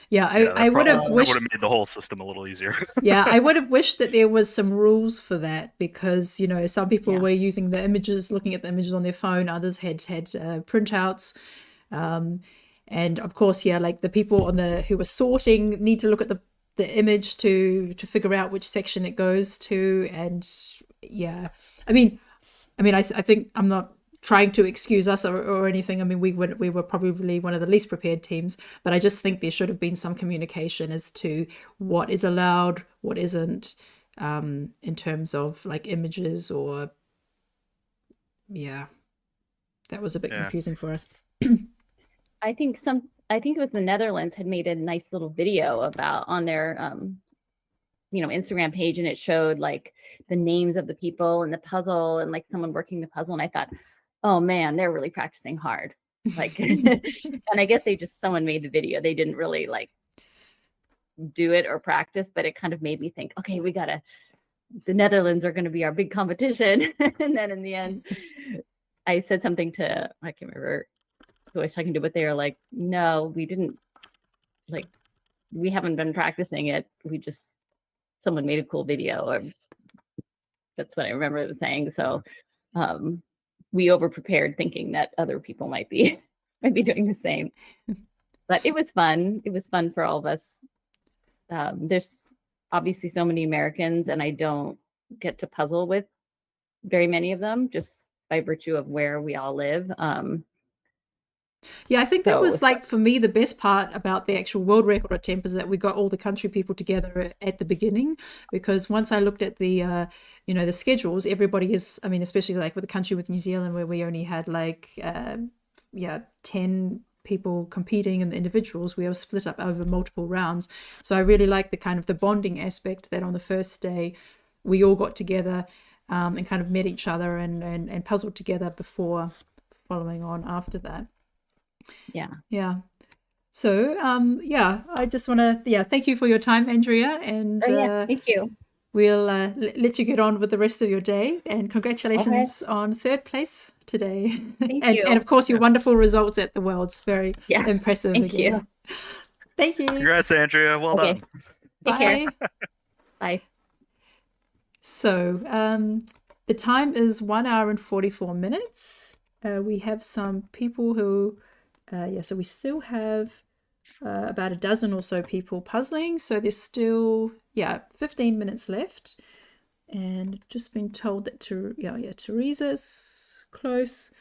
Yeah, I would have wished. That would have made the whole system a little easier. Yeah, I would have wished that there was some rules for that, because, you know, some people Yeah. were using the images, looking at the images on their phone. Others had printouts. And of course, yeah, like the people who were sorting need to look at the image to figure out which section it goes to. And yeah, I mean, I think I'm not trying to excuse us or anything. I mean, we were probably one of the least prepared teams, but I just think there should have been some communication as to what is allowed, what isn't, in terms of like images or, yeah, that was a bit confusing for us. I think it was the Netherlands had made a nice little video about on their Instagram page, and it showed like the names of the people and the puzzle and like someone working the puzzle, and I thought, oh man, they're really practicing hard. Like, and I guess someone made the video. They didn't really like do it or practice, but it kind of made me think, okay, the Netherlands are going to be our big competition. And then in the end, I said something to, I can't remember who I was talking to, but they were like, no, we didn't, like, we haven't been practicing it. Someone made a cool video, or that's what I remember it was saying. So, we over-prepared thinking that other people might be doing the same. But it was fun. It was fun for all of us. There's obviously so many Americans, and I don't get to puzzle with very many of them just by virtue of where we all live. Yeah, I think that was like, for me, the best part about the actual world record attempt is that we got all the country people together at the beginning, because once I looked at the, the schedules, everybody is, I mean, especially like with the country with New Zealand, where we only had like, 10 people competing in the individuals, we were split up over multiple rounds. So I really like the kind of the bonding aspect that on the first day we all got together and kind of met each other and puzzled together before following on after that. Yeah. So I just want to thank you for your time, Andrea, and thank you. We'll let you get on with the rest of your day, and congratulations on 3rd place today. Thank and, you. and of course your wonderful results at the Worlds, very impressive. Thank you. Thank you. Congrats, Andrea. Well done. Take care. Bye. So the time is 1 hour and 44 minutes. We have some people who so we still have about a dozen or so people puzzling. So there's still, 15 minutes left. And I've just been told that Teresa's close.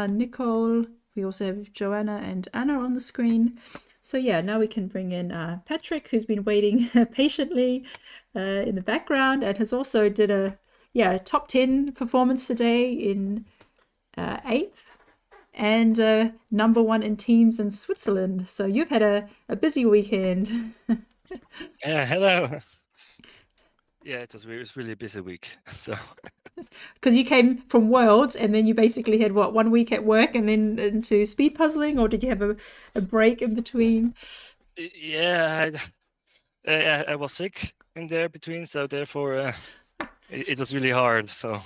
Nicole. We also have Joanna and Anna on the screen. So yeah, now we can bring in Patrick, who's been waiting patiently in the background and has also did a top 10 performance today in 8th and number 1 in teams in Switzerland. So you've had a busy weekend. Hello. Yeah, it was really a busy week. So Because you came from Worlds and then you basically had what, 1 week at work and then into speed puzzling, or did you have a break in between? yeah, I was sick in there between, so therefore it was really hard. So,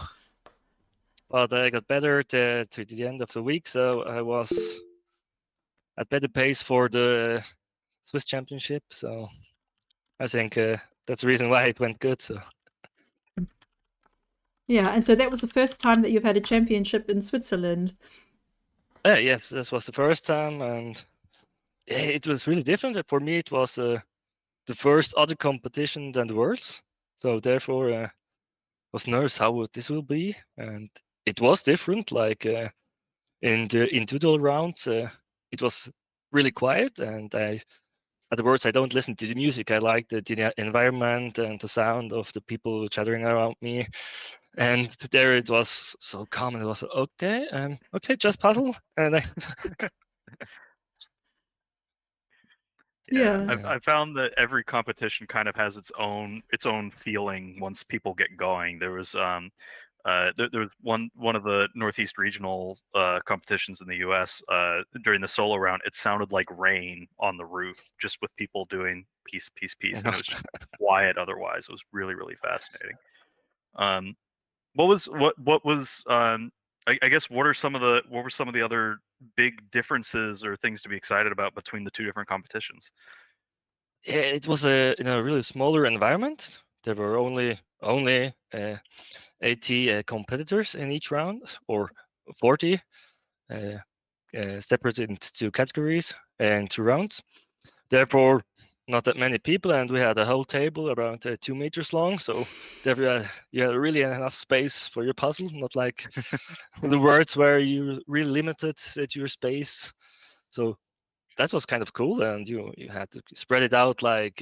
but I got better to the end of the week, so I was at better pace for the Swiss Championship. So I think that's the reason why it went good. So. Yeah, and so that was the first time that you've had a championship in Switzerland. Yes, this was the first time, and it was really different. For me, it was the first other competition than the Worlds, so therefore I was nervous how this will be, and it was different. Like in the individual rounds, it was really quiet, and at the Worlds I don't listen to the music. I like the environment and the sound of the people chattering around me. And there it was so calm, and it was okay, just puzzle, and Yeah. I found that every competition kind of has its own feeling once people get going. There was there was one of the Northeast regional competitions in the U.S. During the solo round. It sounded like rain on the roof, just with people doing piece, and it was just quiet. Otherwise, it was really fascinating. What was I guess what were some of the other big differences or things to be excited about between the two different competitions? Yeah, it was in a really smaller environment. There were only 80 competitors in each round, or 40, separated into 2 categories and 2 rounds. Therefore, not that many people, and we had a whole table around 2 meters long. So there you had really enough space for your puzzle, not like the words where you really limited to your space. So that was kind of cool, and you had to spread it out like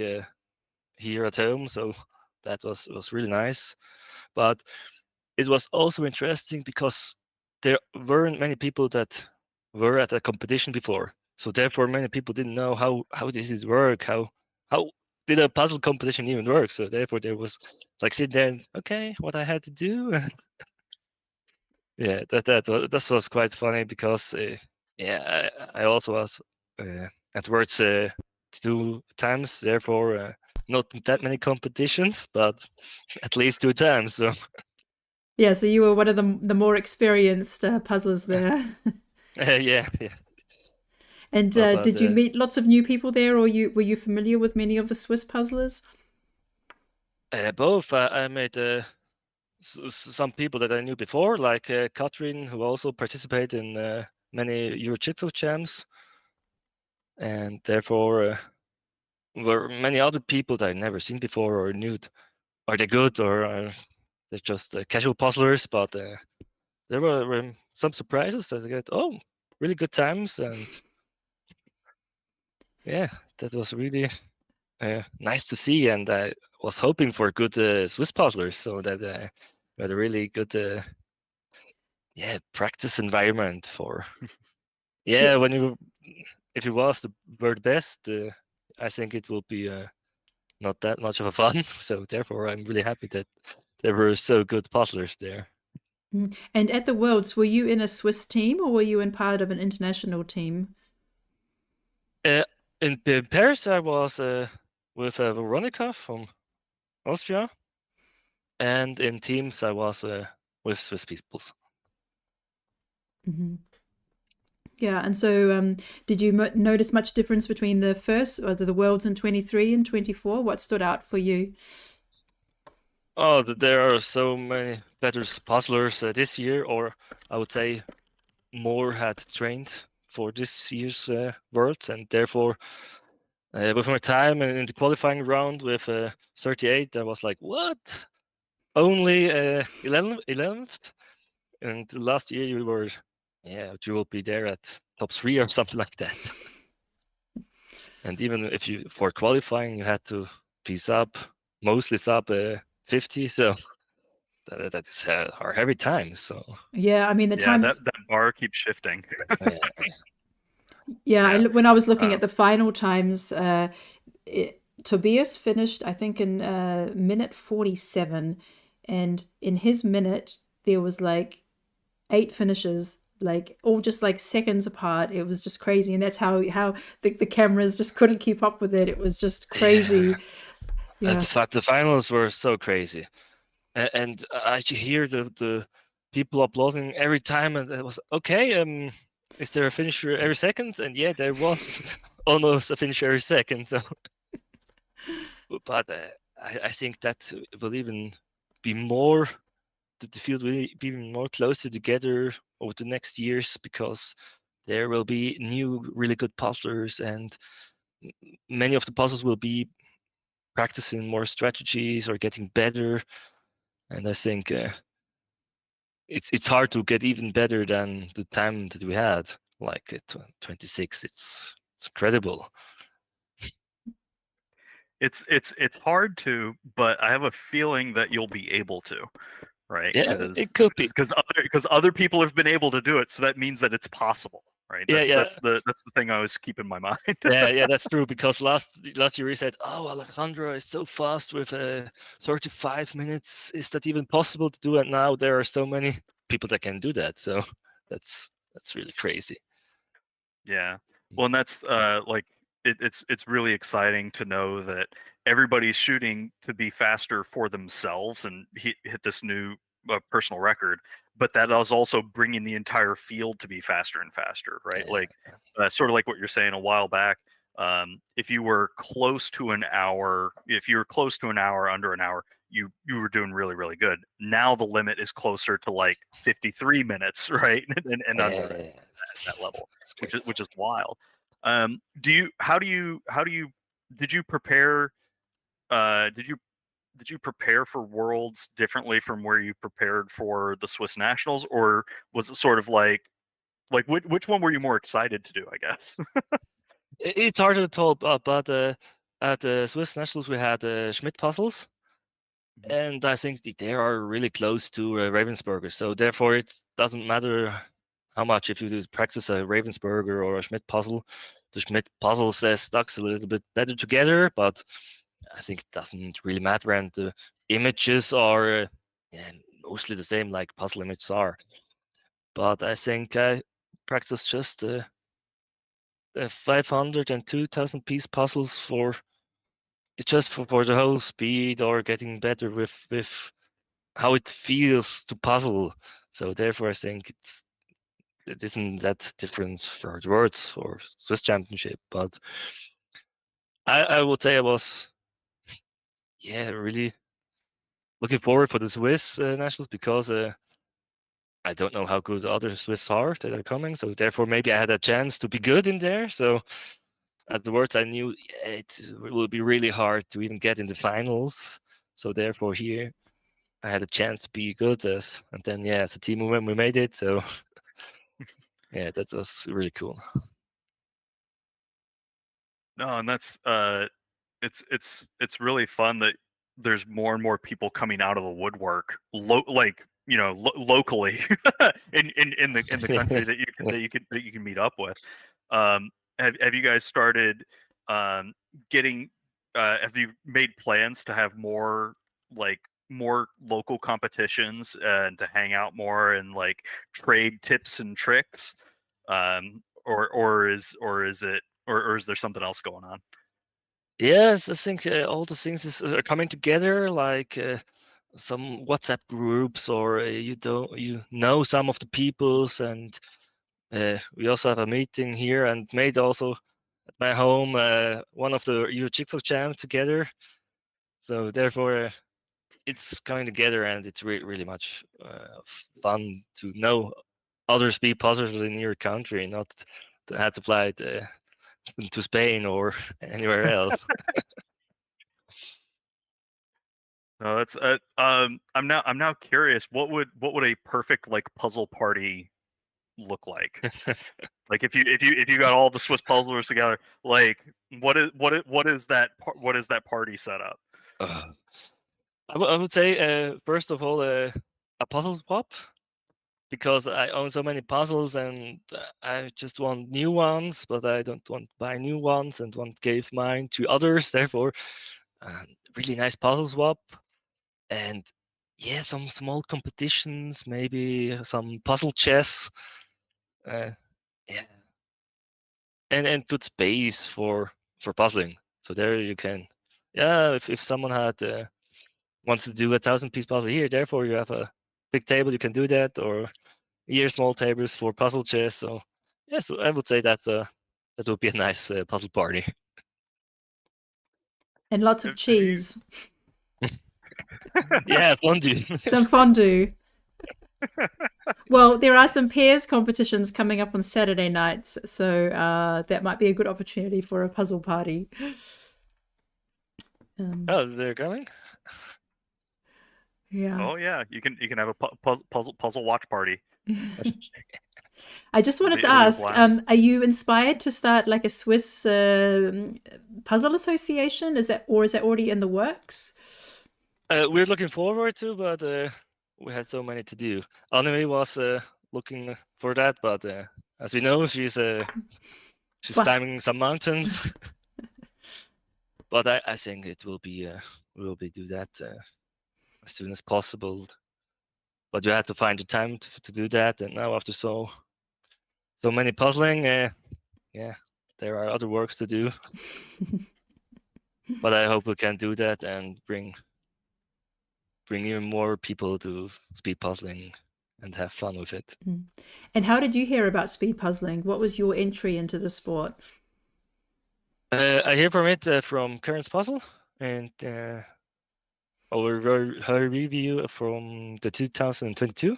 here at home. So that was really nice. But it was also interesting because there weren't many people that were at a competition before. So therefore, many people didn't know how this is work. How did a puzzle competition even work? So therefore, there was like sitting there, and, okay, what I had to do. Yeah, that was quite funny because I also was at Worlds 2 times. Therefore, not that many competitions, but at least 2 times. So. Yeah, so you were one of the more experienced puzzlers there. Yeah. And But, did you meet lots of new people there, or were you familiar with many of the Swiss puzzlers? Both. I met some people that I knew before, like Katrin, who also participated in many Euro Jigsaw Jams, and therefore were many other people that I never seen before or knew. Are they good, or they're just casual puzzlers? But there were some surprises that I got. Oh, really good times, and yeah, that was really nice to see. And I was hoping for good Swiss puzzlers, so that we had a really good practice environment for Yeah. when if you were the best, I think it will be not that much of a fun. So therefore, I'm really happy that there were so good puzzlers there. And at the Worlds, were you in a Swiss team or were you in part of an international team? In Paris, I was with Veronica from Austria, and in teams, I was with Swiss peoples. Mm-hmm. Yeah, and so did you notice much difference between the first, or the Worlds in 23 and 24? What stood out for you? Oh, there are so many better puzzlers this year, or I would say more had trained for this year's Worlds, and therefore, with my time in the qualifying round with 38, I was like, what? Only 11th? And last year you were yeah, you will be there at top 3 or something like that. And even if you for qualifying, you had to be mostly sub 50. So that is our heavy time. So Yeah, I mean the Yeah, times. that bar keeps shifting. yeah, Yeah, Yeah. when I was looking Um, at the final times, Tobias finished, I think, in minute 47, and in his minute there was like 8 finishes, like all just like seconds apart. It was just crazy, and that's how the cameras just couldn't keep up with it. It was just crazy. Yeah. the finals were so crazy, and I could hear the people applauding every time, and it was okay. Is there a finisher every second? And yeah, there was almost a finisher every second. So, but I think that will even be more. The field will be even more closer together over the next years because there will be new really good puzzlers, and many of the puzzles will be practicing more strategies or getting better. And I think it's hard to get even better than the time that we had, like 26. It's incredible. it's hard to, but I have a feeling that you'll be able to, right? Yeah, it could be. Because other people have been able to do it, so that means that it's possible, right? Yeah, yeah. That's the thing I always keep in my mind. Yeah, that's true. Because last year we said, "Oh, Alejandro is so fast with 35 minutes. Is that even possible to do it?" Now there are so many people that can do that. So that's really crazy. Yeah. Well, and that's like it's really exciting to know that everybody's shooting to be faster for themselves and hit this new personal record, but that is also bringing the entire field to be faster and faster, right? Yeah. Like sort of like what you're saying a while back. If you were close to an hour, under an hour, you were doing really, really good. Now the limit is closer to like 53 minutes, right? and under that level, which is wild. Did you prepare did you prepare for Worlds differently from where you prepared for the Swiss Nationals, or was it sort of like which one were you more excited to do, I guess? It's hard to tell, but at the Swiss Nationals we had Schmidt puzzles, and I think they are really close to Ravensburger. So therefore, it doesn't matter how much if you do practice a Ravensburger or a Schmidt puzzle. The Schmidt puzzle stuck a little bit better together, but I think it doesn't really matter. And the images are mostly the same, like puzzle images are. But I think I practice just 500 and 2,000 piece puzzles for the whole speed or getting better with how it feels to puzzle. So therefore, I think it isn't that different for the Worlds or Swiss Championship. But I would say I was really looking forward for the Swiss Nationals because I don't know how good the other Swiss are that are coming. So therefore, maybe I had a chance to be good in there. So at the Worlds, I knew it will be really hard to even get in the finals. So therefore, here I had a chance to be good and then as a team we made it. So yeah, that was really cool. No, and that's it's really fun that there's more and more people coming out of the woodwork, locally in the country that you can meet up with. Have you guys started getting? Have you made plans to have more more local competitions and to hang out more and like trade tips and tricks? Or is there something else going on? Yes, I think all the things are coming together, like some WhatsApp groups, or you know some of the peoples, and we also have a meeting here and made also at my home one of the Euro Jigsaw Jam together. So therefore, it's coming together, and it's really much fun to know others be positive in your country, not to have to fly to Spain or anywhere else. No, that's I'm now curious. What would a perfect like puzzle party look like? Like if you got all the Swiss puzzlers together, like what is that party setup? I would say first of all a puzzle swap, because I own so many puzzles and I just want new ones, but I don't want to buy new ones and want to give mine to others. Therefore, really nice puzzle swap, and yeah, some small competitions, maybe some puzzle chess. Yeah, and good space for puzzling. So there you can, yeah, if someone had wants to do 1,000-piece puzzle here, therefore you have a big table, you can do that, or here small tables for puzzle chess. So yeah, so I would say that would be a nice puzzle party. And lots of Have you- cheese. Yeah, fondue. Some fondue. Well, there are some pairs competitions coming up on Saturday nights, so that might be a good opportunity for a puzzle party. Oh, they're going. Yeah. Oh yeah, you can have a puzzle watch party. I just wanted to It'll be a ask, blast. are you inspired to start like a Swiss puzzle association? Is that already in the works? We're looking forward to, but we had so many to do. Anime was looking for that, but as we know, she's Well- climbing some mountains. But I think it will be we will do that as soon as possible. But you had to find the time to do that, and now after so many puzzling, yeah, there are other works to do. But I hope we can do that and bring even more people to speed puzzling and have fun with it. And how did you hear about speed puzzling? What was your entry into the sport? I hear from it from Karen's Puzzle and her review from the 2022.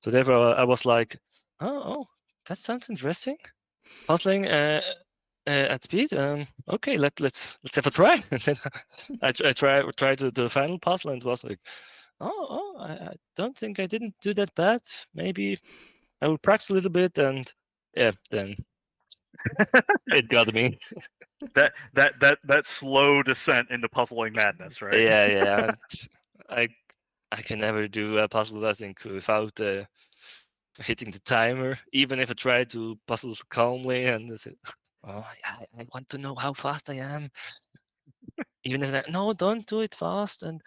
So therefore, I was like, oh, that sounds interesting. Puzzling at speed. Okay, let's have a try. And then I tried the final puzzle and was like, I don't think I didn't do that bad. Maybe I will practice a little bit, and yeah, then it got me. That slow descent into puzzling madness, right? Yeah. And I can never do a puzzle, I think, without hitting the timer. Even if I try to puzzle calmly and I say, oh, yeah, I want to know how fast I am. Even if no, don't do it fast, and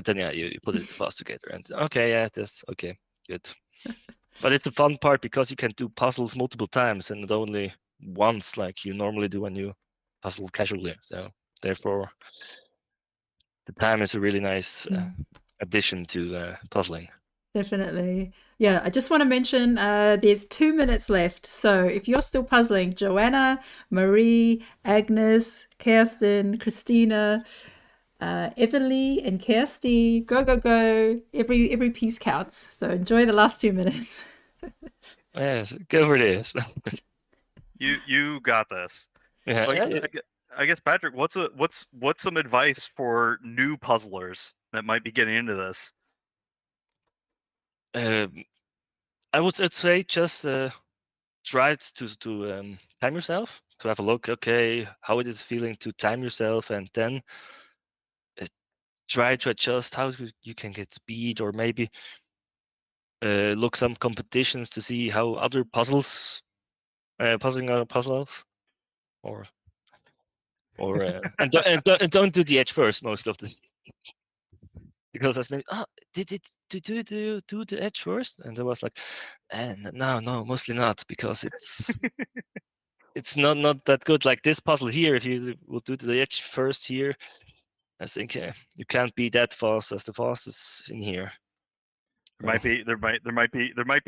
then yeah, you put it fast together, and okay, yeah, that's okay, good. But it's the fun part because you can do puzzles multiple times and not only once like you normally do when you puzzle casually. So therefore, the time is a really nice addition to puzzling. Definitely. Yeah, I just want to mention there's 2 minutes left. So if you're still puzzling, Joanna, Marie, Agnes, Kirsten, Christina, Everly, and Kirsty, go. Every piece counts. So enjoy the last 2 minutes. Yes, go for this. You got this. Yeah, Like, I guess Patrick, what's some advice for new puzzlers that might be getting into this? I would say just try to time yourself, to have a look. Okay, how it is feeling to time yourself, and then try to adjust how you can get speed, or maybe look some competitions to see how other puzzles puzzling other puzzles, or and don't do the edge first most of the. Because I mean, did it do the edge first? And I was like, no, mostly not, because it's not that good. Like this puzzle here, if you will do the edge first here, I think you can't be that fast as the fastest in here. There might be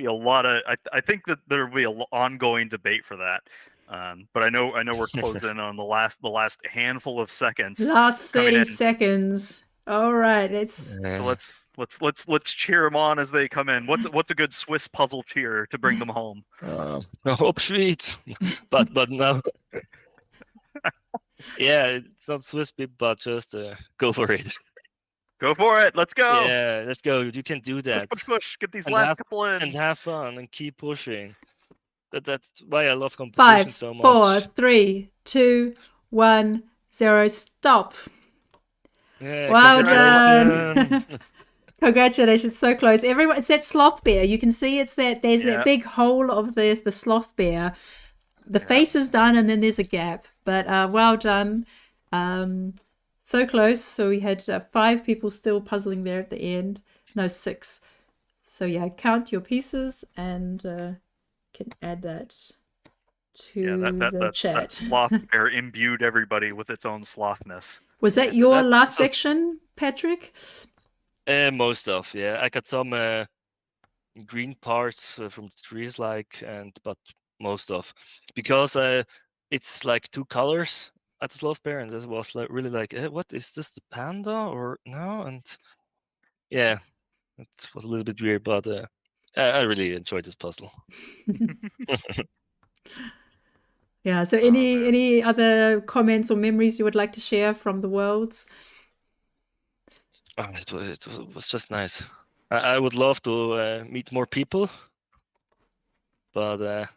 a lot of. I think that there will be an ongoing debate for that. But I know we're closing on the last handful of seconds. Last coming 30 in. seconds. All right, it's So let's cheer them on as they come in. What's a good Swiss puzzle cheer to bring them home? Hope sweet, but no. Yeah, it's not Swiss beat, but just go for it. Go for it. Let's go. Yeah, let's go. You can do Push, that. push, push. Get these And last have- couple in. And have fun and keep pushing. That's why I love competition 5, so much. 4, 3, 2, 1, 0. Stop. Yeah, Well congratulations. done. Congratulations, so close. Everyone, it's that sloth bear. You can see it's that there's Yeah. that big hole of the sloth bear. The Yeah. face is done, and then there's a gap. But well done. So close. So we had 5 people still puzzling there at the end. No, 6. So yeah, count your pieces and can add that to Yeah, the that chat. sloth bear imbued everybody with its own slothness. Was that Yeah, your that- last so- section, Patrick? Most of, yeah. I got some green parts from the trees, but most of, because it's like 2 colors at the sloth bear, and this was like really like, what is this, the panda or no? And yeah, it was a little bit weird, but I really enjoyed this puzzle. Yeah. So Oh, man. any other comments or memories you would like to share from the worlds? Oh, it was just nice. I would love to meet more people, but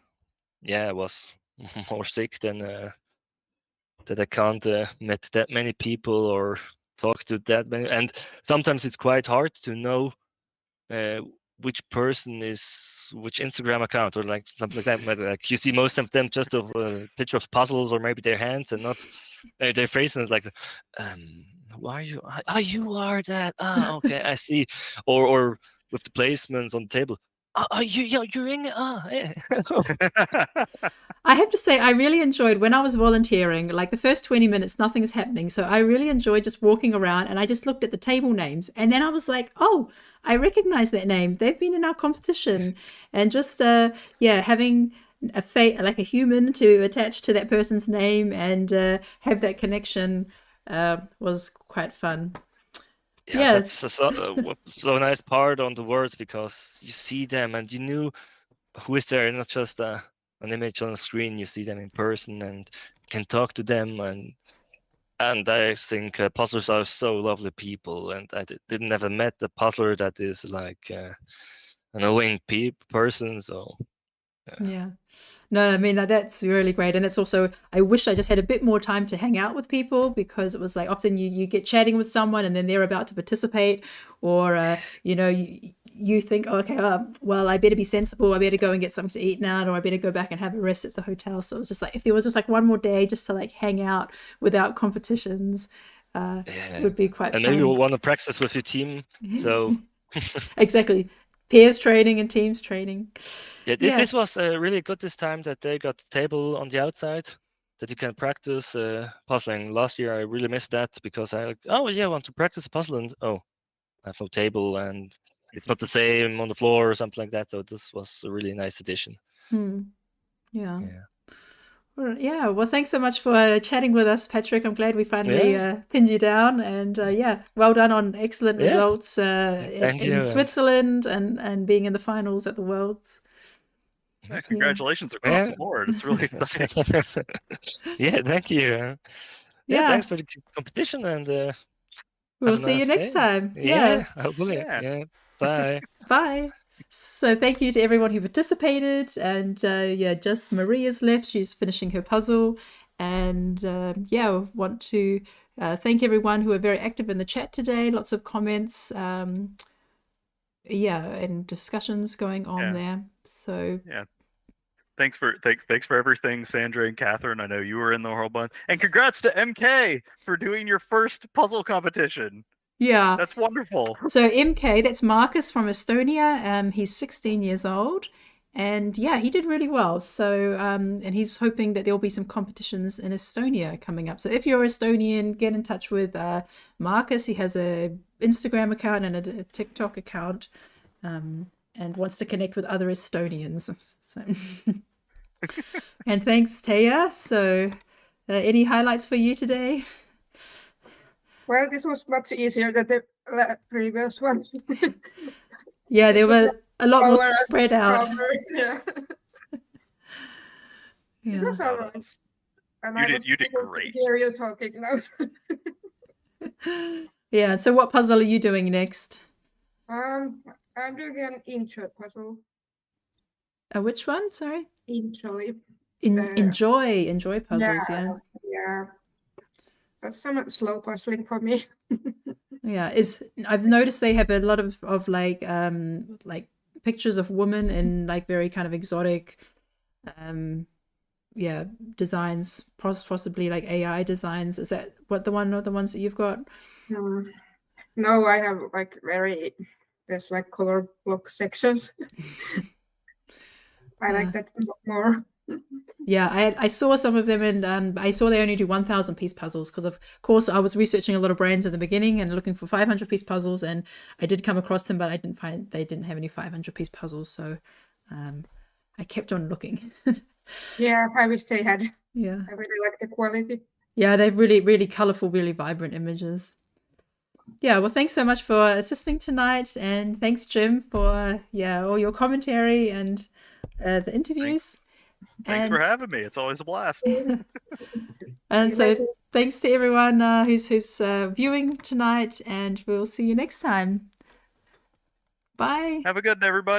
yeah, I was more sick than that I can't meet that many people or talk to that many. And sometimes it's quite hard to know which person is which Instagram account or like something like that. But, like you see most of them just a picture of puzzles or maybe their hands and not their face, and it's like, why are you? Oh, you are that. Ah, okay, I see. Or with the placements on the table. Oh, you're in. Yeah. I have to say, I really enjoyed when I was volunteering, like the first 20 minutes, nothing is happening. So I really enjoyed just walking around, and I just looked at the table names, and then I was like, oh, I recognize that name. They've been in our competition. And just, having like a human to attach to that person's name and have that connection was quite fun. Yeah, Yes. that's so nice part on the words, because you see them and you knew who is there, not just an image on a screen. You see them in person and can talk to them, and I think puzzlers are so lovely people, and I didn't ever met a puzzler that is like an annoying person. So Yeah. No, I mean, that's really great. And that's also, I wish I just had a bit more time to hang out with people, because it was like often you get chatting with someone and then they're about to participate, or, you think, oh, okay, well, I better be sensible. I better go and get something to eat now, or I better go back and have a rest at the hotel. So it was just like, if there was just like one more day just to like hang out without competitions, yeah, would be quite and fun. maybe you want to practice with your team. So Exactly. Pairs training and teams training. yeah, this was really good this time that they got the table on the outside that you can practice puzzling. Last year I really missed that, because I want to practice a puzzle, and I have no table and it's not the same on the floor or something like that. So this was a really nice addition. Yeah. Well, thanks so much for chatting with us, Patrick. I'm glad we finally pinned you down, and well done on excellent results in Switzerland and being in the finals at the Worlds. Yeah, congratulations across the board. It's really exciting. Yeah, thank you. Yeah, thanks for the competition, and we'll see you next time. Yeah, hopefully. Yeah. Bye. Bye. So thank you to everyone who participated, and just Maria's left. She's finishing her puzzle, and want to thank everyone who are very active in the chat today. Lots of comments, and discussions going on there. So thanks for everything, Sandra and Catherine. I know you were in the whole bunch, and congrats to MK for doing your first puzzle competition. Yeah, that's wonderful. So MK, that's Marcus from Estonia. He's 16 years old, and he did really well. So and he's hoping that there'll be some competitions in Estonia coming up. So if you're Estonian, get in touch with Marcus. He has a Instagram account and a TikTok account, and wants to connect with other Estonians. So and thanks, Taya. So any highlights for you today? Well, this was much easier than the previous one. Yeah, they were a lot more spread out. Yeah. It was all right. And you did great. To hear you talking now. Yeah. So what puzzle are you doing next? I'm doing an intro puzzle. Which one? Sorry. Intro. Enjoy puzzles. Yeah. Yeah. That's some slow puzzling for me. Yeah. I've noticed they have a lot of like pictures of women in like very kind of exotic designs, possibly like AI designs. Is that what the ones that you've got? No, I have like there's like color block sections. I like that more. Yeah, I saw some of them, and I saw they only do 1,000 piece puzzles because, of course, I was researching a lot of brands in the beginning and looking for 500 piece puzzles, and I did come across them, but I didn't find they didn't have any 500 piece puzzles, so I kept on looking. Yeah, I wish they had. Yeah, I really like the quality. yeah, they've really colorful, really vibrant images. Yeah, well, thanks so much for assisting tonight, and thanks, Jim, for all your commentary and the interviews. Thanks for having me. It's always a blast. And so thanks to everyone who's viewing tonight, and we'll see you next time. Bye. Have a good one, everybody.